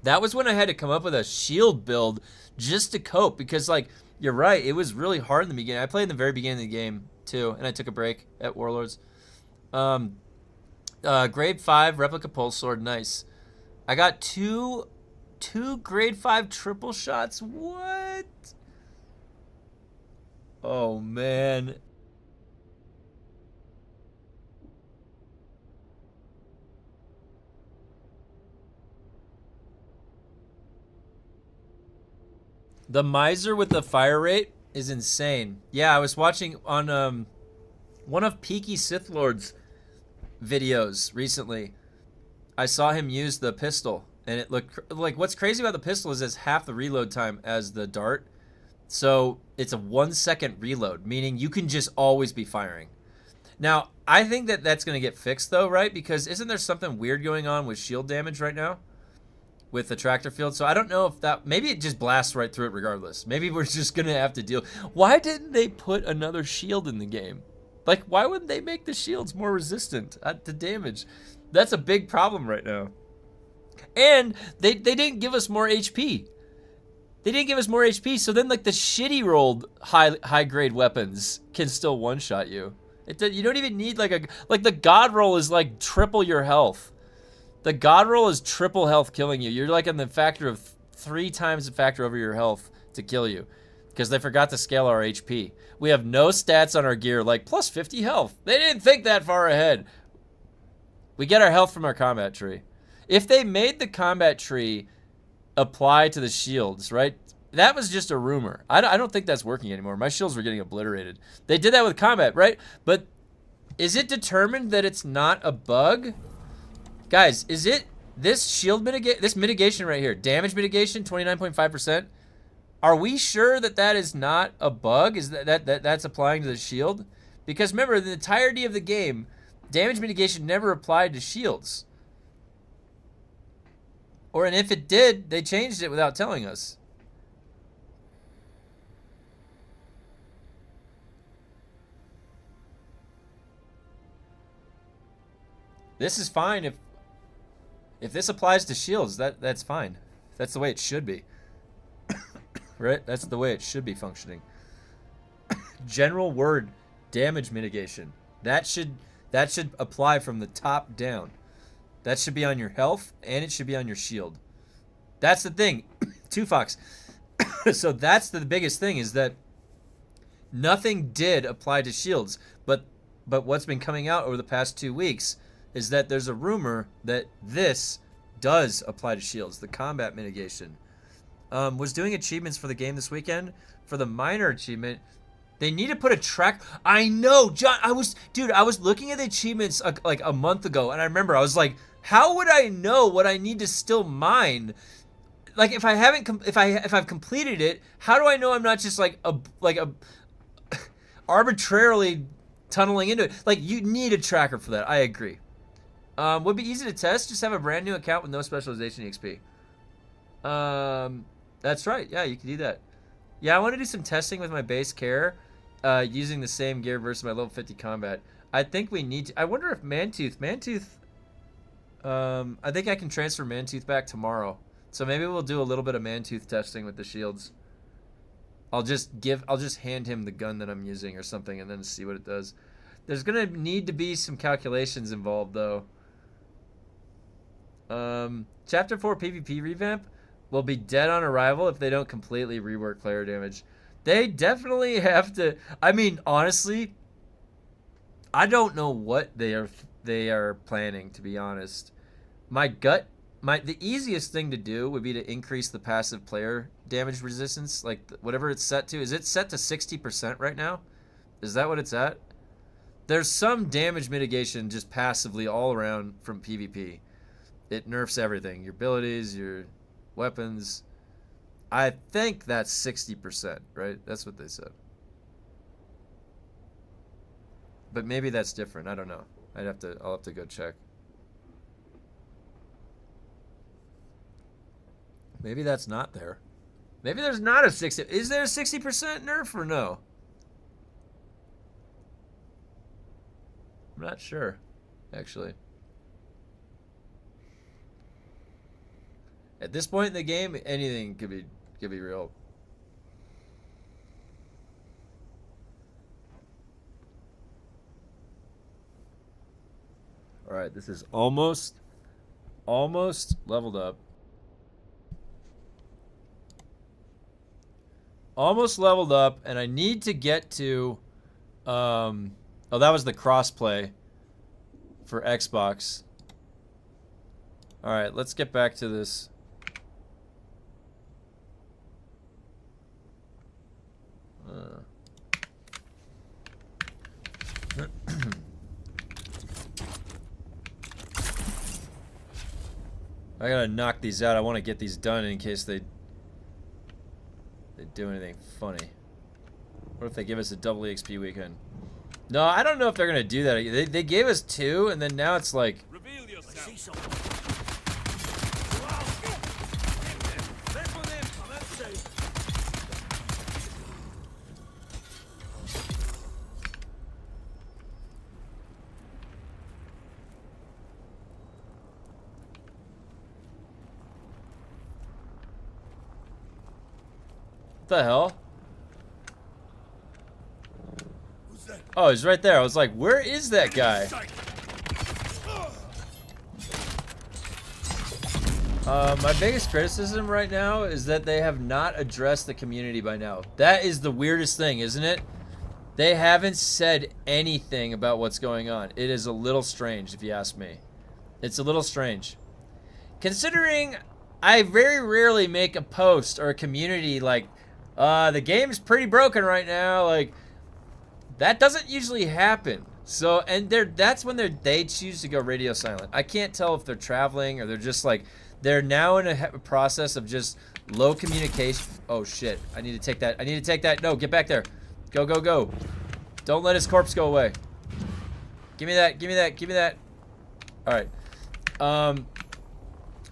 That was when I had to come up with a shield build just to cope, because like, you're right, it was really hard in the beginning. I played in the very beginning of the game too, and I took a break at Warlords. Grade 5 replica pulse sword, nice. I got two grade 5 triple shots. What? Oh man. The miser with the fire rate is insane. Yeah, I was watching on one of Peaky Sith Lord's videos recently. I saw him use the pistol, and it looked like, what's crazy about the pistol is it's half the reload time as the dart. So it's a 1 second reload, meaning you can just always be firing. Now, I think that that's going to get fixed though, right? Because isn't there something weird going on with shield damage right now with the tractor field? So I don't know if that, maybe it just blasts right through it regardless. Maybe we're just going to have to deal. Why didn't they put another shield in the game? Like, why wouldn't they make the shields more resistant to damage? That's a big problem right now. And they didn't give us more HP. They didn't give us more HP, so then like the shitty rolled high grade weapons can still one shot you. You don't even need like the god roll is like triple your health. The god roll is triple health killing you. You're like in the factor of 3 times the factor over your health to kill you, because they forgot to scale our HP. We have no stats on our gear like plus 50 health. They didn't think that far ahead. We get our health from our combat tree. If they made the combat tree apply to the shields, right? That was just a rumor. I don't think that's working anymore. My shields were getting obliterated. They did that with combat, right? But is it determined that it's not a bug? Guys, is it this shield this mitigation right here, damage mitigation, 29.5%? Are we sure that that is not a bug? Is that's applying to the shield? Because remember, the entirety of the game, damage mitigation never applied to shields. And if it did, they changed it without telling us. This is fine if this applies to shields, that's fine. That's the way it should be. Right? That's the way it should be functioning. General word damage mitigation. That should apply from the top down. That should be on your health and it should be on your shield. That's the thing. 2Fox. So that's the biggest thing, is that nothing did apply to shields, but what's been coming out over the past 2 weeks is that there's a rumor that this does apply to shields, the combat mitigation. Was doing achievements for the game this weekend. For the minor achievement, they need to put a track. I know, John. I was looking at the achievements like a month ago, and I remember I was like, how would I know what I need to still mine? Like, if I haven't, if I've completed it, how do I know I'm not just like a arbitrarily tunneling into it? Like, you need a tracker for that. I agree. Would be easy to test. Just have a brand new account with no specialization EXP. That's right. Yeah, you can do that. Yeah, I want to do some testing with my base care, using the same gear versus my level 50 combat. I think we need to. I wonder if Mantooth. I think I can transfer Mantooth back tomorrow. So maybe we'll do a little bit of Mantooth testing with the shields. I'll just hand him the gun that I'm using or something and then see what it does. There's gonna need to be some calculations involved though. Chapter 4 PvP revamp will be dead on arrival if they don't completely rework player damage. They definitely have to. I mean, honestly, I don't know what they are planning, to be honest. The easiest thing to do would be to increase the passive player damage resistance, like whatever it's set to. Is it set to 60% right now? Is that what it's at? There's some damage mitigation just passively all around from PvP. It nerfs everything. Your abilities, your weapons. I think that's 60%, right? That's what they said. But maybe that's different. I don't know. I'll have to go check. Maybe that's not there. Maybe there's not a 60. Is there a 60% nerf or no? I'm not sure, actually. At this point in the game, anything could be real. All right, this is almost leveled up. Almost leveled up, and I need to get to oh, that was the crossplay for Xbox. All right, let's get back to this. I gotta knock these out. I want to get these done in case they do anything funny. What if they give us a double EXP weekend? No, I don't know if they're gonna do that. They gave us 2, and then now it's like. Reveal yourself. What the hell? Who's that? Oh, he's right there. I was like, where is that guy? My biggest criticism right now is that they have not addressed the community by now. That is the weirdest thing, isn't it? They haven't said anything about what's going on. It is a little strange, if you ask me. It's a little strange. Considering I very rarely make a post or a community like, the game is pretty broken right now. Like, that doesn't usually happen. So, and that's when they choose to go radio silent. I can't tell if they're traveling or they're just like, they're now in a process of just low communication. Oh shit, I need to take that. I need to take that. No, get back there. Go, go, go. Don't let his corpse go away. Give me that, give me that, give me that. All right.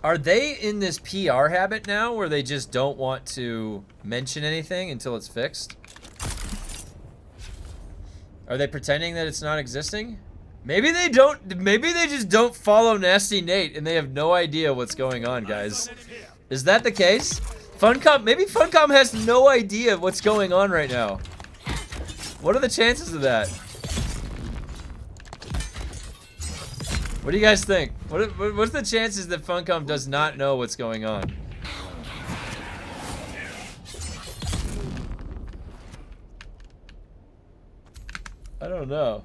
Are they in this PR habit now where they just don't want to mention anything until it's fixed? Are they pretending that it's not existing? Maybe they don't. Maybe they just don't follow Nasty Nate and they have no idea what's going on, guys. Is that the case? Funcom, maybe Funcom has no idea what's going on right now. What are the chances of that? What do you guys think? What's the chances that Funcom does not know what's going on? I don't know.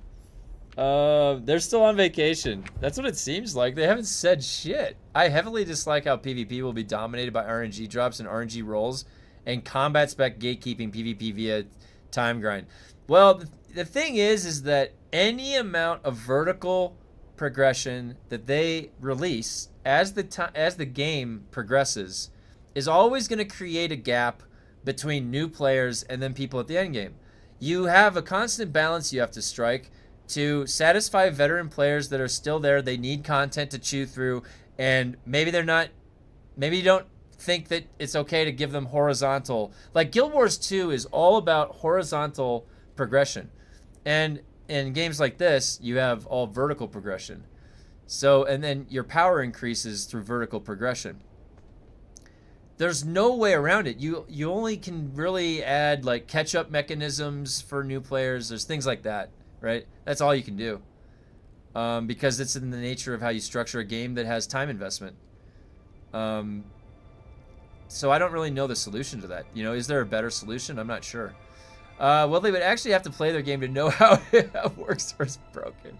They're still on vacation. That's what it seems like. They haven't said shit. I heavily dislike how PvP will be dominated by RNG drops and RNG rolls and combat spec gatekeeping PvP via time grind. Well, the thing is that any amount of vertical progression that they release as the game progresses is always going to create a gap between new players and then people at the end game. You have a constant balance you have to strike to satisfy veteran players that are still there. They need content to chew through, and maybe they're not, maybe you don't think that it's okay to give them horizontal. Like Guild Wars 2 is all about horizontal progression, and in games like this you have all vertical progression. So, and then your power increases through vertical progression. There's no way around it. You only can really add like catch-up mechanisms for new players. There's things like that, right? That's all you can do, because it's in the nature of how you structure a game that has time investment. So I don't really know the solution to that. You know, is there a better solution? I'm not sure. Well, they would actually have to play their game to know how it works or it's broken.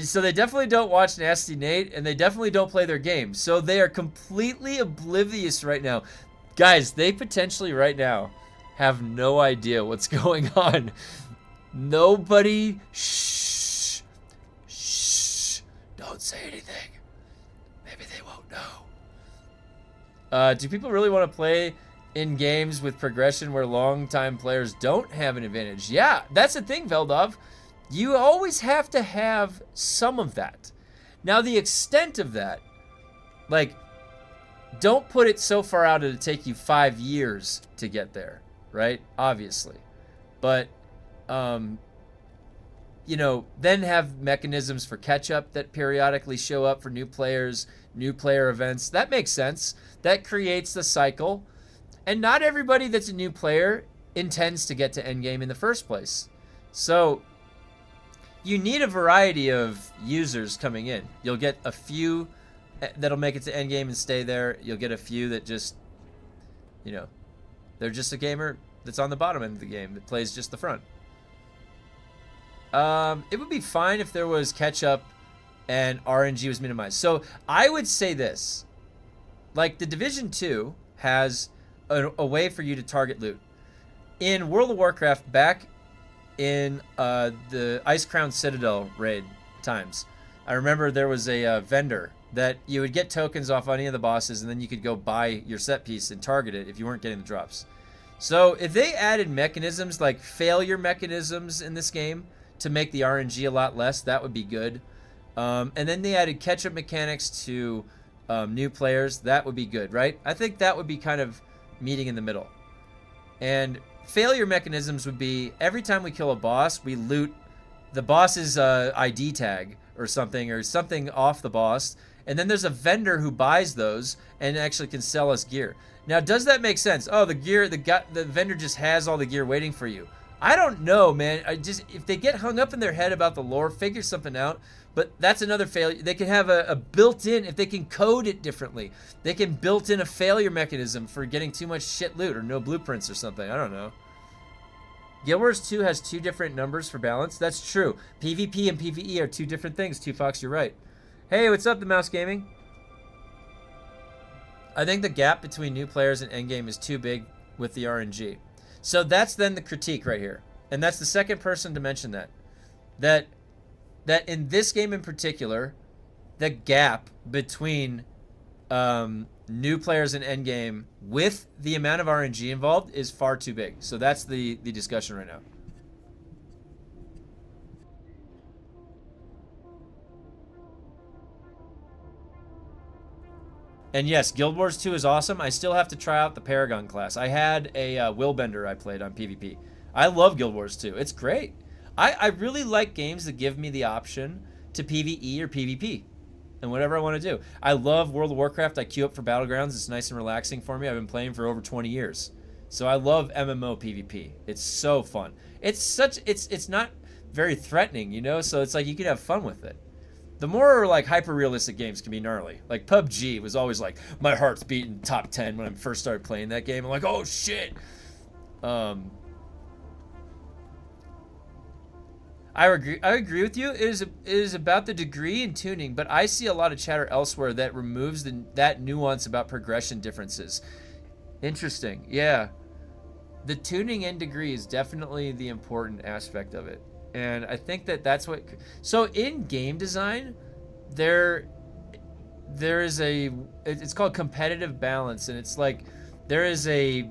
So they definitely don't watch Nasty Nate, and they definitely don't play their game. So they are completely oblivious right now. Guys, they potentially right now have no idea what's going on. Nobody, shh, don't say anything. Maybe they won't know. Do people really want to play in games with progression where long-time players don't have an advantage? Yeah, that's the thing, Veldov. You always have to have some of that. Now, the extent of that, like, don't put it so far out it'll take you 5 years to get there, right? Obviously. But, you know, then have mechanisms for catch-up that periodically show up for new players, new player events. That makes sense. That creates the cycle. And not everybody that's a new player intends to get to endgame in the first place. So you need a variety of users coming in. You'll get a few that'll make it to endgame and stay there. You'll get a few that just, you know, they're just a gamer that's on the bottom end of the game that plays just the front. It would be fine if there was catch-up and RNG was minimized. So I would say this. Like, the Division 2 has a way for you to target loot. In World of Warcraft, back in the Ice Crown Citadel raid times, I remember there was a vendor that you would get tokens off any of the bosses, and then you could go buy your set piece and target it if you weren't getting the drops. So if they added mechanisms like failure mechanisms in this game to make the RNG a lot less, that would be good. And then they added catch-up mechanics to new players, that would be good, right? I think that would be kind of meeting in the middle. And failure mechanisms would be every time we kill a boss, we loot the boss's ID tag or something off the boss, and then there's a vendor who buys those and actually can sell us gear. Now, does that make sense? Oh, the vendor just has all the gear waiting for you. I don't know, man. If they get hung up in their head about the lore, figure something out. But that's another failure. They can have a built-in, if they can code it differently, they can built in a failure mechanism for getting too much shit loot or no blueprints or something. I don't know. Guild Wars 2 has 2 different numbers for balance. That's true. PvP and PvE are 2 different things. 2Fox, you're right. Hey, what's up, The Mouse Gaming? I think the gap between new players and endgame is too big with the RNG. So that's then the critique right here. And that's the second person to mention that. That in this game in particular, the gap between new players and endgame with the amount of RNG involved is far too big. So that's the discussion right now. And yes, Guild Wars 2 is awesome. I still have to try out the Paragon class. I had a Willbender I played on PvP. I love Guild Wars 2. It's great. I really like games that give me the option to PvE or PvP and whatever I want to do. I love World of Warcraft. I queue up for Battlegrounds. It's nice and relaxing for me. I've been playing for over 20 years. So I love MMO PvP. It's so fun. It's not very threatening, you know? So it's like you can have fun with it. The more like hyper-realistic games can be gnarly. Like PUBG was always like, my heart's beating top 10 when I first started playing that game. I'm like, oh shit. I agree with you. It is about the degree and tuning, but I see a lot of chatter elsewhere that removes that nuance about progression differences. Interesting. Yeah. The tuning and degree is definitely the important aspect of it. And I think that's what... So in game design, there is it's called competitive balance, and it's like there is a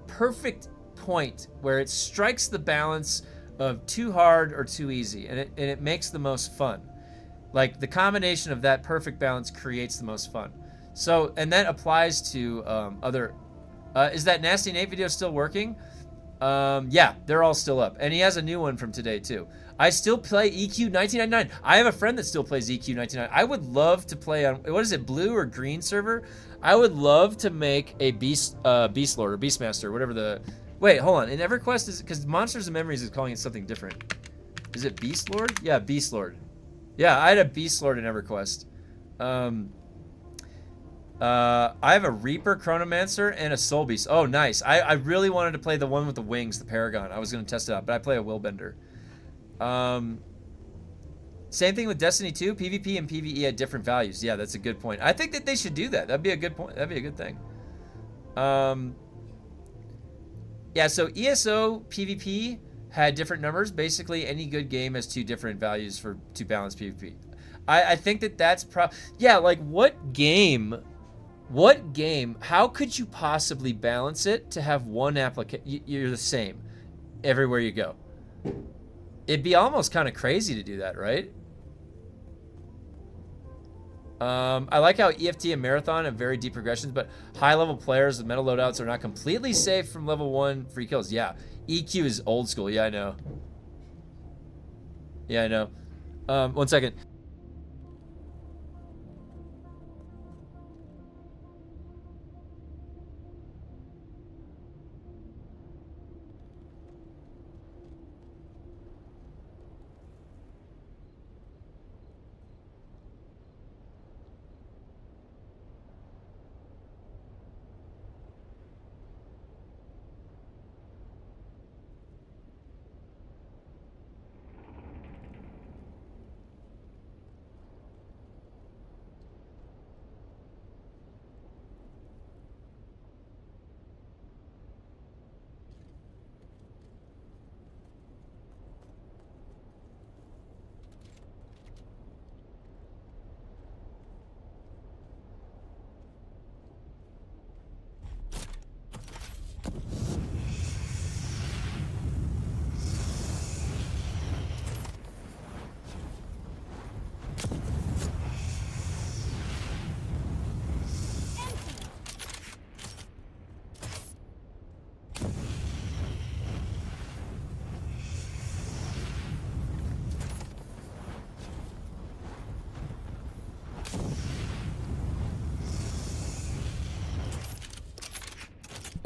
perfect point where it strikes the balance of too hard or too easy, and it makes the most fun. Like the combination of that perfect balance creates the most fun. So, and that applies to other... is that Nasty Nate video still working? Yeah, they're all still up. And he has a new one from today, too. I still play EQ 1999. I have a friend that still plays EQ 1999. I would love to play on... What is it, blue or green server? I would love to make a Beast Lord or Beastmaster, whatever the... Wait, hold on. In EverQuest, is because Monsters and Memories is calling it something different. Is it Beast Lord? Yeah, Beast Lord. Yeah, I had a Beast Lord in EverQuest. I have a Reaper, Chronomancer, and a Soul Beast. Oh, nice. I really wanted to play the one with the wings, the Paragon. I was going to test it out, but I play a Willbender. Same thing with Destiny 2. PvP and PvE had different values. Yeah, that's a good point. I think that they should do that. That'd be a good point. That'd be a good thing. Yeah, so ESO PvP had different numbers. Basically, any good game has two different values to balance PvP. I think that's yeah, like what game, how could you possibly balance it to have one application, you're the same everywhere you go? It'd be almost kind of crazy to do that, right? I like how EFT and Marathon have very deep progressions, but high-level players with metal loadouts are not completely safe from level 1 free kills. Yeah, EQ is old school. Yeah, I know. Yeah, I know. 1 second.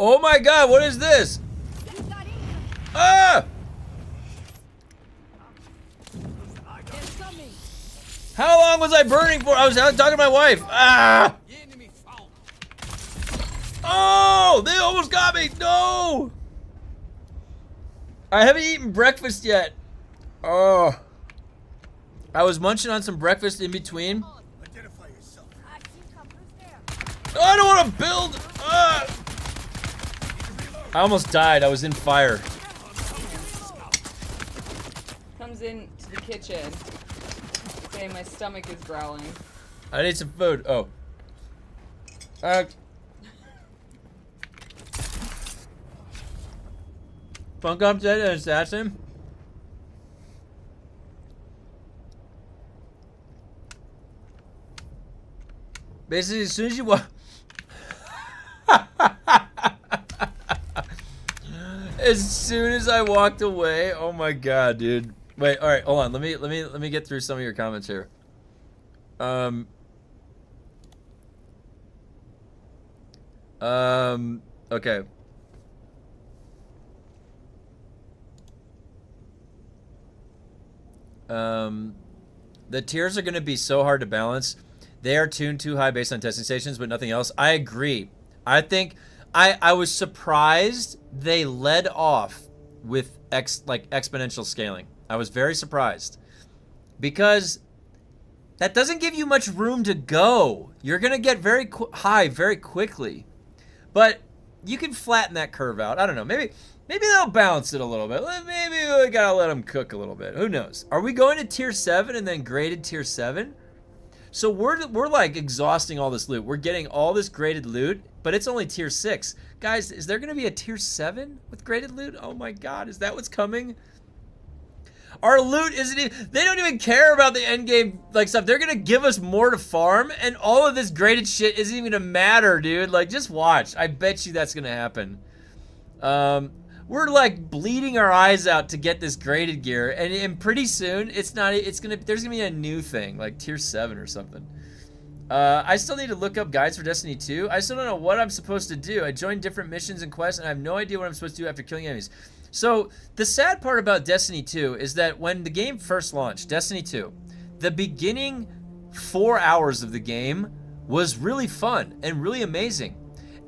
Oh my god, what is this? Ah! How long was I burning for? I was out talking to my wife. Ah! Oh, they almost got me. No! I haven't eaten breakfast yet. Oh. I was munching on some breakfast in between. Identify yourself. I don't want to build. I almost died. I was in fire. Comes in to the kitchen, saying my stomach is growling. I need some food. Oh. Funk up dead an assassin. Basically, as soon as you walk, as soon as I walked away, oh my god, dude. Wait, all right, hold on. Let me get through some of your comments here. Okay. The tiers are going to be so hard to balance. They are tuned too high based on testing stations, but nothing else. I agree. I think I was surprised they led off with exponential scaling. I was very surprised because that doesn't give you much room to go. You're going to get very high very quickly. But you can flatten that curve out. I don't know. Maybe they'll balance it a little bit. Maybe we gotta let them cook a little bit. Who knows? Are we going to tier 7 and then graded tier 7? So we're like exhausting all this loot. We're getting all this graded loot, but it's only tier 6. Guys, is there gonna be a tier 7 with graded loot? Oh my god, is that what's coming? Our loot isn't even, they don't even care about the end game like stuff. They're gonna give us more to farm, and all of this graded shit isn't even gonna matter, dude. Like, just watch. I bet you that's gonna happen. We're like bleeding our eyes out to get this graded gear, and pretty soon there's gonna be a new thing, like tier 7 or something. I still need to look up guides for Destiny 2. I still don't know what I'm supposed to do. I joined different missions and quests, and I have no idea what I'm supposed to do after killing enemies. So, the sad part about Destiny 2 is that when the game first launched, Destiny 2, the beginning 4 hours of the game was really fun and really amazing.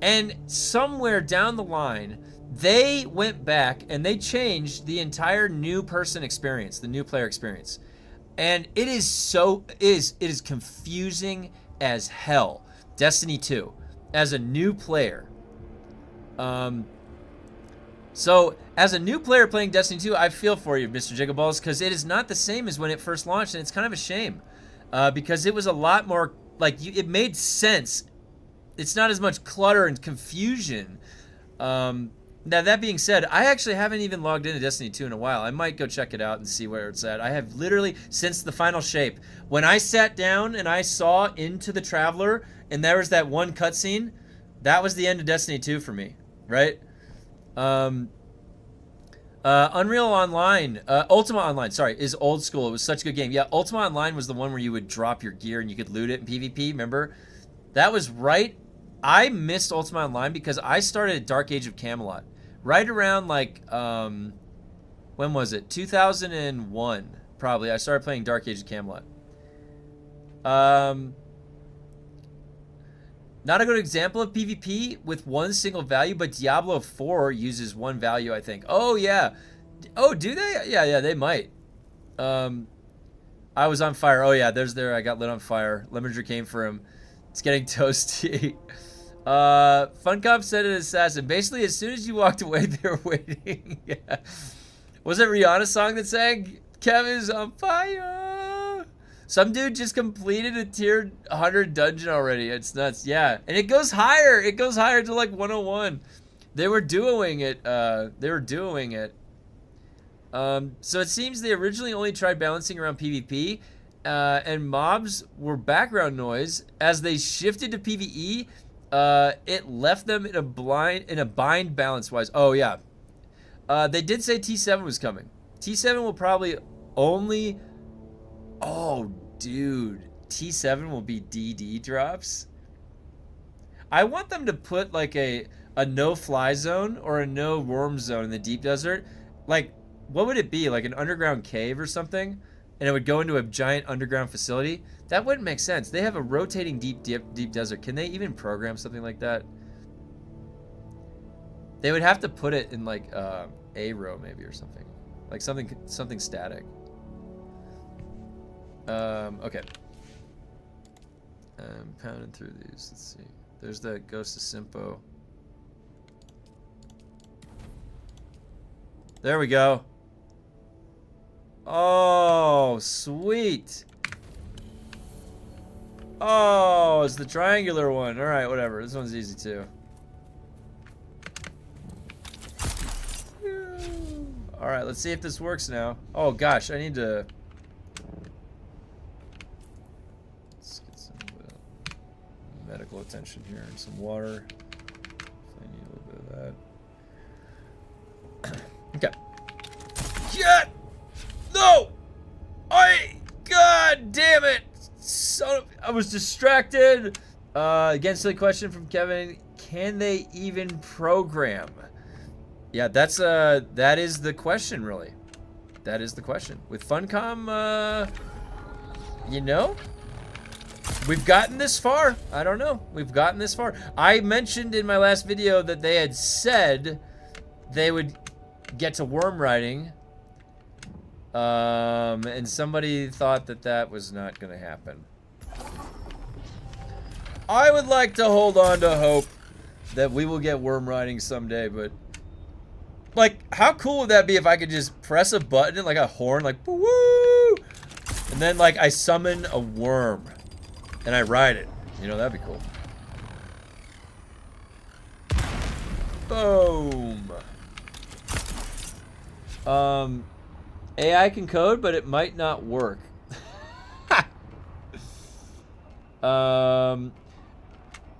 And somewhere down the line, they went back and they changed the entire new person experience, the new player experience. And it is confusing as hell. Destiny 2, as a new player. So, as a new player playing Destiny 2, I feel for you, Mr. Jiggleballs, because it is not the same as when it first launched, and it's kind of a shame. Because it was a lot more, it made sense. It's not as much clutter and confusion. Now, that being said, I actually haven't even logged into Destiny 2 in a while. I might go check it out and see where it's at. I have literally, since the final shape, when I sat down and I saw into the Traveler, and there was that one cutscene, that was the end of Destiny 2 for me, right? Unreal Online, Ultima Online, sorry, is old school. It was such a good game. Yeah, Ultima Online was the one where you would drop your gear and you could loot it in PvP, remember? That was right. I missed Ultima Online because I started at Dark Age of Camelot. Right around, when was it? 2001, probably. I started playing Dark Age of Camelot. Not a good example of PvP with one single value, but Diablo 4 uses one value, I think. Oh, yeah. Oh, do they? Yeah, they might. I was on fire. Oh, yeah, I got lit on fire. Lemenger came for him. It's getting toasty. Funcom said an assassin. Basically, as soon as you walked away, they were waiting. Yeah. Was it Rihanna's song that sang, Kevin's on fire? Some dude just completed a tier 100 dungeon already. It's nuts. Yeah. And it goes higher. It goes higher to like 101. They were duoing it. So it seems they originally only tried balancing around PvP, and mobs were background noise. As they shifted to PvE, it left them in a bind balance-wise. Oh, yeah. They did say T7 was coming. T7 will probably only... Oh, dude. T7 will be DD drops. I want them to put like a no-fly zone or a no-worm zone in the deep desert. Like, what would it be? Like an underground cave or something? And it would go into a giant underground facility? That wouldn't make sense. They have a rotating deep desert. Can they even program something like that? They would have to put it in like a row maybe or something. Like something static. Okay. I'm pounding through these. Let's see. There's that Ghost of Simpo. There we go. Oh, sweet. Oh, it's the triangular one. All right, whatever. This one's easy too. All right, let's see if this works now. Oh gosh, I need to. Let's get some medical attention here and some water. I need a little bit of that. Okay. Yeah. No. God damn it. I was distracted. Again, silly question from Kevin. Can they even program? Yeah, that is the question, really. That is the question. With Funcom, you know, we've gotten this far. I don't know. We've gotten this far. I mentioned in my last video that they had said they would get to worm riding. And somebody thought that that was not going to happen. I would like to hold on to hope that we will get worm riding someday, but like, how cool would that be if I could just press a button, like a horn, like woo, and then like I summon a worm and I ride it? You know, that'd be cool. Boom. AI can code, but it might not work.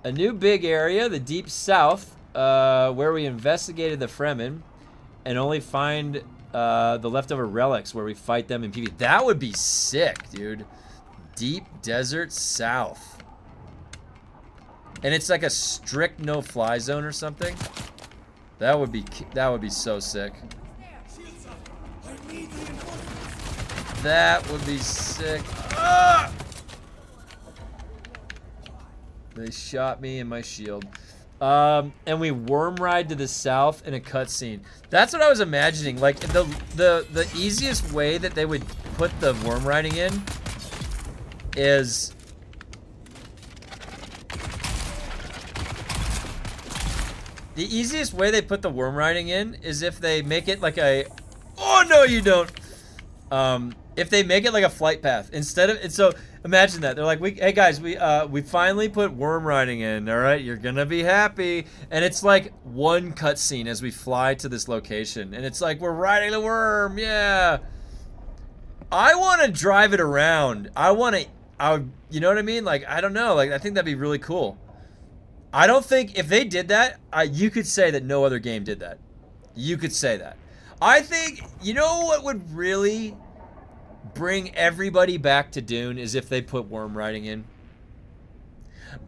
A new big area, the Deep South, where we investigated the Fremen and only find the leftover relics where we fight them in PvP. That would be sick, dude. Deep Desert South. And it's like a strict no-fly zone or something. That would be so sick. That would be sick. Ah! They shot me in my shield. And we worm ride to the south in a cutscene. That's what I was imagining. Like the easiest way that they would put the worm riding in is if they make it like a. Oh no, you don't. If they make it like a flight path instead of, and so imagine that they're like, hey guys, we finally put worm riding in. All right, you're gonna be happy, and it's like one cutscene as we fly to this location, and it's like we're riding the worm. Yeah, I want to drive it around. You know what I mean? Like, I don't know. Like, I think that'd be really cool. I don't think if they did that, you could say that no other game did that. You could say that. I think, you know what would really bring everybody back to Dune is if they put worm riding in.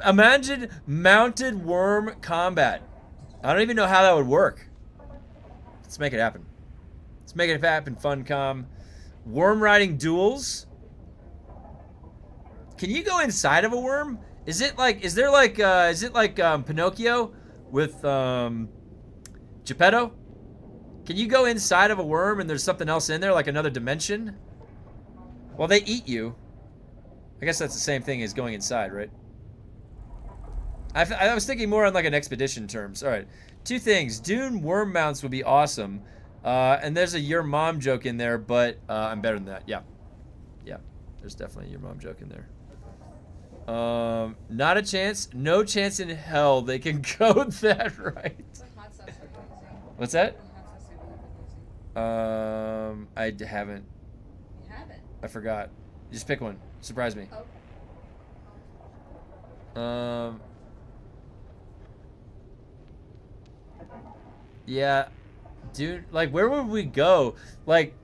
Imagine mounted worm combat. I don't even know how that would work. Let's make it happen. Let's make it happen, Funcom. Worm riding duels. Can you go inside of a worm? Is it like Pinocchio with Geppetto? Can you go inside of a worm and there's something else in there, like another dimension? Well, they eat you. I guess that's the same thing as going inside, right? I was thinking more on like an expedition terms. All right, two things. Dune worm mounts would be awesome. And there's a your mom joke in there, but I'm better than that. Yeah. Yeah, there's definitely a your mom joke in there. Not a chance. No chance in hell they can code that right. What's that? I haven't. You haven't? I forgot. Just pick one. Surprise me. Okay. Yeah. Dude, like, where would we go? Like,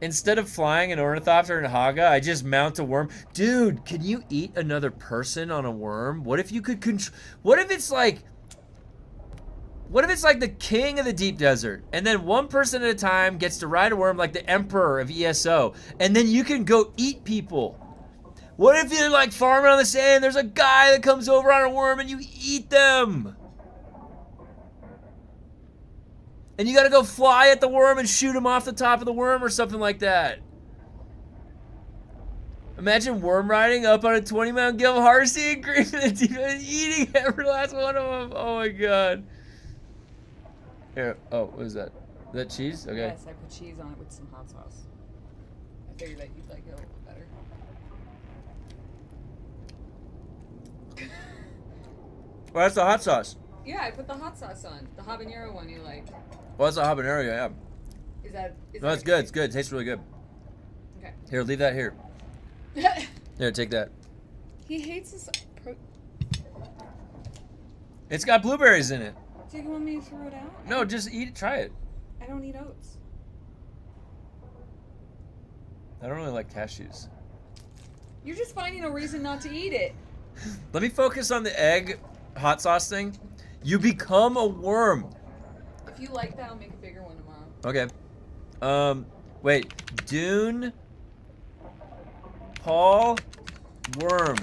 instead of flying an ornithopter and Haga, I just mount a worm. Dude, can you eat another person on a worm? What if you could control... What if it's like the king of the deep desert, and then one person at a time gets to ride a worm like the emperor of ESO, and then you can go eat people? What if you're like farming on the sand, there's a guy that comes over on a worm and you eat them? And you gotta go fly at the worm and shoot him off the top of the worm or something like that. Imagine worm riding up on a 20-mile Gil Harsey agreement, eating every last one of them. Oh my god. Here. Oh, what is that? Is that cheese? Okay. Yes, I put cheese on it with some hot sauce. I figured that you'd like it a little bit better. Well, that's the hot sauce. Yeah, I put the hot sauce on. The habanero one you like. Well, that's a habanero, yeah. Is that... No, it's good. It's good. It tastes really good. Okay. Here, leave that here. Here, take that. He hates this... It's got blueberries in it. Do you want me to throw it out? No, just eat it. Try it. I don't eat oats. I don't really like cashews. You're just finding a reason not to eat it. Let me focus on the egg hot sauce thing. You become a worm. If you like that, I'll make a bigger one tomorrow. Okay. Wait. Dune. Paul. Worm.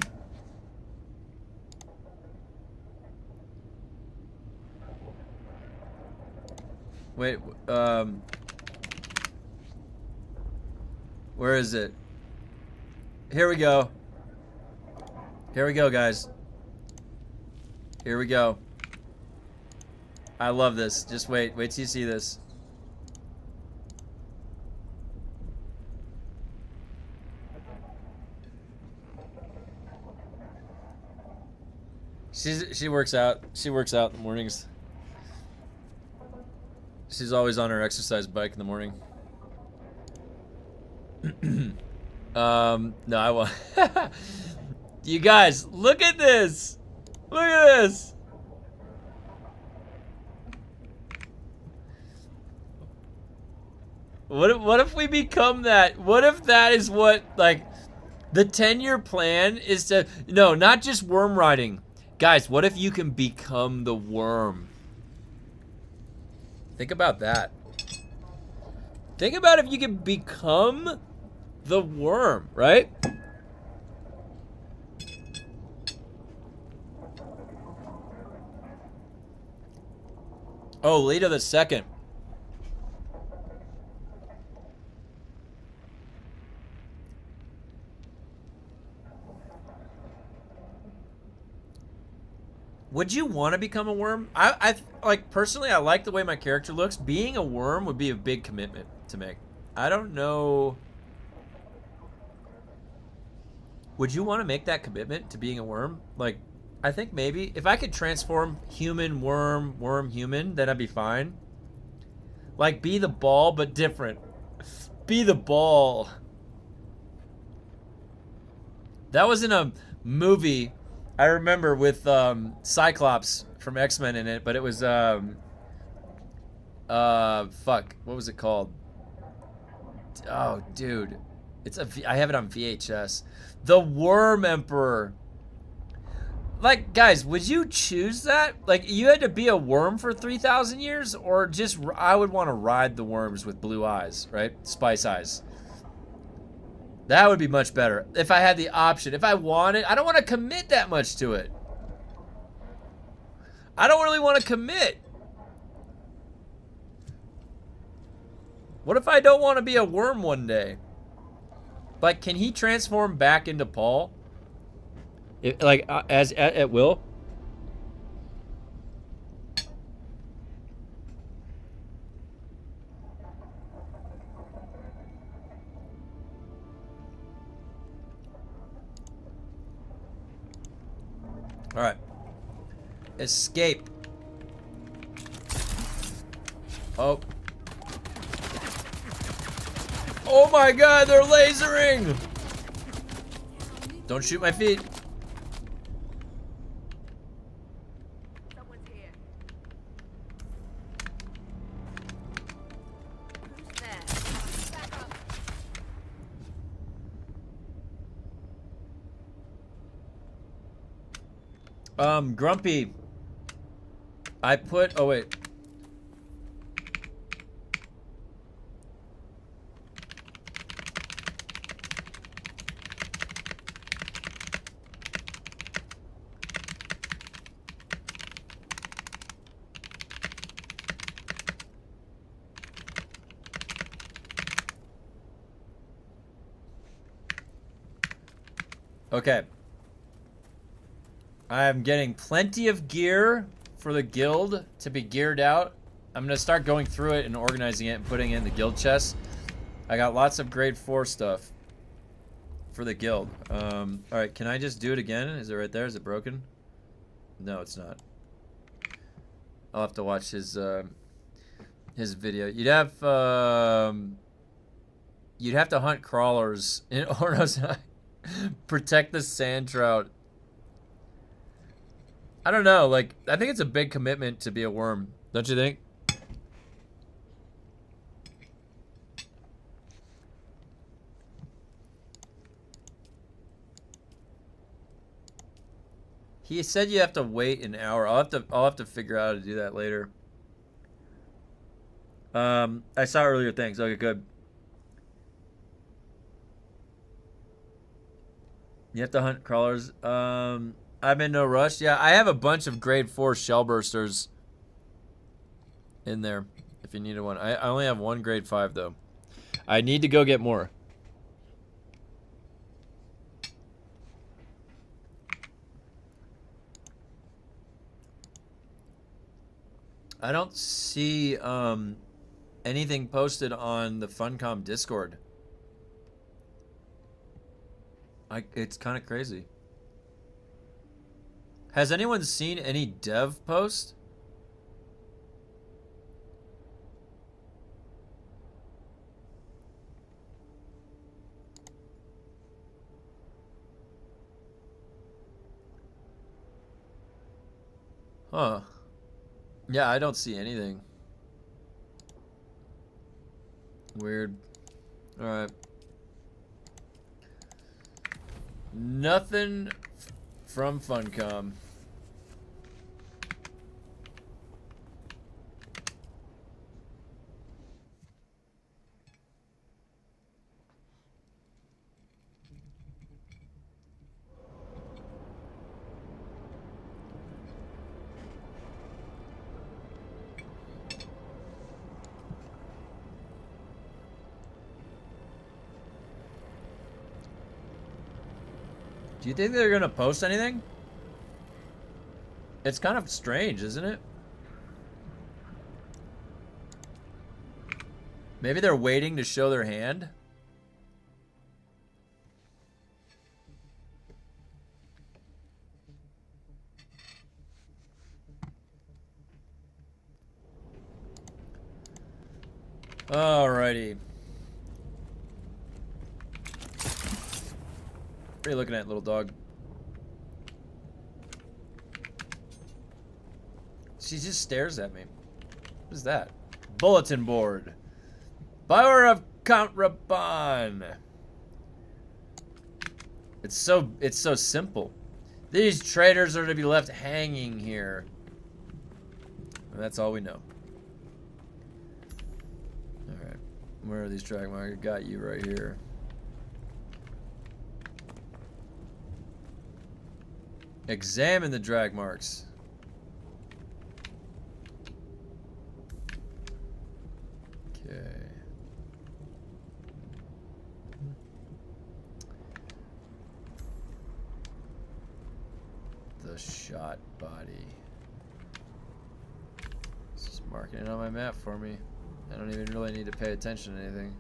Wait. Where is it? Here we go. Here we go, guys. Here we go. I love this. Just wait. Wait till you see this. She works out. She works out in the mornings. She's always on her exercise bike in the morning. No, I won't. You guys, look at this. Look at this. What if we become that? What if that is what, like, the 10-year plan is to, no, not just worm riding. Guys, what if you can become the worm? Think about that. Think about if you can become the worm, right? Oh, Lita the Second. Would you want to become a worm? I like, personally, I like the way my character looks. Being a worm would be a big commitment to make. I don't know. Would you want to make that commitment to being a worm? Like, I think maybe if I could transform human, worm, worm, human, then I'd be fine. Like, be the ball, but different. Be the ball. That was in a movie I remember with Cyclops from X-Men in it, but it was fuck, what was it called? Oh, dude, I have it on VHS. The Worm Emperor. Like, guys, would you choose that? Like, you had to be a worm for 3,000 years, or just I would want to ride the worms with blue eyes, right? Spice eyes. That would be much better if I had the option. If I wanted, I don't want to commit that much to it. I don't really want to commit. What if I don't want to be a worm one day? Like, can he transform back into Paul? Like, as at will? All right. Escape. Oh. Oh my god, they're lasering! Don't shoot my feet. Someone's here. Who's there? Back up. Grumpy. I put, oh wait. Okay. I'm getting plenty of gear for the guild to be geared out. I'm going to start going through it and organizing it and putting it in the guild chest. I got lots of grade 4 stuff for the guild. Alright, can I just do it again? Is it right there? Is it broken? No, it's not. I'll have to watch his video. You'd have to hunt crawlers in order to protect the sand trout. I don't know, like, I think it's a big commitment to be a worm, don't you think? He said you have to wait an hour. I'll have to figure out how to do that later. I saw earlier things. Okay, good. You have to hunt crawlers. I'm in no rush. Yeah, I have a bunch of grade 4 shell bursters in there if you needed one. I only have one grade 5 though. I need to go get more. I don't see anything posted on the Funcom Discord. It's kind of crazy. Has anyone seen any dev post? Huh. Yeah, I don't see anything. Weird. Alright. Nothing from Funcom. Do you think they're gonna post anything? It's kind of strange, isn't it? Maybe they're waiting to show their hand? Alrighty. What are you looking at, little dog? She just stares at me. What is that? Bulletin board. Buyer of Count Raban. It's so simple. These traitors are to be left hanging here. And that's all we know. Alright. Where are these drag markers? Got you right here. Examine the drag marks. Okay. The shot body. It's just marking it on my map for me. I don't even really need to pay attention to anything.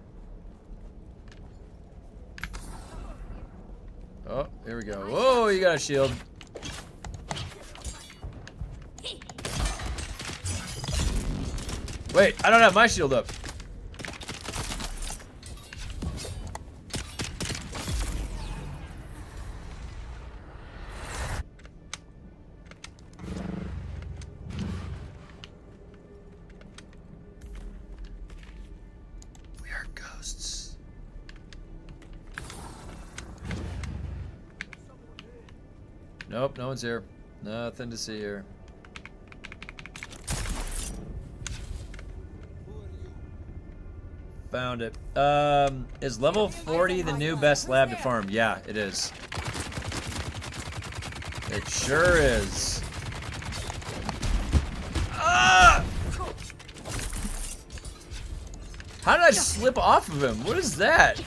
Oh, here we go. Whoa, you got a shield. Wait, I don't have my shield up. We are ghosts. Nope, no one's here. Nothing to see here. Found it. Is level 40 the new best lab to farm? Yeah, it is. It sure is. Ah! How did I slip off of him? What is that?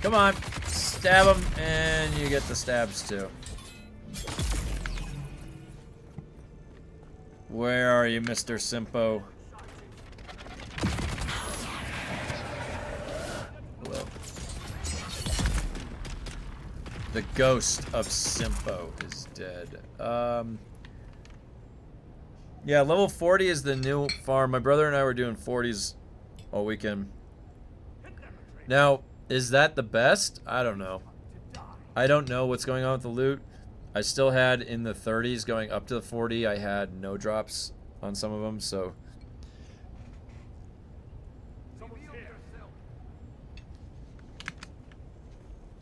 Come on. Stab him, and you get the stabs too. Where are you, Mr. Simpo? Hello. The ghost of Simpo is dead. Yeah, level 40 is the new farm. My brother and I were doing 40s all weekend. Now, is that the best? I don't know. I don't know what's going on with the loot. I still had in the 30s going up to the 40. I had no drops on some of them, so.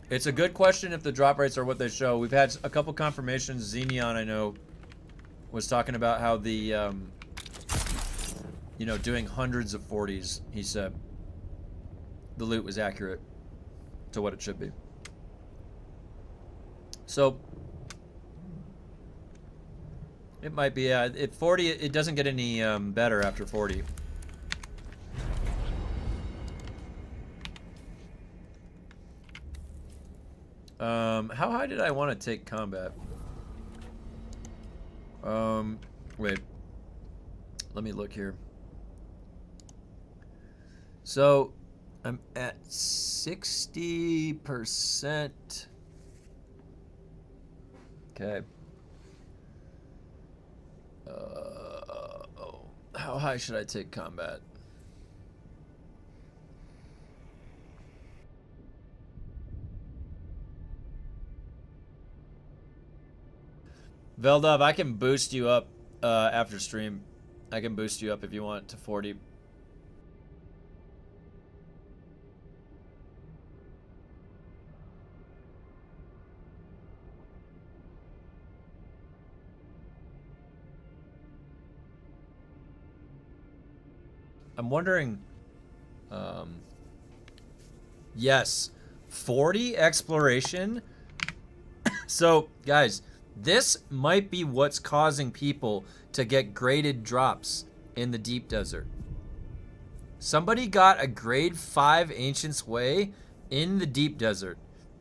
It's a good question if the drop rates are what they show. We've had a couple confirmations. Xenion, I know, was talking about how the, you know, doing hundreds of 40s, he said the loot was accurate to what it should be. So, it might be, at 40, it doesn't get any better after 40. How high did I want to take combat? Wait. Let me look here. So, I'm at 60%. Okay. How high should I take combat? Veldov, I can boost you up after stream. I can boost you up if you want to 40. I'm wondering, yes, 40 exploration. So, guys, this might be what's causing people to get graded drops in the deep desert. Somebody got a grade 5 Ancient's Way in the deep desert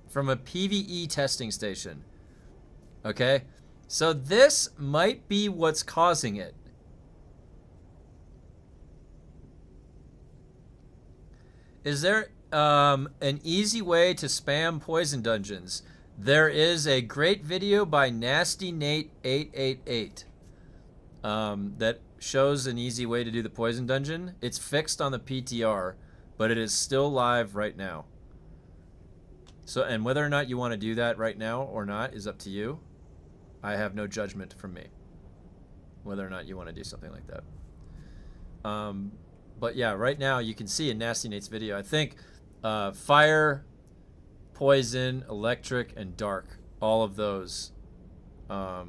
from a PvE testing station. Okay? So this might be what's causing it. Is there an easy way to spam poison dungeons? There is a great video by Nasty Nate 888 that shows an easy way to do the poison dungeon. It's fixed on the PTR, but it is still live right now. So, and whether or not you want to do that right now or not is up to you. I have no judgment from me whether or not you want to do something like that. But yeah, right now you can see in Nasty Nate's video, I think fire, poison, electric, and dark, all of those are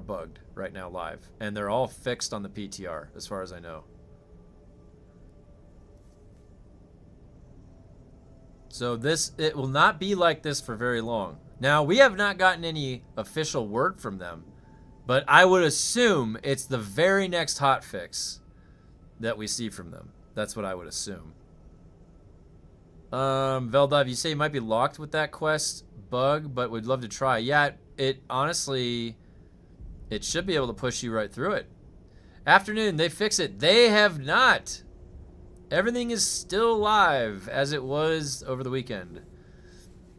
bugged right now live. And they're all fixed on the PTR, as far as I know. So it will not be like this for very long. Now, we have not gotten any official word from them, but I would assume it's the very next hotfix that we see from them. That's what I would assume. Veldive, you say you might be locked with that quest bug, but would love to try. Yeah, it honestly, it should be able to push you right through it. Afternoon, they fix it. They have not. Everything is still live as it was over the weekend.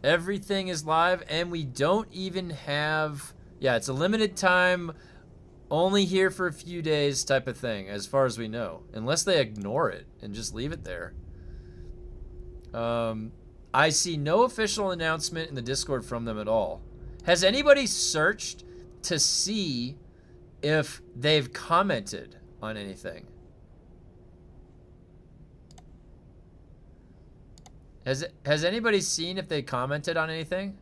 Everything is live, and we don't even have, yeah, it's a limited time, only here for a few days type of thing, as far as we know. Unless they ignore it and just leave it there. I see no official announcement in the Discord from them at all. Has anybody searched to see if they've commented on anything? Has anybody seen if they commented on anything?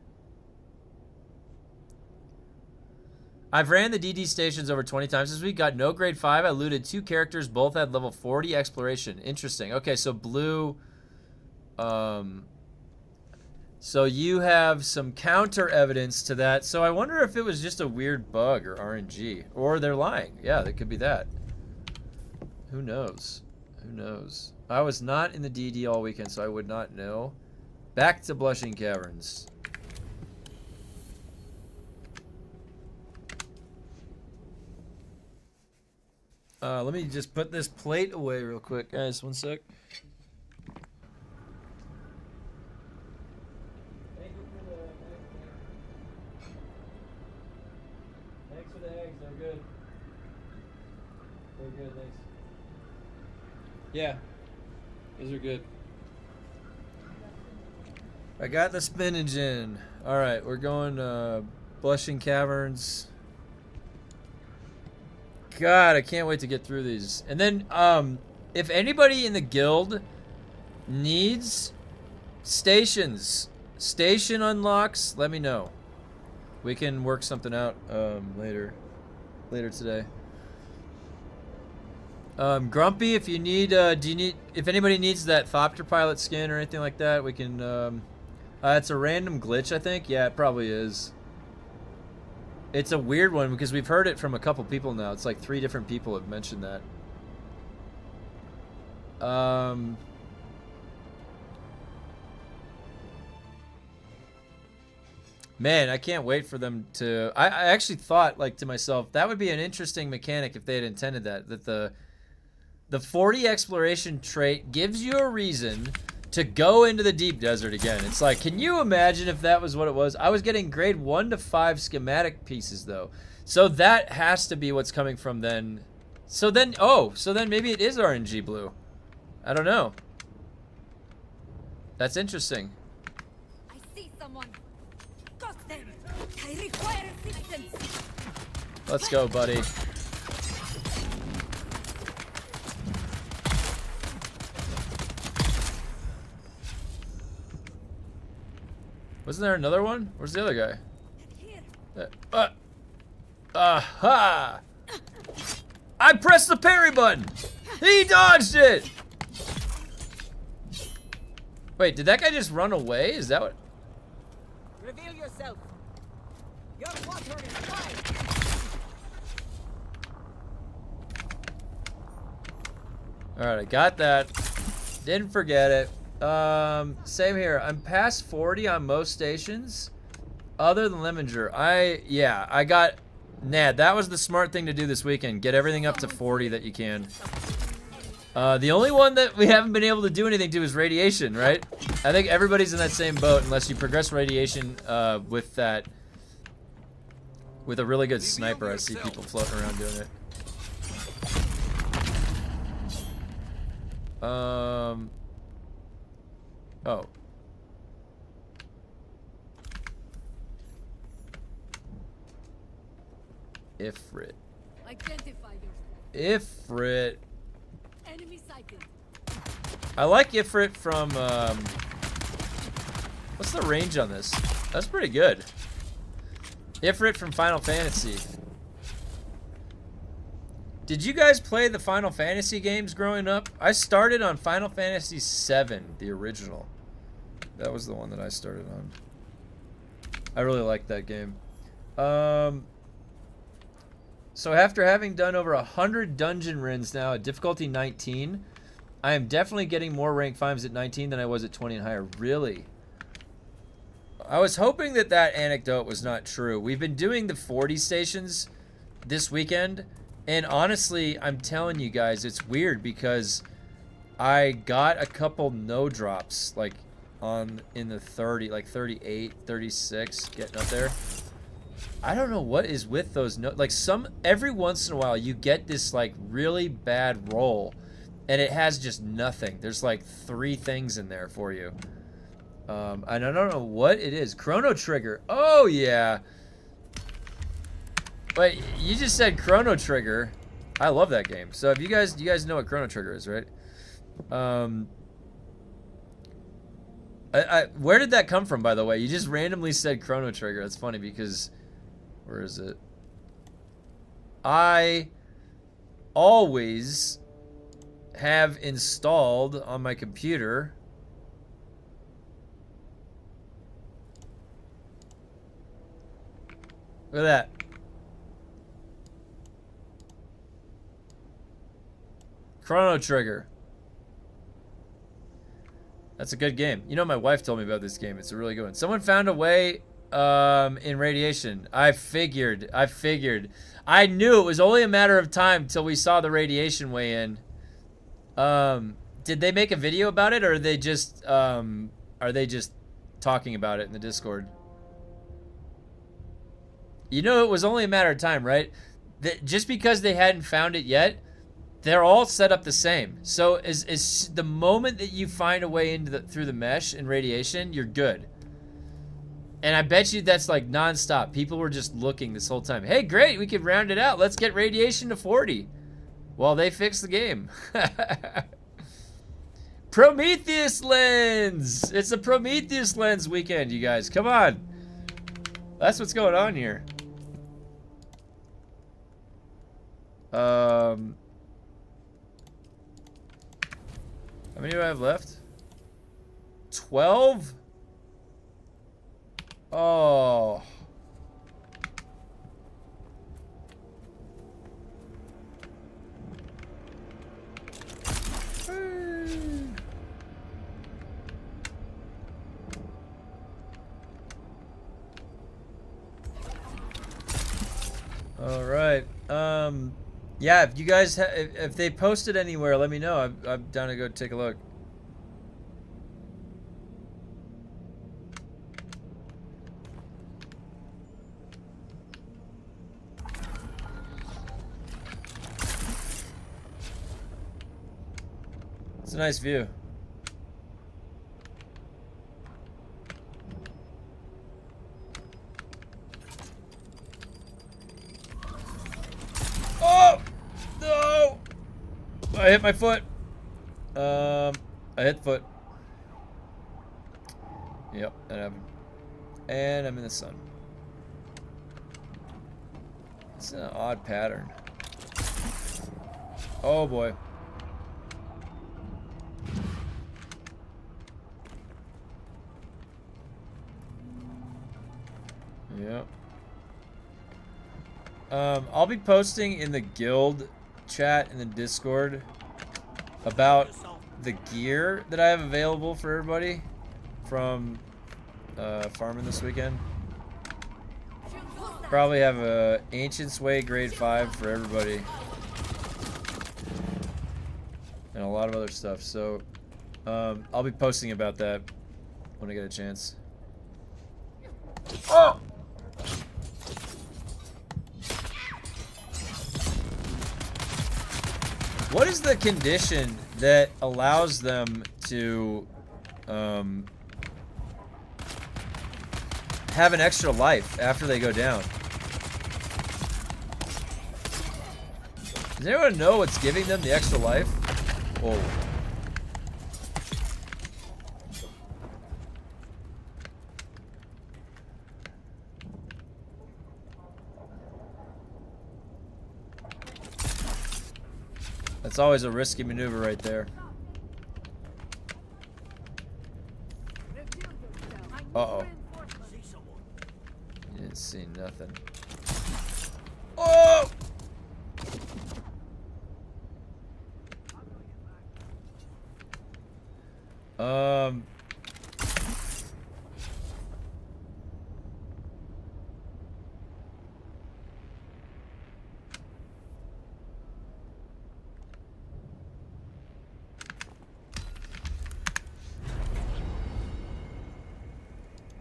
I've ran the DD stations over 20 times this week. Got no grade 5. I looted 2 characters. Both had level 40 exploration. Interesting. Okay, so blue. So you have some counter evidence to that. So I wonder if it was just a weird bug or RNG. Or they're lying. Yeah, that could be that. Who knows? Who knows? I was not in the DD all weekend, so I would not know. Back to Blushing Caverns. Let me just put this plate away real quick, guys. One sec. Thanks for the eggs. They're good. They're good, thanks. Yeah, those are good. I got the spinach in. All right, we're going Blushing Caverns. God, I can't wait to get through these. And then, if anybody in the guild needs stations, station unlocks, let me know. We can work something out later today. Grumpy, if you need, if anybody needs that Thopter pilot skin or anything like that, we can. It's a random glitch, I think. Yeah, it probably is. It's a weird one because we've heard it from a couple people now. It's like 3 different people have mentioned that. Man, I can't wait for them to... I actually thought, like, to myself, that would be an interesting mechanic if they had intended that. That the 40 exploration trait gives you a reason to go into the deep desert again. It's like, can you imagine if that was what it was? I was getting grade 1 to 5 schematic pieces, though. So that has to be what's coming from then. So then, so then maybe it is RNG blue. I don't know. That's interesting. I see someone. Got them. I require assistance. Let's go, buddy. Wasn't there another one? Where's the other guy? Here. Aha! I pressed the parry button! He dodged it! Wait, did that guy just run away? Is that what? Reveal yourself. Your water is mine. Alright, I got that. Didn't forget it. Same here. I'm past 40 on most stations. Other than Lemenger. I got... Nah, that was the smart thing to do this weekend. Get everything up to 40 that you can. The only one that we haven't been able to do anything to is radiation, right? I think everybody's in that same boat unless you progress radiation with that... With a really good sniper. I see people floating around doing it. Oh. Ifrit. Identify yourself. Ifrit. Enemy sighted. I like Ifrit from, what's the range on this? That's pretty good. Ifrit from Final Fantasy. Did you guys play the Final Fantasy games growing up? I started on Final Fantasy VII, the original. That was the one that I started on. I really liked that game. So after having done over 100 dungeon runs now at difficulty 19, I am definitely getting more rank 5s at 19 than I was at 20 and higher. Really? I was hoping that that anecdote was not true. We've been doing the 40 stations this weekend, and honestly, I'm telling you guys, it's weird because I got a couple no drops, like in the 30, like 38, 36, getting up there. I don't know what is with those no, like every once in a while you get this like really bad roll and it has just nothing. There's like 3 things in there for you. And I don't know what it is. Chrono Trigger. Oh yeah. Wait, you just said Chrono Trigger. I love that game. So if you guys know what Chrono Trigger is, right? Where did that come from, by the way? You just randomly said Chrono Trigger. That's funny because, where is it? I always have installed on my computer look at that. Chrono Trigger. That's a good game. You know, my wife told me about this game. It's a really good one. Someone found a way in radiation. I figured. I knew it was only a matter of time till we saw the radiation way in. Did they make a video about it, or are they just talking about it in the Discord? You know, it was only a matter of time, right? Just because they hadn't found it yet, they're all set up the same. So as the moment that you find a way into through the mesh and radiation, you're good. And I bet you that's like nonstop. People were just looking this whole time. Hey, great, we could round it out. Let's get radiation to 40. Well, they fixed the game. Prometheus lens! It's a Prometheus lens weekend, you guys. Come on. That's what's going on here. How many do I have left? 12? Oh. All right. Yeah, if you guys if they posted anywhere, let me know. I'm down to go take a look. It's a nice view. Oh! No! I hit my foot. I hit the foot. Yep, that happened. And I'm in the sun. It's an odd pattern. Oh boy. Yep. I'll be posting in the guild chat in the Discord about the gear that I have available for everybody from farming this weekend. Probably have a Ancient Way grade 5 for everybody. And a lot of other stuff. So I'll be posting about that when I get a chance. Oh! What is the condition that allows them to have an extra life after they go down? Does anyone know what's giving them the extra life? Oh. That's always a risky maneuver right there. Uh-oh. You didn't see nothing. Oh!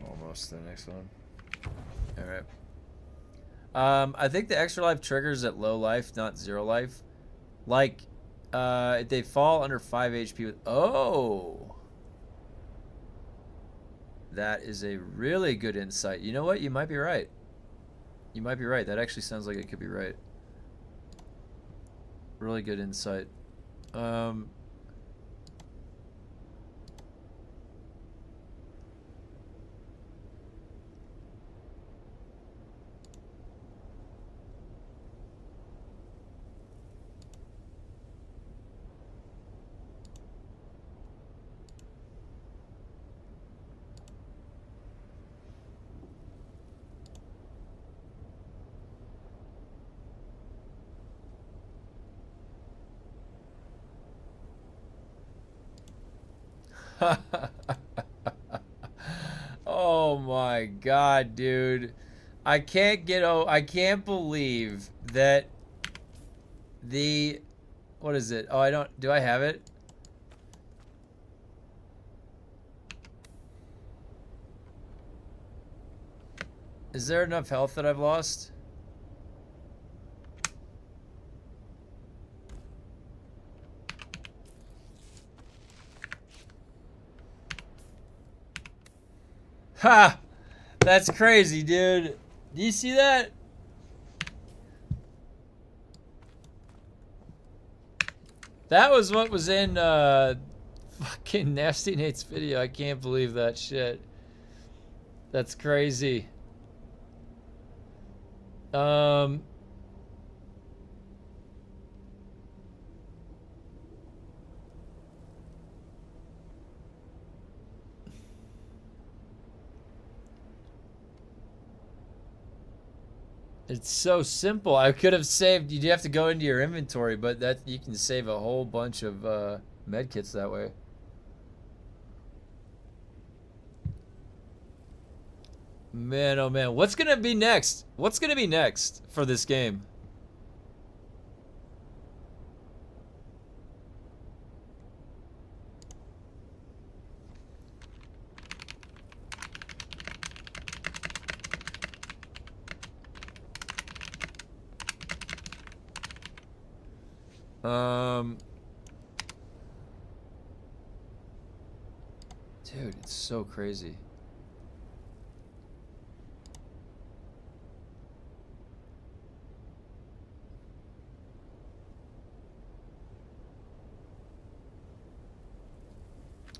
Almost the next one. All right. I think the extra life triggers at low life, not 0 life. Like, if they fall under 5 HP with... Oh! That is a really good insight. You know what? You might be right. You might be right. That actually sounds like it could be right. Really good insight. Oh my god, dude. I can't believe that what is it? Oh, do I have it? Is there enough health that I've lost? Ha! That's crazy, dude. Do you see that? That was what was in fucking Nasty Nate's video. I can't believe that shit. That's crazy. It's so simple. I could have saved. You have to go into your inventory, but that you can save a whole bunch of med kits that way. Man, oh man, what's gonna be next? What's gonna be next for this game? Dude, it's so crazy.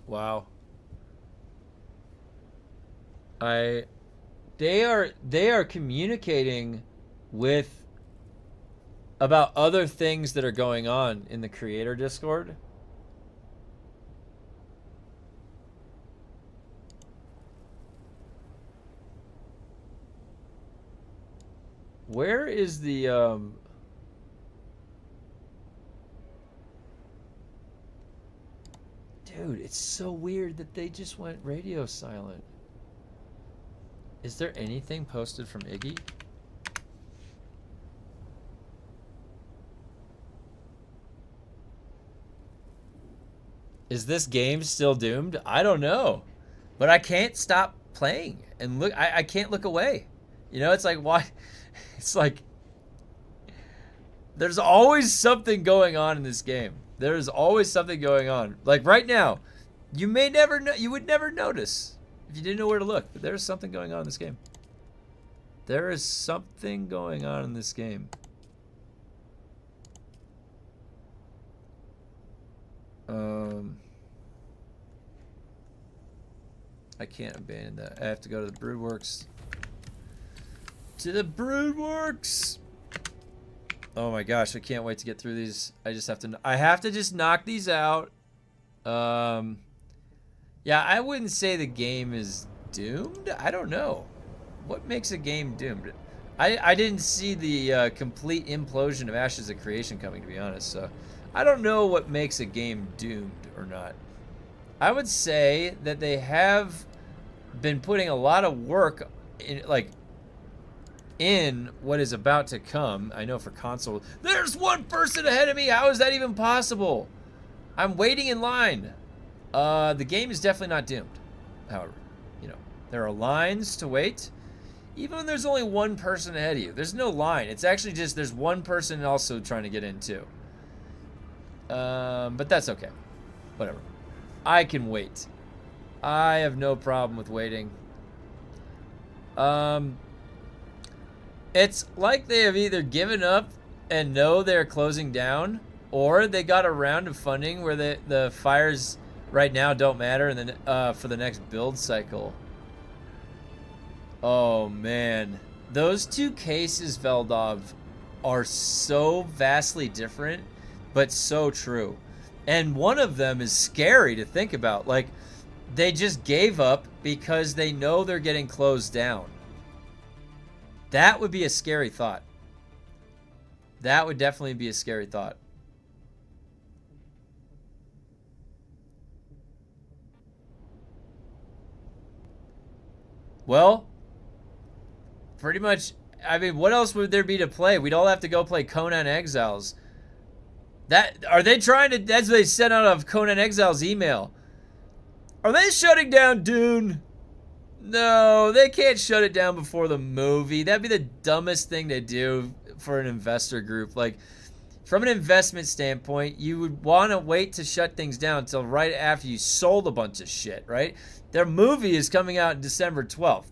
Wow. They are communicating with about other things that are going on in the creator Discord. Where is the Dude, it's so weird that they just went radio silent. Is there anything posted from Iggy? Is this game still doomed? I don't know. But I can't stop playing and look. I can't look away. You know, it's like, why? It's like, there's always something going on in this game. There's always something going on. Like right now, you would never notice if you didn't know where to look. But there's something going on in this game. There is something going on in this game. I can't abandon that. I have to go to the Broodworks. To the Broodworks! Oh my gosh, I can't wait to get through these. I have to just knock these out. Yeah, I wouldn't say the game is doomed. I don't know. What makes a game doomed? I didn't see the complete implosion of Ashes of Creation coming, to be honest. So I don't know what makes a game doomed or not. I would say that they have been putting a lot of work in what is about to come. I know for console, there's one person ahead of me. How is that even possible? I'm waiting in line. The game is definitely not doomed. However, you know, there are lines to wait. Even when there's only one person ahead of you, there's no line. It's actually just there's one person also trying to get in too. But that's okay. Whatever. I can wait. I have no problem with waiting. It's like they have either given up and know they're closing down, or they got a round of funding where the fires right now don't matter, and then for the next build cycle. Oh man, those two cases, Veldov, are so vastly different, but so true. And one of them is scary to think about. Like, they just gave up because they know they're getting closed down. That would be a scary thought. That would definitely be a scary thought. Well, pretty much, I mean, what else would there be to play? We'd all have to go play Conan Exiles. Are they trying to, that's what they sent out of Conan Exiles email. Are they shutting down Dune? No, they can't shut it down before the movie. That'd be the dumbest thing to do for an investor group. Like, from an investment standpoint, you would want to wait to shut things down until right after you sold a bunch of shit, right? Their movie is coming out December 12th.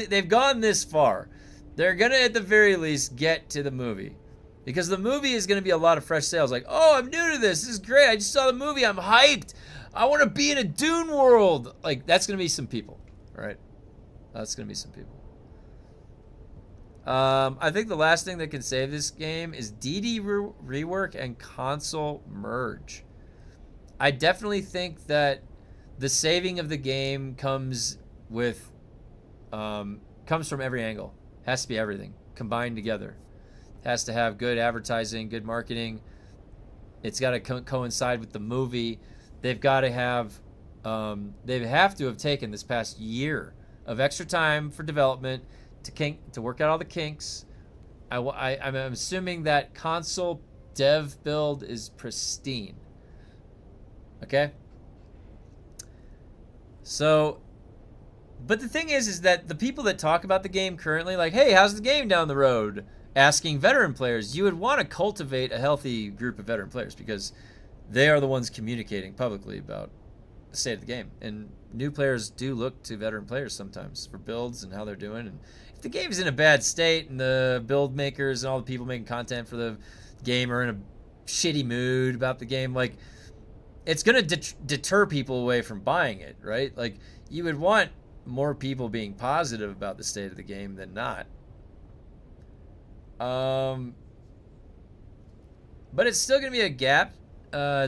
They've gone this far. They're gonna, at the very least, get to the movie. Because the movie is gonna be a lot of fresh sales. Like, oh, I'm new to this. This is great. I just saw the movie. I'm hyped. I want to be in a Dune world. Like, that's gonna be some people, right? That's gonna be some people. I think the last thing that can save this game is DD rework and console merge. I definitely think that the saving of the game comes from every angle. Has to be everything combined together. Has to have good advertising, good marketing. It's got to coincide with the movie. They've got to have, they have to have taken this past year of extra time for development to work out all the kinks. I'm assuming that console dev build is pristine. Okay? So, but the thing is that the people that talk about the game currently, like, hey, how's the game down the road? Asking veteran players, you would want to cultivate a healthy group of veteran players because they are the ones communicating publicly about the state of the game. And new players do look to veteran players sometimes for builds and how they're doing. And if the game's in a bad state and the build makers and all the people making content for the game are in a shitty mood about the game, like, it's going to deter people away from buying it, right? Like, you would want more people being positive about the state of the game than not. But it's still going to be a gap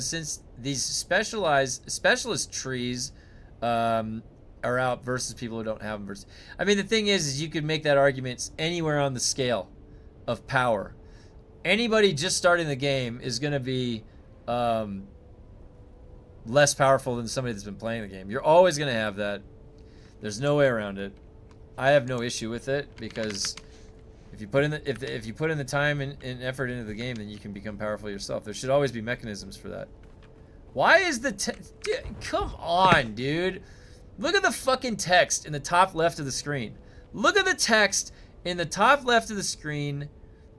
since these specialist trees are out versus people who don't have them. I mean, the thing is you could make that argument anywhere on the scale of power. Anybody just starting the game is going to be less powerful than somebody that's been playing the game. You're always going to have that. There's no way around it. I have no issue with it because if you put in the time and effort into the game, then you can become powerful yourself. There should always be mechanisms for that. Why is come on, dude. Look at the fucking text in the top left of the screen. Look at the text in the top left of the screen.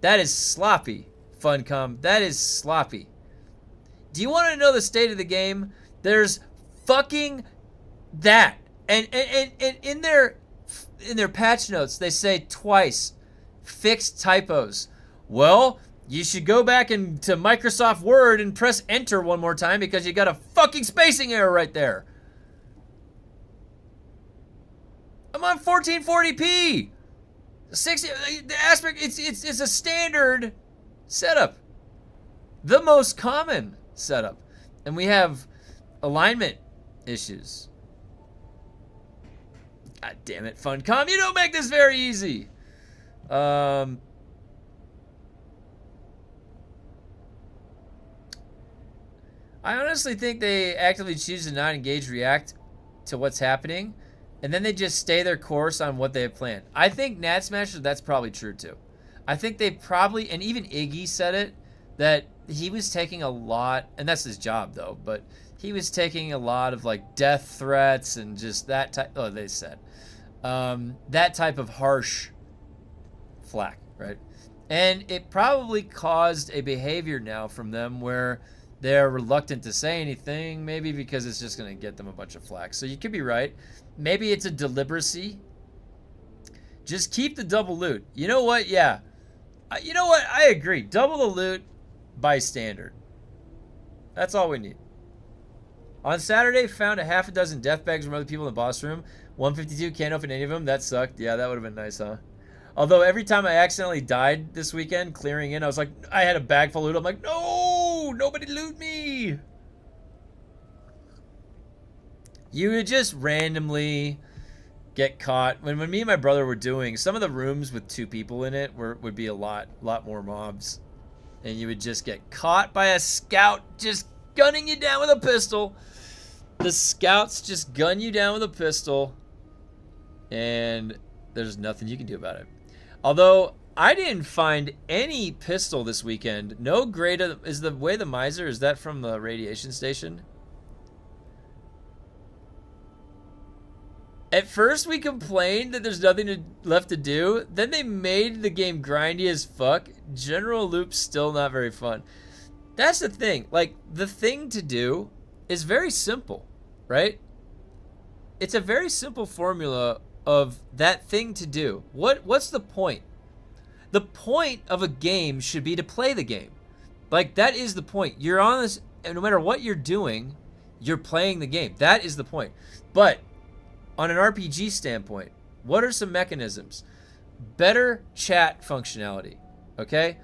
That is sloppy, Funcom. That is sloppy. Do you want to know the state of the game? There's fucking that. And in their patch notes, they say twice, fixed typos. Well, you should go back into Microsoft Word and press enter one more time because you got a fucking spacing error right there. I'm on 1440p. 60 the aspect it's a standard setup. The most common setup. And we have alignment issues. God damn it, Funcom. You don't make this very easy. I honestly think they actively choose to not engage, react to what's happening, and then they just stay their course on what they have planned. I think Nat Smasher, that's probably true too. I think they probably, and even Iggy said it, that he was taking a lot, and that's his job though, but he was taking a lot of like death threats and just that type, oh, they said, that type of harsh flack, right? And it probably caused a behavior now from them where they're reluctant to say anything, maybe because it's just going to get them a bunch of flack. So you could be right. Maybe it's a deliberacy. Just keep the double loot. You know what? Yeah. You know what? I agree. Double the loot by standard. That's all we need. On Saturday, found a half a dozen death bags from other people in the boss room. 152, can't open any of them. That sucked. Yeah, that would have been nice, huh? Although every time I accidentally died this weekend, clearing in, I was like, I had a bag full of loot. I'm like, no, nobody loot me. You would just randomly get caught. When me and my brother were doing, some of the rooms with 2 people in it would be a lot more mobs. And you would just get caught by a scout just gunning you down with a pistol. The scouts just gun you down with a pistol. and there's nothing you can do about it. Although I didn't find any pistol this weekend. No grade of, is the way the miser, is that from the radiation station? At first we complained that there's nothing left to do. Then they made the game grindy as fuck. General loop's still not very fun. That's the thing. Like, the thing to do is very simple, right? It's a very simple formula of that thing to do. What's the point? The point of a game should be to play the game. Like, that is the point. You're on this, and no matter what you're doing, you're playing the game. That is the point. But on an RPG standpoint, what are some mechanisms? Better chat functionality, okay?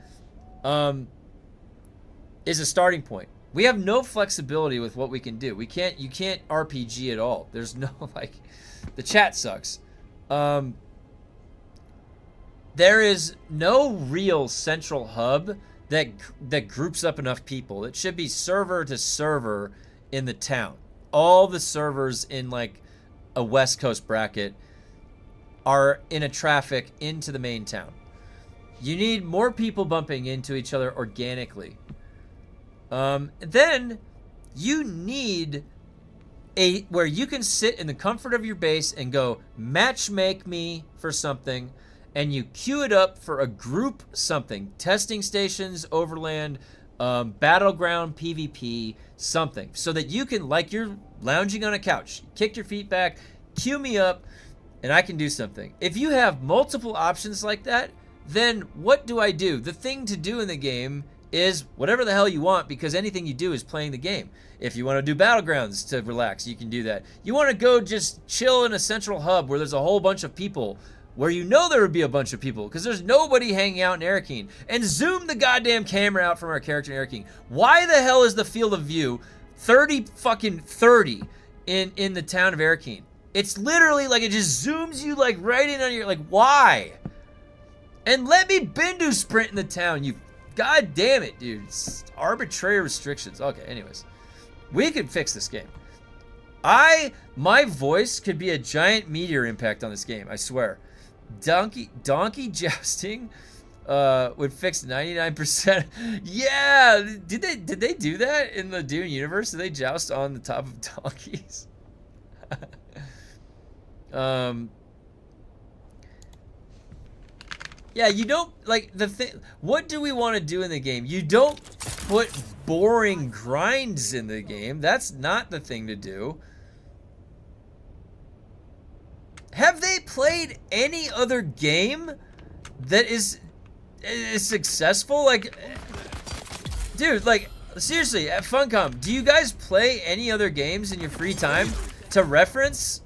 Is a starting point. We have no flexibility with what we can do. You can't RPG at all. There's no, like, the chat sucks. There is no real central hub that groups up enough people. It should be server to server in the town. All the servers in, like, a West Coast bracket are in a traffic into the main town. You need more people bumping into each other organically. Then you need where you can sit in the comfort of your base and go, match make me for something, and you queue it up for a group something. Testing stations, overland, battleground, PvP, something. So that you can, like you're lounging on a couch, kick your feet back, queue me up, and I can do something. If you have multiple options like that, then what do I do? The thing to do in the game is whatever the hell you want, because anything you do is playing the game. If you want to do battlegrounds to relax, you can do that. You want to go just chill in a central hub where there's a whole bunch of people, where you know there would be a bunch of people because there's nobody hanging out in Arakeen, and zoom the goddamn camera out from our character in Arakeen. Why the hell is the field of view 30 in the town of Arakeen? It's literally like it just zooms you like right in on your, like, why? And let me Bindu sprint in the town, you. God damn it, dude. It's arbitrary restrictions. Okay, anyways. We could fix this game. My voice could be a giant meteor impact on this game, I swear. Donkey jousting would fix 99%. Yeah, did they do that in the Dune universe? Did they joust on the top of donkeys? Yeah, you don't, like, the thing, what do we want to do in the game? You don't put boring grinds in the game. That's not the thing to do. Have they played any other game that is successful? Like, dude, like, seriously, at Funcom, do you guys play any other games in your free time to reference?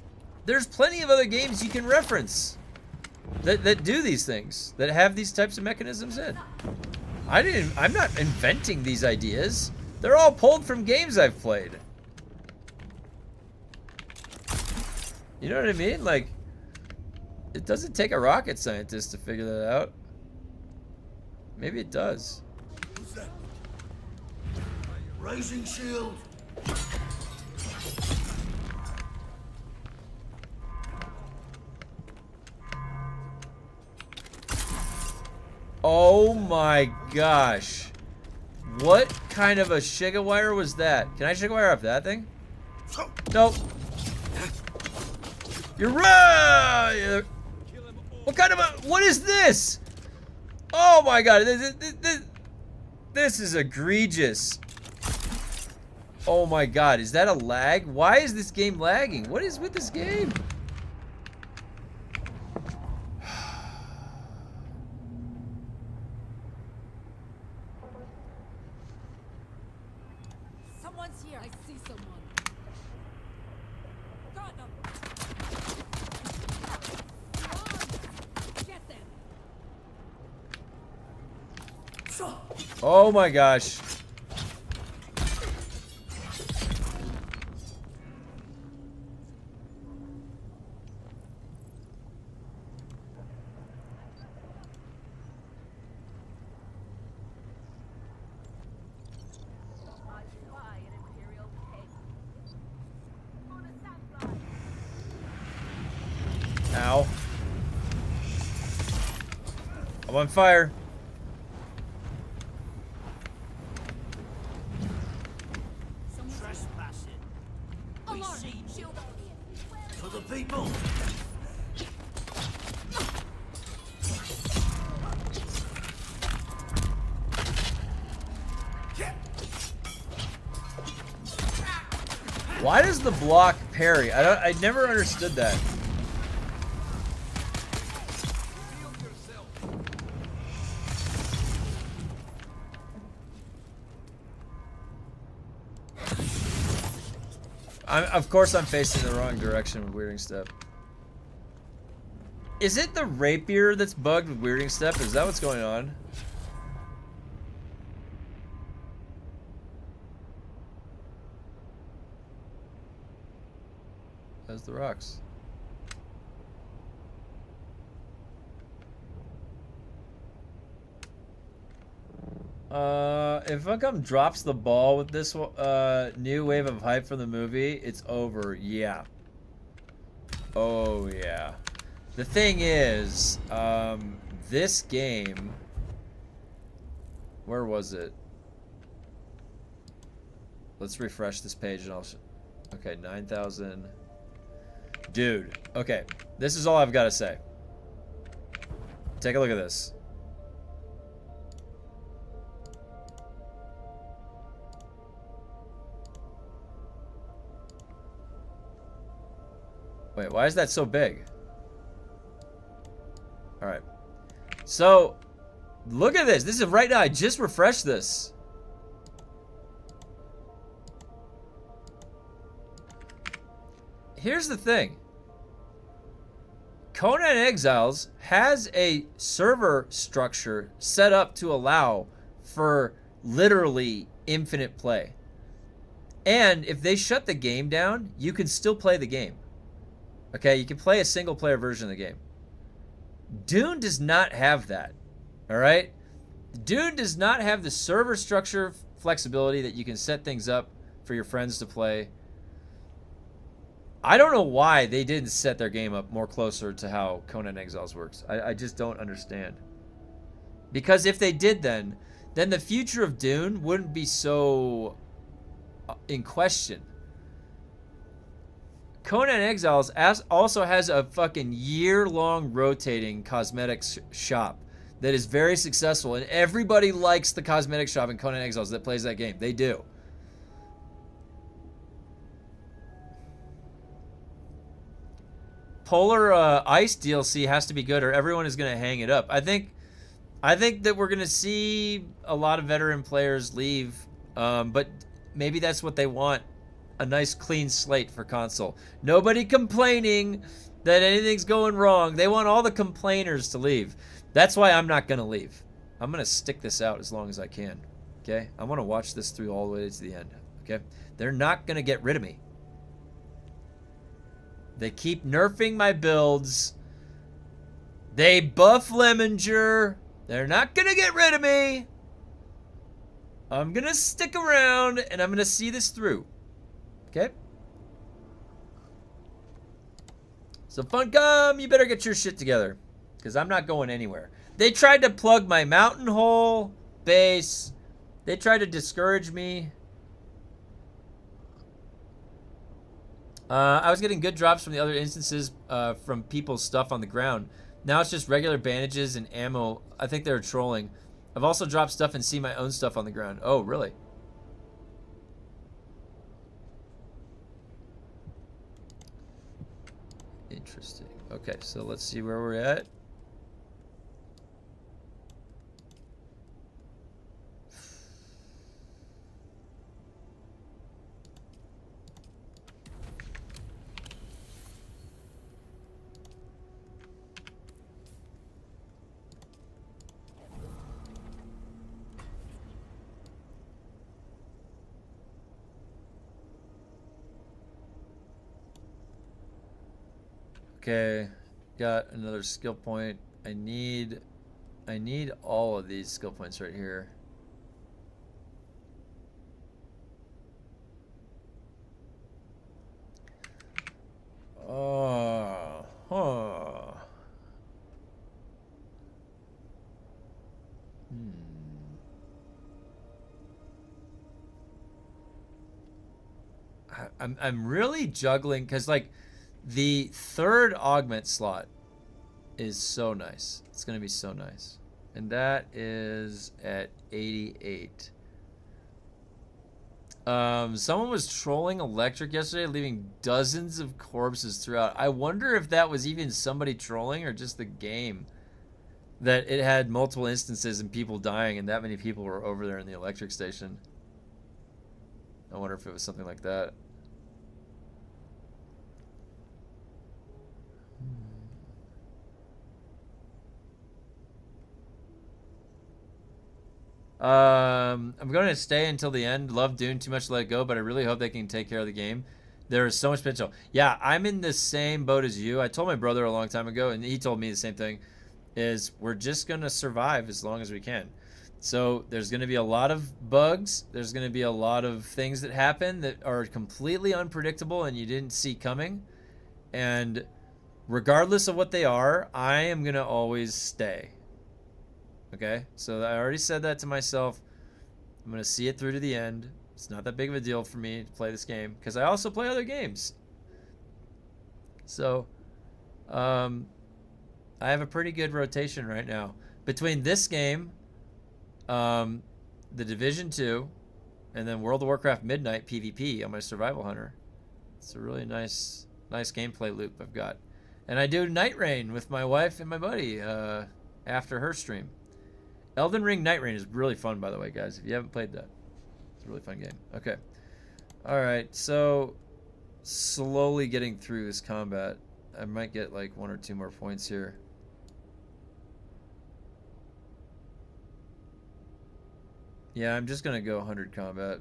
There's plenty of other games you can reference that do these things, that have these types of mechanisms in. I'm not inventing these ideas. They're all pulled from games I've played. You know what I mean? Like, it doesn't take a rocket scientist to figure that out. Maybe it does. Who's that? Raising shield. Oh my gosh. What kind of a Shigawire was that? Can I Shigawire off that thing? Nope. You're right! What kind of a... What is this? Oh my god. This is egregious. Oh my god. Is that a lag? Why is this game lagging? What is with this game? Someone's here. I see someone. Got them. Get them. Oh my gosh. Ow. I'm on fire. Trespassing. We Alarm! see Shield up. for the people. Why does the block parry? I never understood that. Of course I'm facing the wrong direction with weirding step. Is it the rapier that's bugged with weirding step? Is that what's going on? That's the rocks. If Funcom drops the ball with this new wave of hype from the movie, it's over. Yeah. Oh yeah. The thing is, this game. Where was it? Let's refresh this page and I'll. Okay, 9,000. Dude. Okay, this is all I've got to say. Take a look at this. Wait, why is that so big? Alright. So, look at this. This is right now. I just refreshed this. Here's the thing. Conan Exiles has a server structure set up to allow for literally infinite play. And if they shut the game down, you can still play the game. Okay, you can play a single player version of the game. Dune does not have that. All right? Dune does not have the server structure flexibility that you can set things up for your friends to play. I don't know why they didn't set their game up more closer to how Conan Exiles works. I just don't understand. Because if they did then the future of Dune wouldn't be so in question. Conan Exiles also has a fucking year-long rotating cosmetics shop that is very successful, and everybody likes the cosmetic shop in Conan Exiles that plays that game. They do. Polar Ice DLC has to be good, or everyone is going to hang it up. I think that we're going to see a lot of veteran players leave, but maybe that's what they want. A nice clean slate for console. Nobody complaining that anything's going wrong. They want all the complainers to leave. That's why I'm not going to leave. I'm going to stick this out as long as I can. Okay? I want to watch this through all the way to the end. Okay? They're not going to get rid of me. They keep nerfing my builds. They buff Lemenger. They're not going to get rid of me. I'm going to stick around and I'm going to see this through. Okay. So Funcom, you better get your shit together, because I'm not going anywhere. They tried to plug my mountain hole base. They tried to discourage me. I was getting good drops from the other instances from people's stuff on the ground. Now it's just regular bandages and ammo. I think they're trolling. I've also dropped stuff and seen my own stuff on the ground. Oh, really? Interesting. Okay, so let's see where we're at. Okay, got another skill point. I need all of these skill points right here. Oh, huh. I'm really juggling because like the third augment slot is so nice. It's gonna be so nice, and that is at 88. Someone was trolling electric yesterday, leaving dozens of corpses throughout. I wonder if that was even somebody trolling or just the game, that it had multiple instances and people dying and that many people were over there in the electric station. I wonder if it was something like that. I'm going to stay until the end. Love Dune too much to let it go, but I really hope they can take care of the game. There is so much potential. Yeah, I'm in the same boat as you. I told my brother a long time ago, and he told me the same thing, is we're just going to survive as long as we can. So there's going to be a lot of bugs. There's going to be a lot of things that happen that are completely unpredictable and you didn't see coming. And regardless of what they are, I am going to always stay. Okay? So I already said that to myself. I'm going to see it through to the end. It's not that big of a deal for me to play this game because I also play other games. So, I have a pretty good rotation right now between this game, The Division 2, and then World of Warcraft Midnight PvP on my Survival Hunter. It's a really nice gameplay loop I've got. And I do Night Rain with my wife and my buddy after her stream. Elden Ring Night Rain is really fun, by the way, guys. If you haven't played that, it's a really fun game. Okay. All right, so slowly getting through this combat. I might get like 1 or 2 more points here. Yeah, I'm just going to go 100 combat.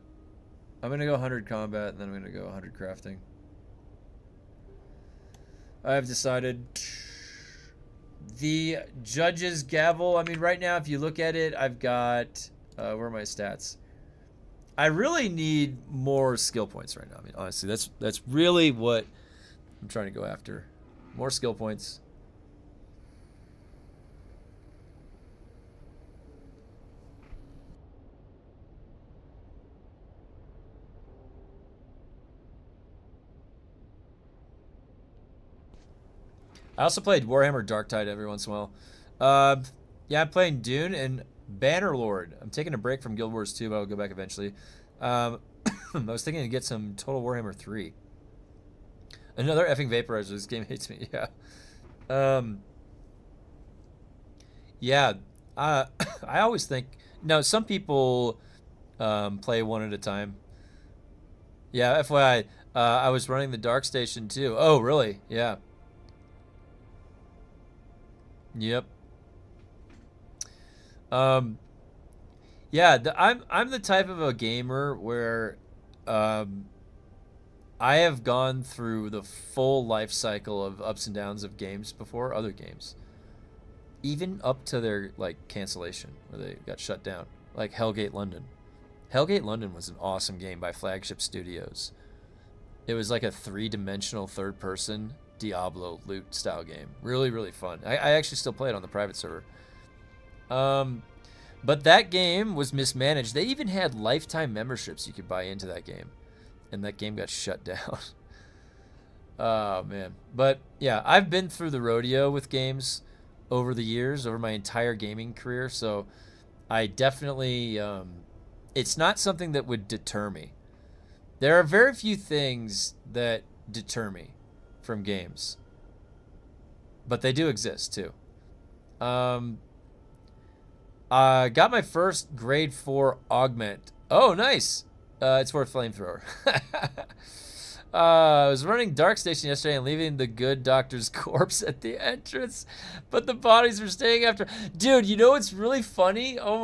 I'm going to go 100 combat, and then I'm going to go 100 crafting. I've decided. The judge's gavel, I mean, right now, if you look at it, I've got... where are my stats? I really need more skill points right now. I mean, honestly, that's really what I'm trying to go after. More skill points. I also played Warhammer Darktide every once in a while. Yeah, I'm playing Dune and Bannerlord. I'm taking a break from Guild Wars 2, but I'll go back eventually. I was thinking to get some Total Warhammer 3. Another effing vaporizer. This game hates me. Yeah. Yeah. I always think... No, some people play one at a time. Yeah, FYI. I was running the Dark Station too. Oh, really? Yeah. Yep. Yeah, I'm the type of a gamer where I have gone through the full life cycle of ups and downs of games before, other games. Even up to their like cancellation where they got shut down, like Hellgate London. Hellgate London was an awesome game by Flagship Studios. It was like a 3-dimensional third-person Diablo loot style game. Really, really fun. I actually still play it on the private server. But that game was mismanaged. They even had lifetime memberships you could buy into that game. And that game got shut down. Oh, man. But, yeah, I've been through the rodeo with games over the years, over my entire gaming career. So I definitely... it's not something that would deter me. There are very few things that deter me from games, but they do exist too. Got my first grade 4 augment. Oh, nice. It's worth flamethrower. I was running Dark Station yesterday and leaving the good doctor's corpse at the entrance, but the bodies were staying after. Dude, you know what's really funny? Oh my